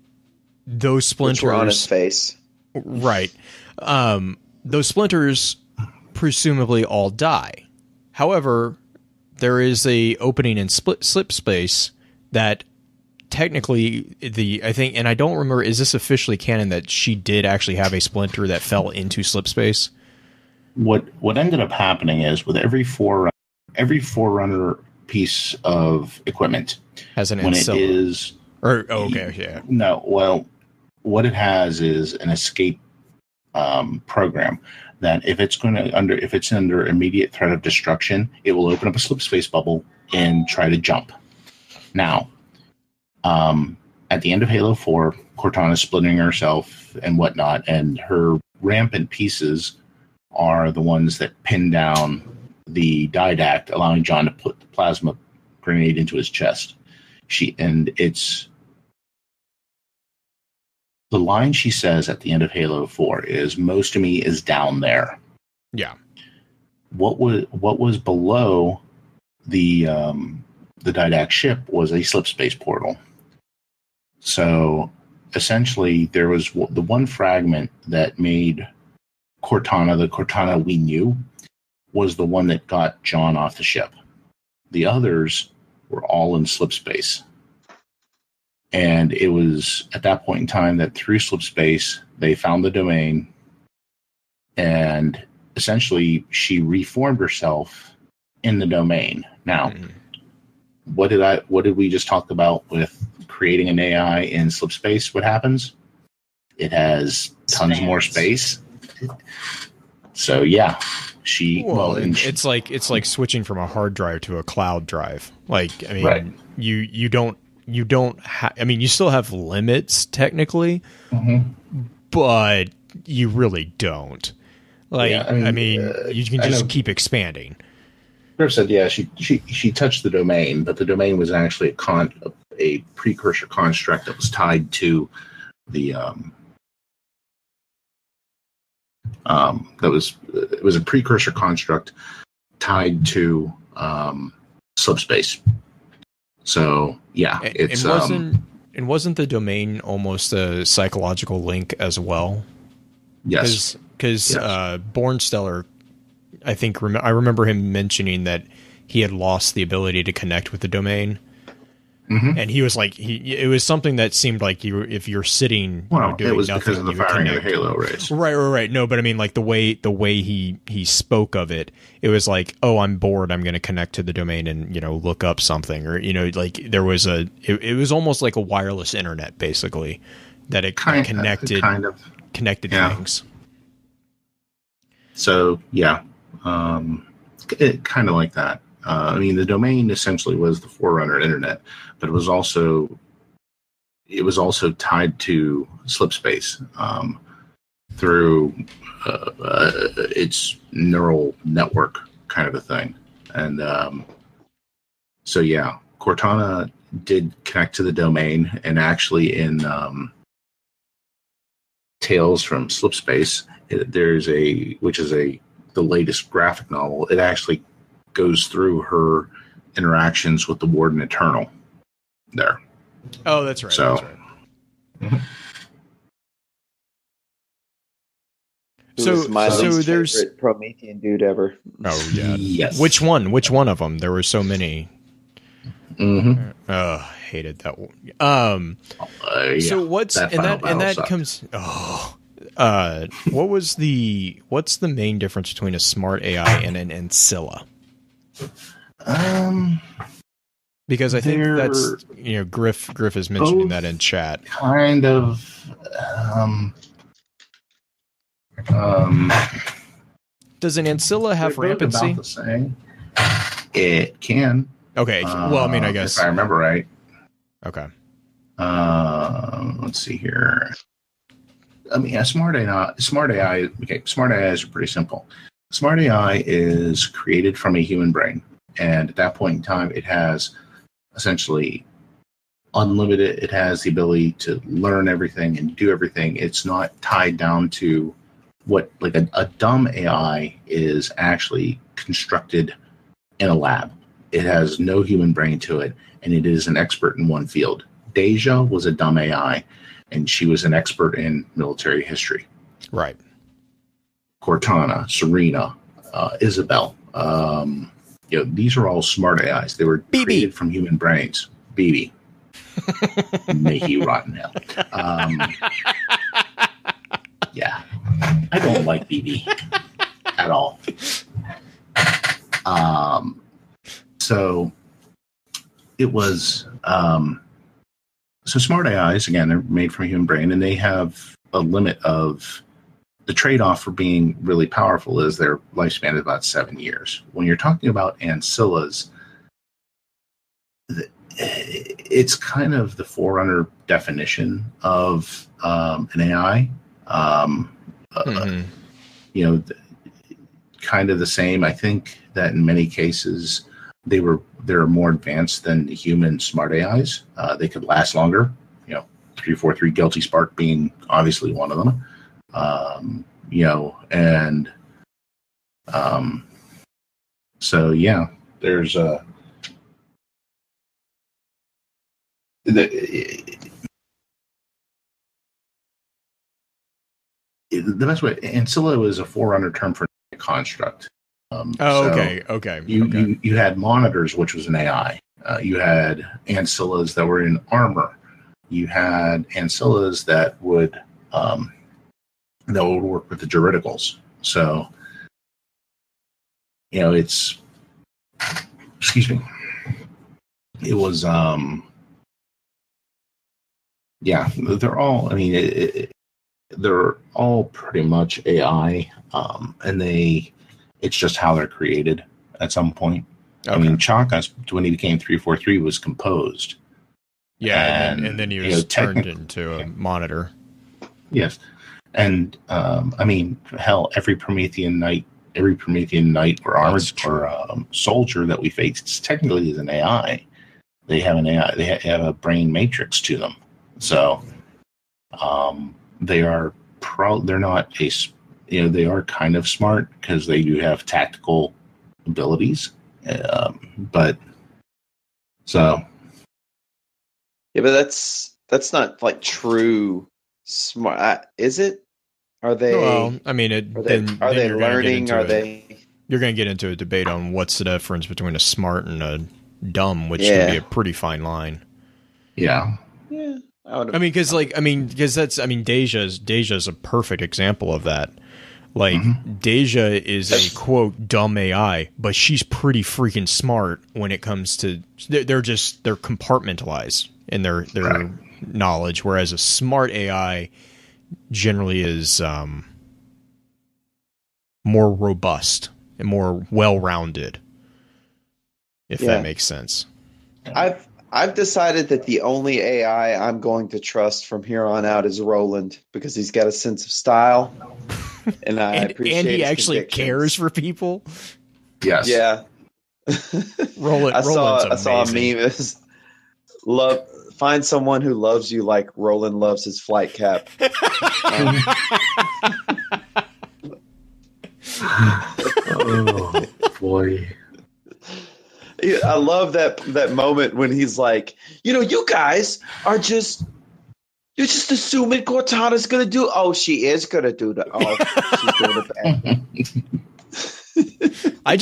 those splinters were on his face. Right. Those splinters presumably all die. However, there is a opening in slip space that technically I think, and I don't remember, is this officially canon that she did actually have a splinter that fell into slip space? What ended up happening is with every Forerunner piece of equipment Has an when ancilla. it is yeah. No, well, what it has is an escape program that if it's under immediate threat of destruction, it will open up a slip space bubble and try to jump. Now, at the end of Halo 4, Cortana is splitting herself and whatnot, and her rampant pieces are the ones that pin down the didact, allowing John to put the plasma grenade into his chest. It's the line she says at the end of Halo 4 is, "Most of me is down there." Yeah. What was below the didact ship was a slip space portal. So essentially, there was the one fragment that made Cortana the Cortana we knew was the one that got John off the ship. The others were all in slip space. And it was at that point in time that through slip space, they found the domain, and essentially she reformed herself in the domain. Now, what did we just talk about with creating an AI in slip space? What happens? It has tons more space. So yeah, it's like switching from a hard drive to a cloud drive. Like, I mean, right. you don't I mean, you still have limits technically, but you really don't. Like, yeah, I mean, you can just keep expanding. Griff said, yeah, she touched the domain, but the domain was actually a precursor construct that was tied to the it was a precursor construct tied to slip space. So yeah, wasn't the domain almost a psychological link as well? Yes, because Bornsteller, I think I remember him mentioning that he had lost the ability to connect with the domain, and he was like, it was something that seemed like if you're sitting, doing it was nothing, because of the firing of the Halo rays. Right. No, but I mean, like the way he spoke of it, it was like, oh, I'm bored, I'm going to connect to the domain and look up something, or like there was it was almost like a wireless internet basically that it connected things. So yeah, it kind of like that. I mean, the domain essentially was the Forerunner internet, but it was also tied to slip space through its neural network kind of a thing. And so yeah, Cortana did connect to the domain, and actually in Tales from Slip Space, there's the latest graphic novel. It actually goes through her interactions with the Warden Eternal there. Oh, that's right. So, so there's favorite Promethean dude ever. Oh yeah. Yes. Which one of them? There were so many. Oh, hated that one. Yeah, so what's that comes. What's the main difference between a smart AI and an ancilla? Because I think that's Griff is mentioning that in chat. Kind of. Does an ancilla have rampancy? About the same. It can. Okay. Well, I mean, I guess if I remember right. Okay. Let's see here. I mean, smart AI. Okay, smart AIs are pretty simple. Smart AI is created from a human brain, and at that point in time, it has essentially unlimited. It has the ability to learn everything and do everything. It's not tied down to what, like a dumb AI is actually constructed in a lab. It has no human brain to it, and it is an expert in one field. Deja was a dumb AI, and she was an expert in military history. Right. Cortana, Serena, Isabel. These are all smart AIs. They were created from human brains. BB. May he rot in hell. Yeah. I don't like BB at all. So it was, so smart AIs, again, they're made from a human brain, and they have a limit of, the trade-off for being really powerful is their lifespan is about 7 years. When you're talking about ancillas, it's kind of the forerunner definition of an AI. Kind of the same. I think that in many cases they're more advanced than the human smart AIs. They could last longer. 343 Guilty Spark being obviously one of them. So yeah, there's the best way. Ancilla is a forerunner term for a construct. Okay. You had monitors, which was an AI. You had ancillas that were in armor. You had ancillas that would work with the juridicals. So, it's, excuse me. It was, they're all, they're all pretty much AI, and it's just how they're created at some point. Okay. Chaka, when he became 343, was composed. Yeah, and then he was turned into a monitor. Yes. And, hell, every Promethean knight or armored or soldier that we face technically is an AI. They have an AI. They have a brain matrix to them. So, they are they're not they are kind of smart because they do have tactical abilities. But that's not like true smart, is it? Are they? Well, are they learning? Are they? You're going to get into a debate on what's the difference between a smart and a dumb, which can be a pretty fine line. Yeah. Yeah. Because Deja's a perfect example of that. Like, Deja is a quote dumb AI, but she's pretty freaking smart when it comes to they're compartmentalized in their knowledge, whereas a smart AI generally is more robust and more well-rounded, if that makes sense. I've decided that the only AI I'm going to trust from here on out is Roland, because he's got a sense of style, and I appreciate. And he actually cares for people. Yes. Yeah. Roland's I saw a meme. Find someone who loves you like Roland loves his flight cap. Oh boy. I love that moment when he's like, you guys are you're just assuming Cortana's going to do. Oh, she is going to do that. Oh, she's doing it bad. I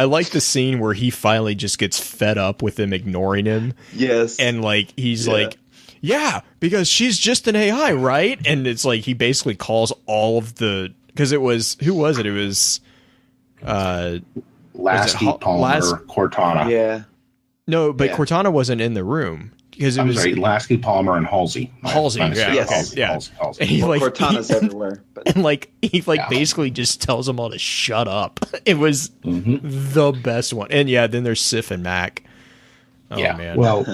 like the scene where he finally just gets fed up with them ignoring him. Yes. And he's like, yeah, because she's just an AI, right? And it's like, he basically calls all of the, because who was it? It was, Lasky, Palmer, Cortana. Yeah. No, but Cortana wasn't in the room because it was Lasky, Palmer, and Halsey. Halsey. Halsey. And he, Cortana's everywhere. But. And he basically just tells them all to shut up. It was the best one. And then there's Sif and Mac. Oh, man. Well,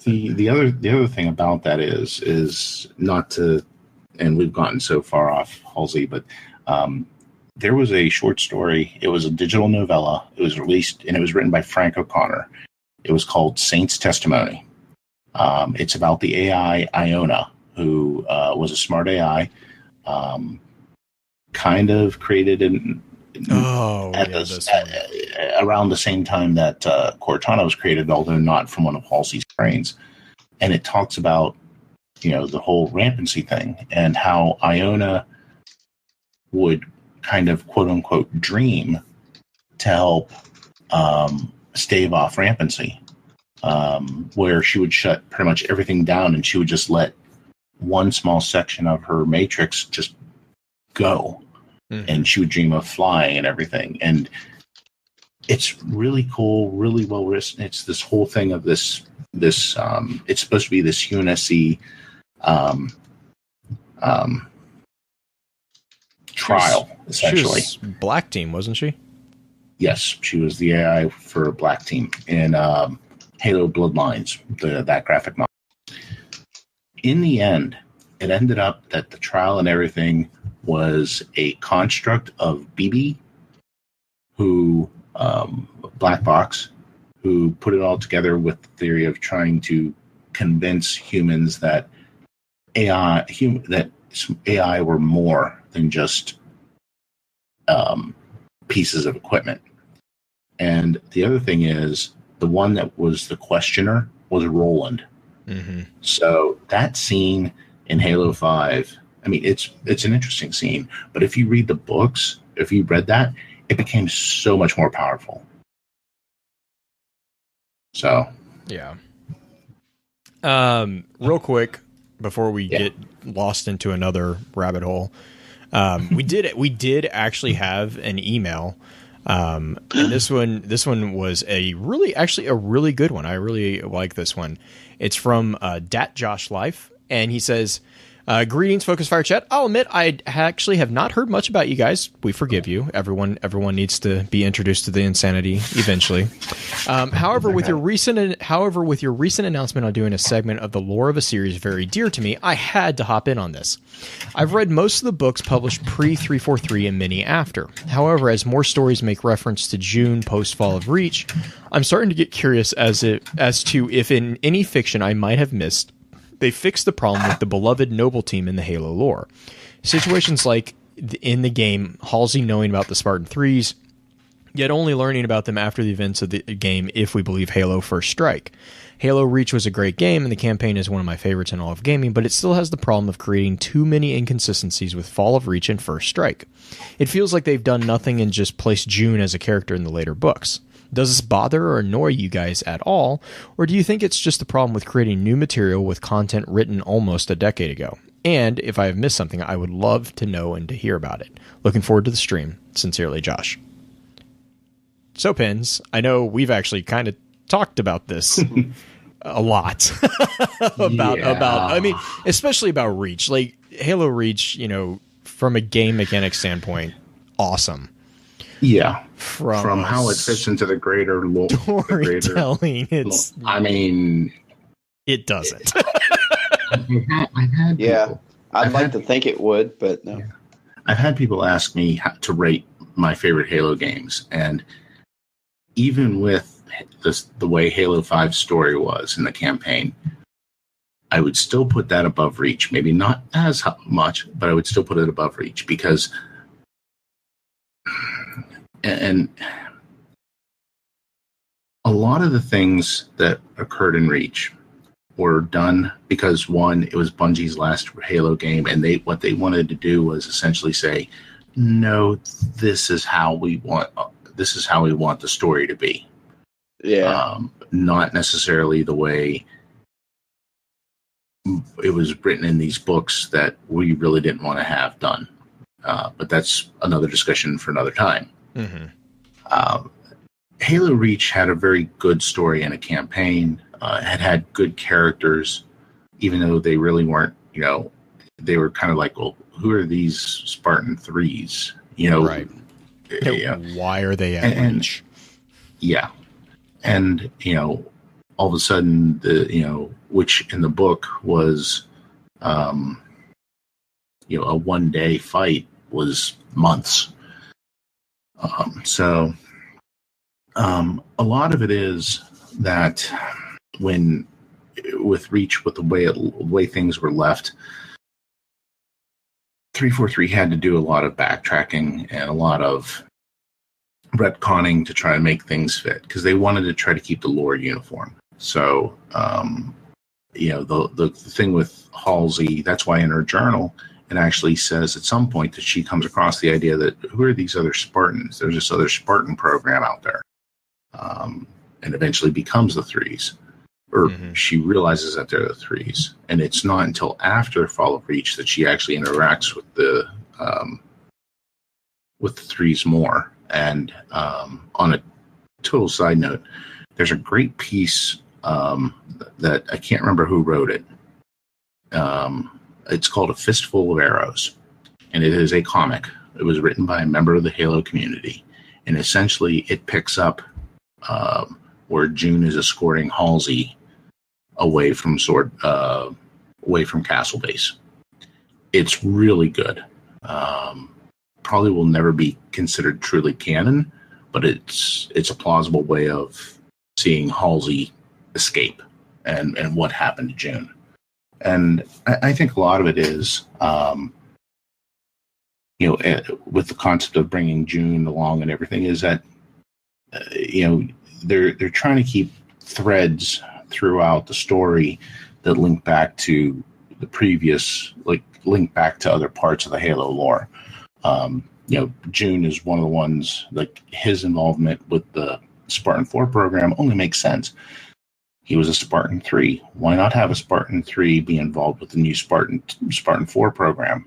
the other thing about that is not to, and we've gotten so far off Halsey, but there was a short story. It was a digital novella. It was released, and it was written by Frank O'Connor. It was called Saint's Testimony. It's about the AI Iona, who was a smart AI, kind of created around the same time that Cortana was created, although not from one of Halsey's brains. And it talks about, the whole rampancy thing and how Iona would kind of quote unquote dream to help stave off rampancy, where she would shut pretty much everything down and she would just let one small section of her matrix just go. And she would dream of flying and everything. And it's really cool, really well written. It's this whole thing of this it's supposed to be this UNSC trial, essentially. She was Black Team, wasn't she? Yes, she was the AI for Black Team in Halo Bloodlines, that graphic novel. In the end, it ended up that the trial and everything was a construct of BB, who Black Box, who put it all together with the theory of trying to convince humans that AI were more than just pieces of equipment. And the other thing is, the one that was the questioner was Roland. So that scene in Halo 5, I mean, it's an interesting scene, but if you read the books, if you read that, it became so much more powerful. So, yeah. Real quick before we get lost into another rabbit hole, we did actually have an email, and this one was a really good one. I really like this one. It's from Dat Josh Life, and he says, greetings, Focus Fire Chat. I'll admit I actually have not heard much about you guys. We forgive you. Everyone needs to be introduced to the insanity eventually. However, with your recent announcement on doing a segment of the lore of a series very dear to me, I had to hop in on this. I've read most of the books published pre-343 and many after. However, as more stories make reference to June post-Fall of Reach, I'm starting to get curious as to if in any fiction I might have missed, they fixed the problem with the beloved Noble team in the Halo lore. Situations like in the game, Halsey knowing about the Spartan-IIIs, yet only learning about them after the events of the game if we believe Halo First Strike. Halo Reach was a great game, and the campaign is one of my favorites in all of gaming, but it still has the problem of creating too many inconsistencies with Fall of Reach and First Strike. It feels like they've done nothing and just placed June as a character in the later books. Does this bother or annoy you guys at all, or do you think it's just the problem with creating new material with content written almost a decade ago? And if I have missed something, I would love to know and to hear about it. Looking forward to the stream. Sincerely, Josh. So, Pins, I know we've actually kind of talked about this a lot. about I mean, especially about Reach. Like, Halo Reach, from a game mechanic standpoint, awesome. Yeah, from how it fits into the greater storytelling, I mean, it doesn't. I've had people, I'd like to think it would, but no. Yeah. I've had people ask me how to rate my favorite Halo games, and even with the way Halo 5's story was in the campaign, I would still put that above Reach. Maybe not as much, but I would still put it above Reach because. And a lot of the things that occurred in Reach were done because, one, it was Bungie's last Halo game, and what they wanted to do was essentially say, no, this is how we want the story to be. Yeah. Not necessarily the way it was written in these books that we really didn't want to have done. But that's another discussion for another time. Mm-hmm. Halo Reach had a very good story and a campaign. Had good characters, even though they really weren't. They were kind of like, well, who are these Spartan-IIIs? Right? Yeah. Why are they at Reach? Yeah, and all of a sudden, which in the book was, a one-day fight was months. So a lot of it is that with Reach, with the way things were left, 343 had to do a lot of backtracking and a lot of retconning to try and make things fit because they wanted to try to keep the lore uniform. So, the thing with Halsey, that's why in her journal, and actually says at some point that she comes across the idea that who are these other Spartans? There's this other Spartan program out there, and eventually becomes the Threes, or she realizes that they're the Threes, and it's not until after Fall of Reach that she actually interacts with the Threes more. And on a total side note, there's a great piece that I can't remember who wrote it. It's called A Fistful of Arrows, and it is a comic. It was written by a member of the Halo community, and essentially it picks up where June is escorting Halsey away from Castle Base. It's really good. Probably will never be considered truly canon, but it's a plausible way of seeing Halsey escape and what happened to June. And I think a lot of it is, with the concept of bringing June along and everything, is that, they're trying to keep threads throughout the story that link back to the previous, link back to other parts of the Halo lore. June is one of the ones, his involvement with the Spartan-IV program only makes sense. He was a Spartan-III. Why not have a Spartan-III be involved with the new Spartan-IV program?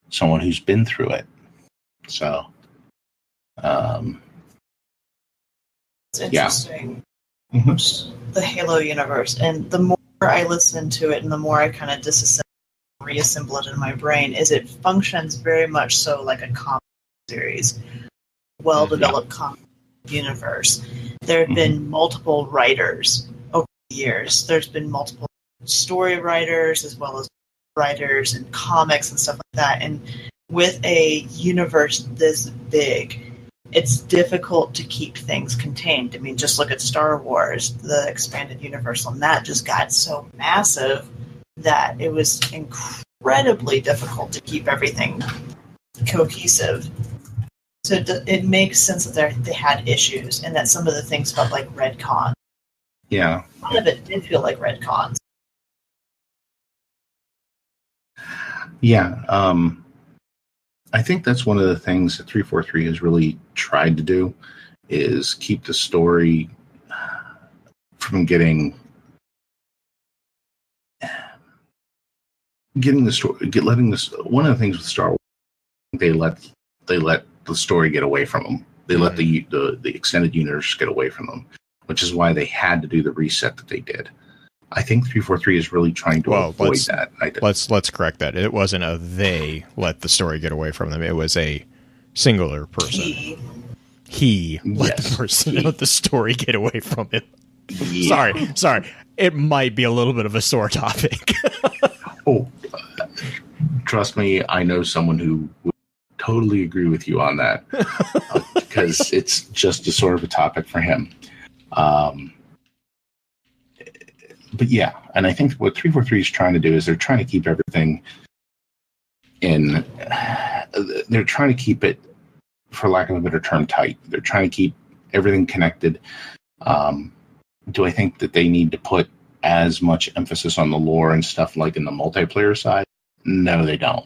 Someone who's been through it. So, it's interesting. Yeah. The Halo universe. And the more I listen to it and the more I kind of disassemble and reassemble it in my brain, is it functions very much so like a comic series. Well-developed comic universe. There have been multiple writers over the years. There's been multiple story writers as well as writers and comics and stuff like that. And with a universe this big, it's difficult to keep things contained. I mean, just look at Star Wars, the expanded universe on that just got so massive that it was incredibly difficult to keep everything cohesive. So it makes sense that they had issues and that some of the things felt like retcons. Yeah. A lot of it did feel like retcons. Yeah. I think that's one of the things that 343 has really tried to do is keep the story from getting the story, letting this. One of the things with Star Wars, they let the story get away from them. They let the extended universe get away from them, which is why they had to do the reset that they did. I think 343 is really trying to avoid that. Let's correct that. It wasn't a they let the story get away from them. It was a singular person. He let the person let the story get away from him. Yeah. Sorry. It might be a little bit of a sore topic. Trust me, I know someone who would totally agree with you on that because it's just a sort of a topic for him. But yeah, and I think what 343 is trying to do is they're trying to keep everything in. They're trying to keep it, for lack of a better term, tight. They're trying to keep everything connected. Do I think that they need to put as much emphasis on the lore and stuff like in the multiplayer side? No, they don't.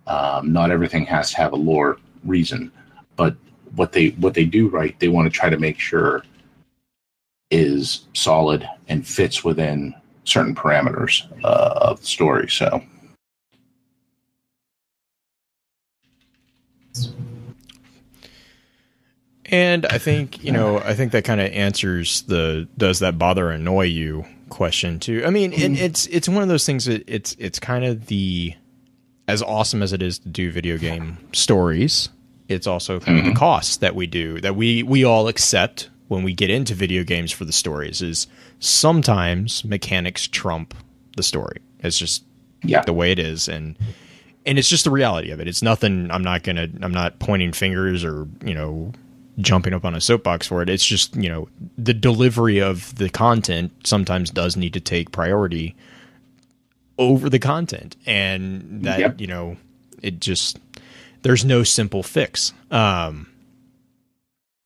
Not everything has to have a lore reason, but what they do right, they want to try to make sure is solid and fits within certain parameters of the story. So, and I think that kind of answers the does that bother or annoy you question too. I mean, it's one of those things that it's kind of the, as awesome as it is to do video game stories, it's also kind of the costs that we do, that we all accept when we get into video games for the stories, is sometimes mechanics trump the story. It's just the way it is, and it's just the reality of it. It's nothing. I'm not pointing fingers or jumping up on a soapbox for it. It's just the delivery of the content sometimes does need to take priority over the content, and that it just, there's no simple fix.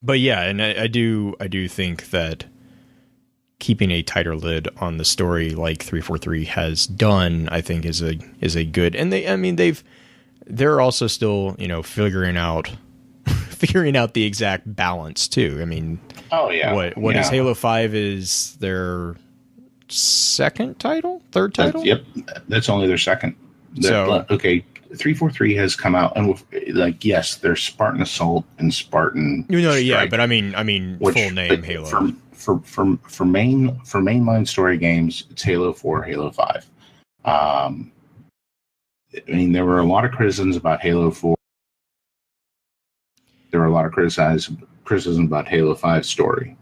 But yeah, and I do think that keeping a tighter lid on the story like 343 has done, I think is a good. And they're also still, figuring out the exact balance too. I mean, oh yeah, what is Halo 5 is their third title? Yep, that's only their second. Okay, 343 has come out, and yes, there's Spartan Assault and Spartan. Yeah, but I mean, full name Halo. For mainline story games, it's Halo 4, Halo 5. There were a lot of criticisms about Halo 4. There were a lot of criticism about Halo 5 story.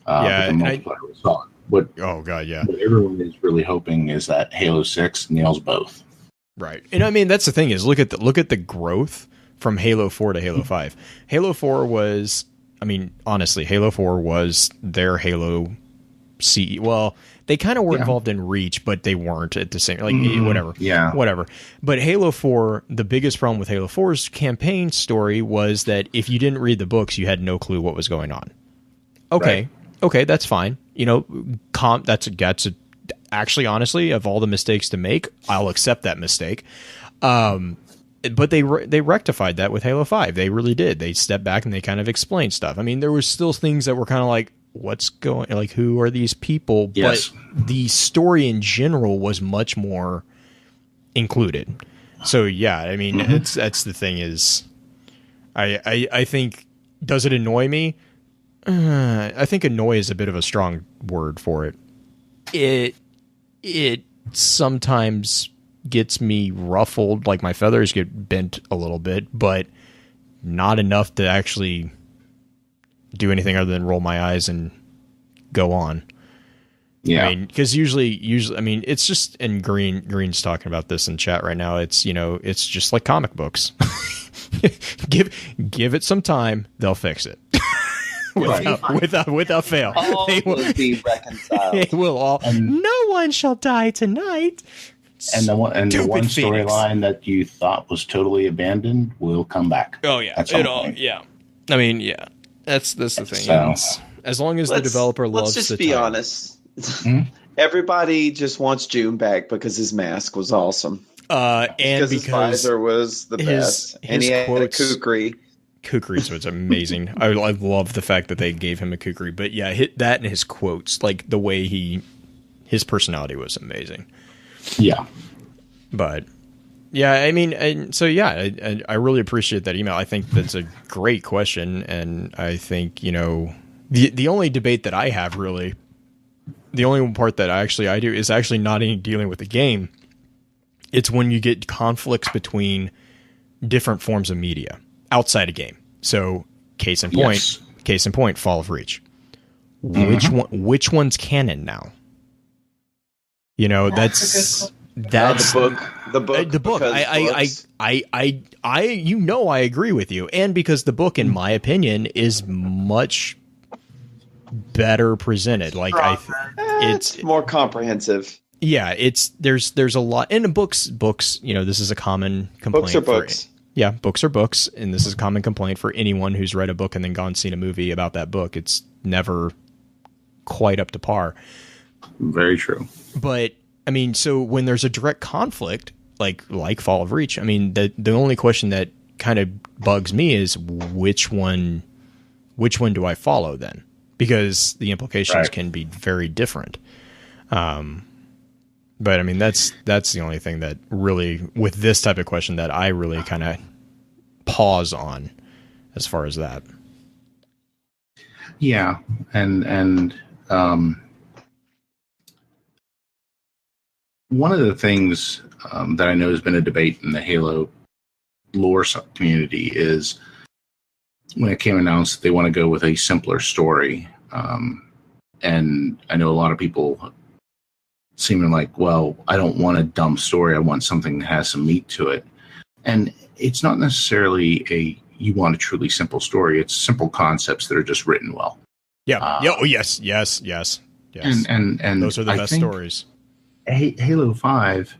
But the multiplayer was solid. What everyone is really hoping is that Halo 6 nails both. Right. And that's the thing is look at the growth from Halo 4 to Halo 5. Halo 4 was, honestly, Halo 4 was their Halo CE. Well, they kind of were involved in Reach, but they weren't at the same, whatever. Yeah. Whatever. But Halo 4, the biggest problem with Halo 4's campaign story was that if you didn't read the books, you had no clue what was going on. Okay. Right. Okay, that's fine. Actually, honestly, of all the mistakes to make, I'll accept that mistake. But they rectified that with Halo 5. They really did. They stepped back and they kind of explained stuff. There was still things that were kind of like, what's going, like, who are these people? Yes. But the story in general was much more included. So yeah, that's the thing is, I think, does it annoy me? I think annoy is a bit of a strong word for it. It sometimes gets me ruffled, like my feathers get bent a little bit, but not enough to actually do anything other than roll my eyes and go on. Yeah. Because usually, it's just, and Green's talking about this in chat right now. It's, it's just like comic books. Give it some time, they'll fix it. Without fail. All will be reconciled. They will all. No one shall die tonight. And the one storyline that you thought was totally abandoned will come back. Oh yeah, yeah. That's the thing. So, as long as the developer loves. Let's just be honest. Everybody just wants June back because his mask was awesome. And because his visor was the best, and he had a kukri. Kukri, so it's amazing. I love the fact that they gave him a kukri, but yeah, hit that and his quotes, like the way his personality was amazing. Yeah, but yeah, I really appreciate that email. I think that's a great question, and I think the only debate that I have really, the only part that I do is actually not even dealing with the game. It's when you get conflicts between different forms of media outside a game. So case in point, Fall of Reach. Which one's canon now? That's the book. I agree with you. And because the book, in my opinion, is much better presented. Like it's more comprehensive. Yeah, there's a lot in the books. This is a common complaint. Books are books. Yeah, books are books, and this is a common complaint for anyone who's read a book and then gone and seen a movie about that book. It's never quite up to par. Very true. But so when there's a direct conflict, like Fall of Reach, the only question that kind of bugs me is which one do I follow then? Because the implications can be very different. But that's the only thing that really, with this type of question, that I really kind of pause on as far as that. Yeah, and one of the things that I know has been a debate in the Halo lore community is when it came announced they want to go with a simpler story, and I know a lot of people seeming like, well, I don't want a dumb story. I want something that has some meat to it. And it's not necessarily you want a truly simple story. It's simple concepts that are just written well. Yeah. Yes. And those are the best stories. Halo 5,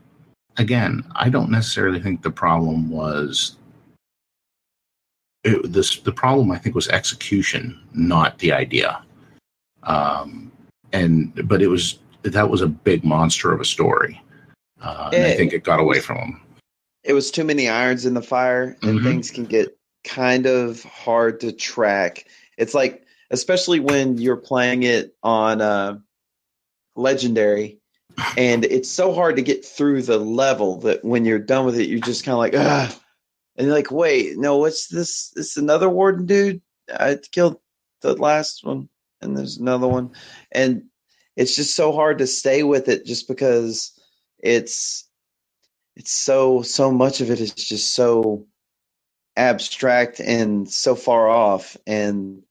again, I don't necessarily think the problem was the problem I think was execution, not the idea. but that was a big monster of a story. And I think it got away from him. It was too many irons in the fire, and things can get kind of hard to track. It's like, especially when you're playing it on Legendary, and it's so hard to get through the level that when you're done with it, you're just kind of like, ah. And you're like, wait, no, what's this? This another warden dude? I killed the last one, and there's another one. And it's just so hard to stay with it just because it's so much of it is just so abstract and so far off. And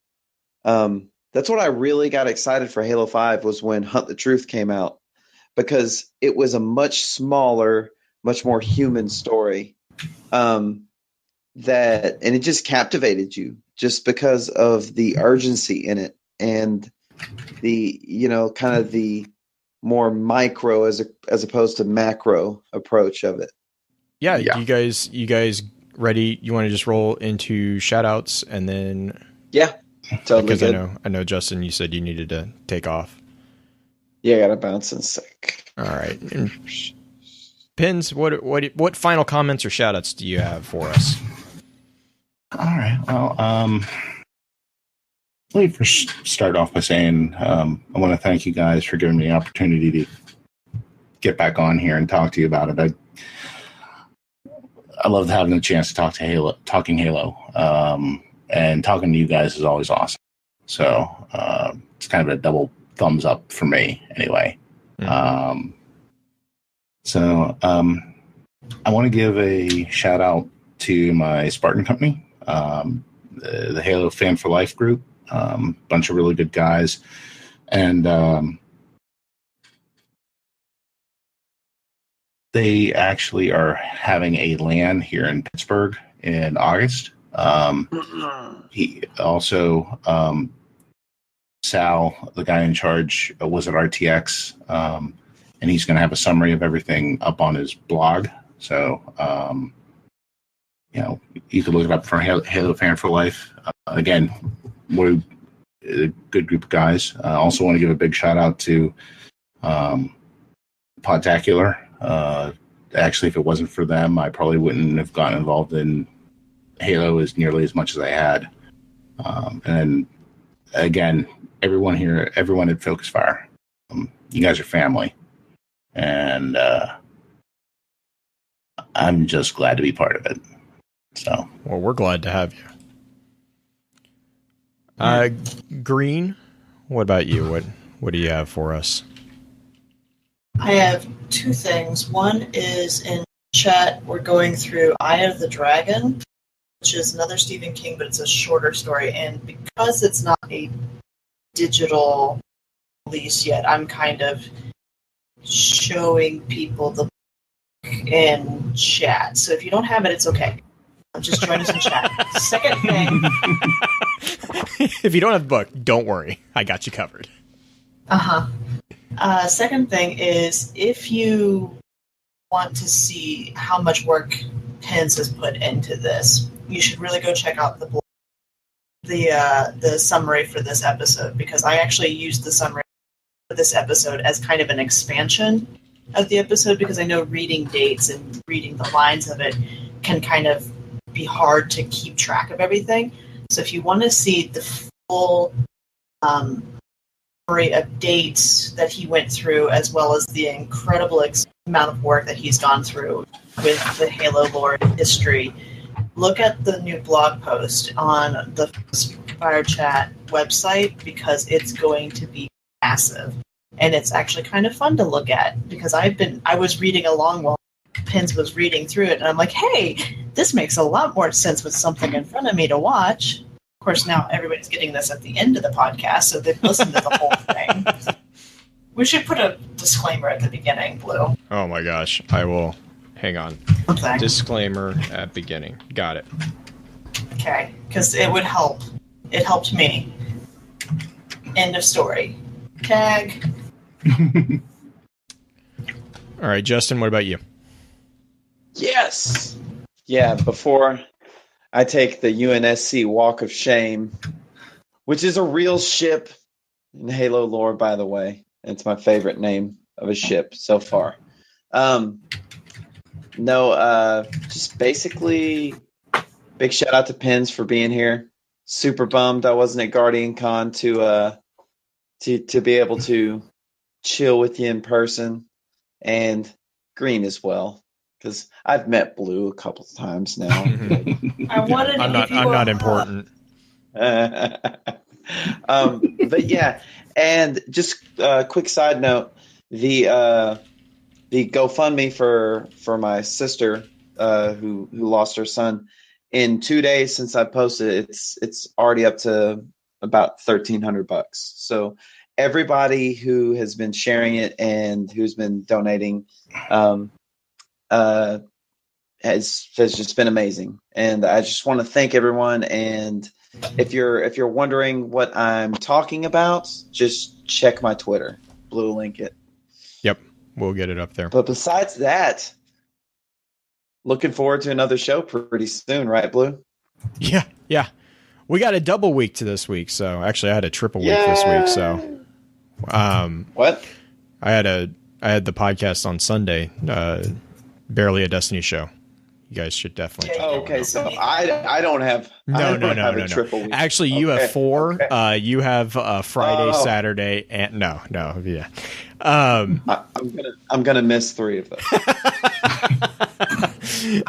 that's what I really got excited for Halo 5 was when Hunt the Truth came out, because it was a much smaller, much more human story. And it just captivated you just because of the urgency in it and the, kind of the more micro as opposed to macro approach of it. Yeah. You guys ready? You want to just roll into shout outs and then. Yeah, totally. Because I know Justin, you said you needed to take off. Yeah, I got to bounce in a sec. All right. And Pins, what final comments or shout outs do you have for us? All right. Well, let me first start off by saying I want to thank you guys for giving me the opportunity to get back on here and talk to you about it. I love having the chance to talking Halo, and talking to you guys is always awesome. So it's kind of a double thumbs up for me, anyway. Mm-hmm. I want to give a shout out to my Spartan company, the Halo Fan for Life group. Bunch of really good guys, and they actually are having a LAN here in Pittsburgh in August. He also Sal, the guy in charge, was at RTX, and he's going to have a summary of everything up on his blog. So you could look it up for Halo Fan for Life. Again, we're a good group of guys. I also want to give a big shout out to Podtacular. Actually, if it wasn't for them, I probably wouldn't have gotten involved in Halo as nearly as much as I had. And again, everyone at Focus Fire, you guys are family. And I'm just glad to be part of it. So, well, we're glad to have you. Green, what about you? What do you have for us? I have two things. One is in chat, we're going through Eye of the Dragon, which is another Stephen King, but it's a shorter story. And because it's not a digital release yet, I'm kind of showing people the book in chat. So if you don't have it, it's okay. Just join us in chat. Second thing. If you don't have the book, don't worry. I got you covered. Second thing is, if you want to see how much work Pence has put into this, you should really go check out the summary for this episode, because I actually used the summary for this episode as kind of an expansion of the episode, because I know reading dates and reading the lines of it can kind of be hard to keep track of everything. So if you want to see the full summary of dates that he went through, as well as the incredible amount of work that he's gone through with the Halo lore history, look at the new blog post on the Fire Chat website, because it's going to be massive. And it's actually kind of fun to look at, because I was reading along while Pins was reading through it, and I'm like, hey, this makes a lot more sense with something in front of me to watch. Of course, now everybody's getting this at the end of the podcast, so they've listened to the whole thing. We should put a disclaimer at the beginning, Blue. Oh my gosh, I will. Hang on. Okay. Disclaimer at beginning. Got it. Okay, because it would help. It helped me. End of story. Tag. All right, Justin, what about you? Yes. Yeah, before I take the UNSC Walk of Shame, which is a real ship in Halo lore, by the way. It's my favorite name of a ship so far. Just basically, big shout out to Pens for being here. Super bummed I wasn't at Guardian Con to be able to chill with you in person, and Green as well, because I've met Blue a couple of times now. I wanted to I'm not important. But yeah, and just a quick side note: the GoFundMe for my sister who lost her son, in 2 days since I posted it, it's already up to about $1,300. So everybody who has been sharing it and who's been donating has just been amazing, and I just want to thank everyone. And if you're wondering what I'm talking about, just check my Twitter. Blue link it. Yep, we'll get it up there. But besides that, looking forward to another show pretty soon, right, Blue? Yeah. We got a double week to this week, so actually I had a triple week this week. So, what? I had the podcast on Sunday, barely a Destiny show. You guys should definitely. Okay, so I don't have. No. A triple week. Actually, you have 4. Okay. You have Friday, Saturday, and no, yeah. I'm gonna miss 3 of those.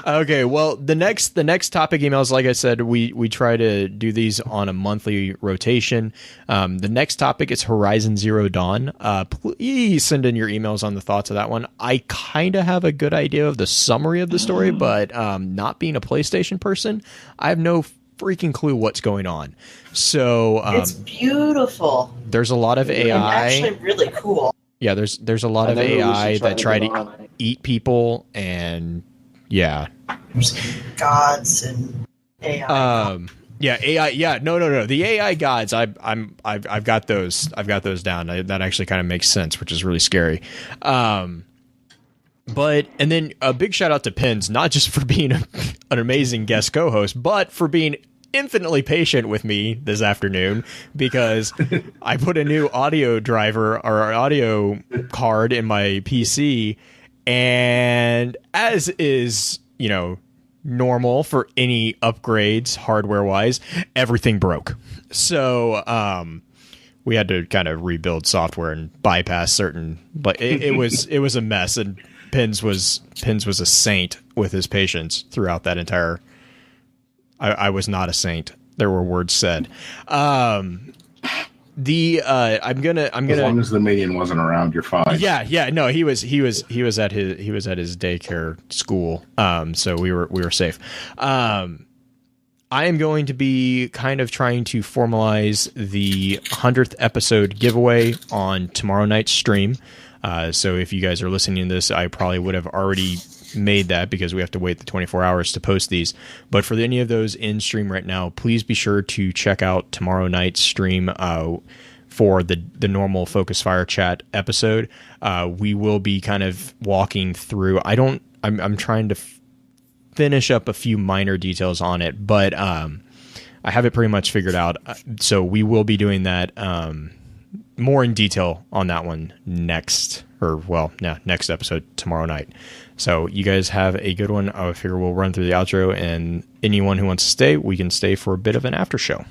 Okay, well, the next topic emails, like I said, we try to do these on a monthly rotation. The next topic is Horizon Zero Dawn. Please send in your emails on the thoughts of that one. I kind of have a good idea of the summary of the story, but not being a PlayStation person, I have no freaking clue what's going on. So it's beautiful. There's a lot of AI. And actually really cool. Yeah, there's a lot of AI that try to eat people, and yeah, there's gods and AI. Yeah, AI. Yeah, no. The AI gods. I've got those. I've got those down. That actually kind of makes sense, which is really scary. But and then a big shout out to Pins, not just for being an amazing guest co-host, but for being infinitely patient with me this afternoon, because I put a new audio driver or audio card in my PC, and as is, normal for any upgrades hardware wise, everything broke. So we had to kind of rebuild software and bypass certain, but it was a mess, and Pins was a saint with his patience throughout that entire. I was not a saint. There were words said. I'm gonna as long as the minion wasn't around, you're fine. Yeah. No, he was at his daycare school. So we were safe. I am going to be kind of trying to formalize the 100th episode giveaway on tomorrow night's stream. So if you guys are listening to this, I probably would have already made that, because we have to wait the 24 hours to post these. But for any of those in stream right now, please be sure to check out tomorrow night's stream for the normal Focus Fire Chat episode. We will be kind of walking through. I'm trying to finish up a few minor details on it, but I have it pretty much figured out. So we will be doing that more in detail on that one next episode tomorrow night. So you guys have a good one. I figure we'll run through the outro, and anyone who wants to stay, we can stay for a bit of an after show.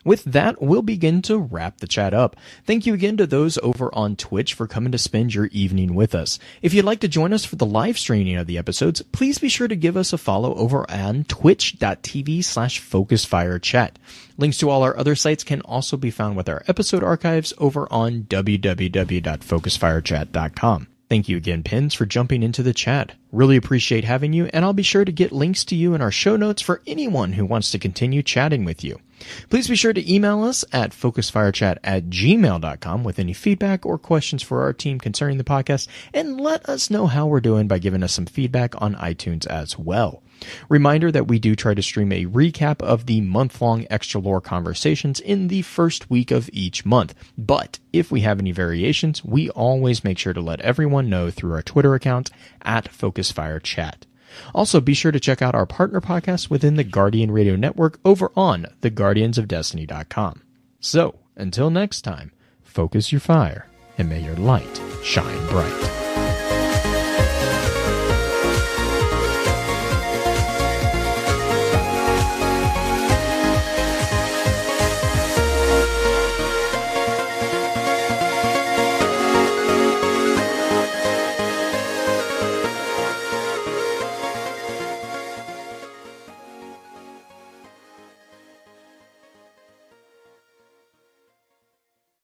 With that, we'll begin to wrap the chat up. Thank you again to those over on Twitch for coming to spend your evening with us. If you'd like to join us for the live streaming of the episodes, please be sure to give us a follow over on twitch.tv/FocusFireChat. Links to all our other sites can also be found with our episode archives over on www.focusfirechat.com. Thank you again, Pins, for jumping into the chat. Really appreciate having you, and I'll be sure to get links to you in our show notes for anyone who wants to continue chatting with you. Please be sure to email us at focusfirechat@gmail.com with any feedback or questions for our team concerning the podcast, and let us know how we're doing by giving us some feedback on iTunes as well. Reminder that we do try to stream a recap of the month-long Extra Lore conversations in the first week of each month. But if we have any variations, we always make sure to let everyone know through our Twitter account at FocusFireChat. Also, be sure to check out our partner podcasts within the Guardian Radio Network over on theguardiansofdestiny.com. So, until next time, focus your fire, and may your light shine bright.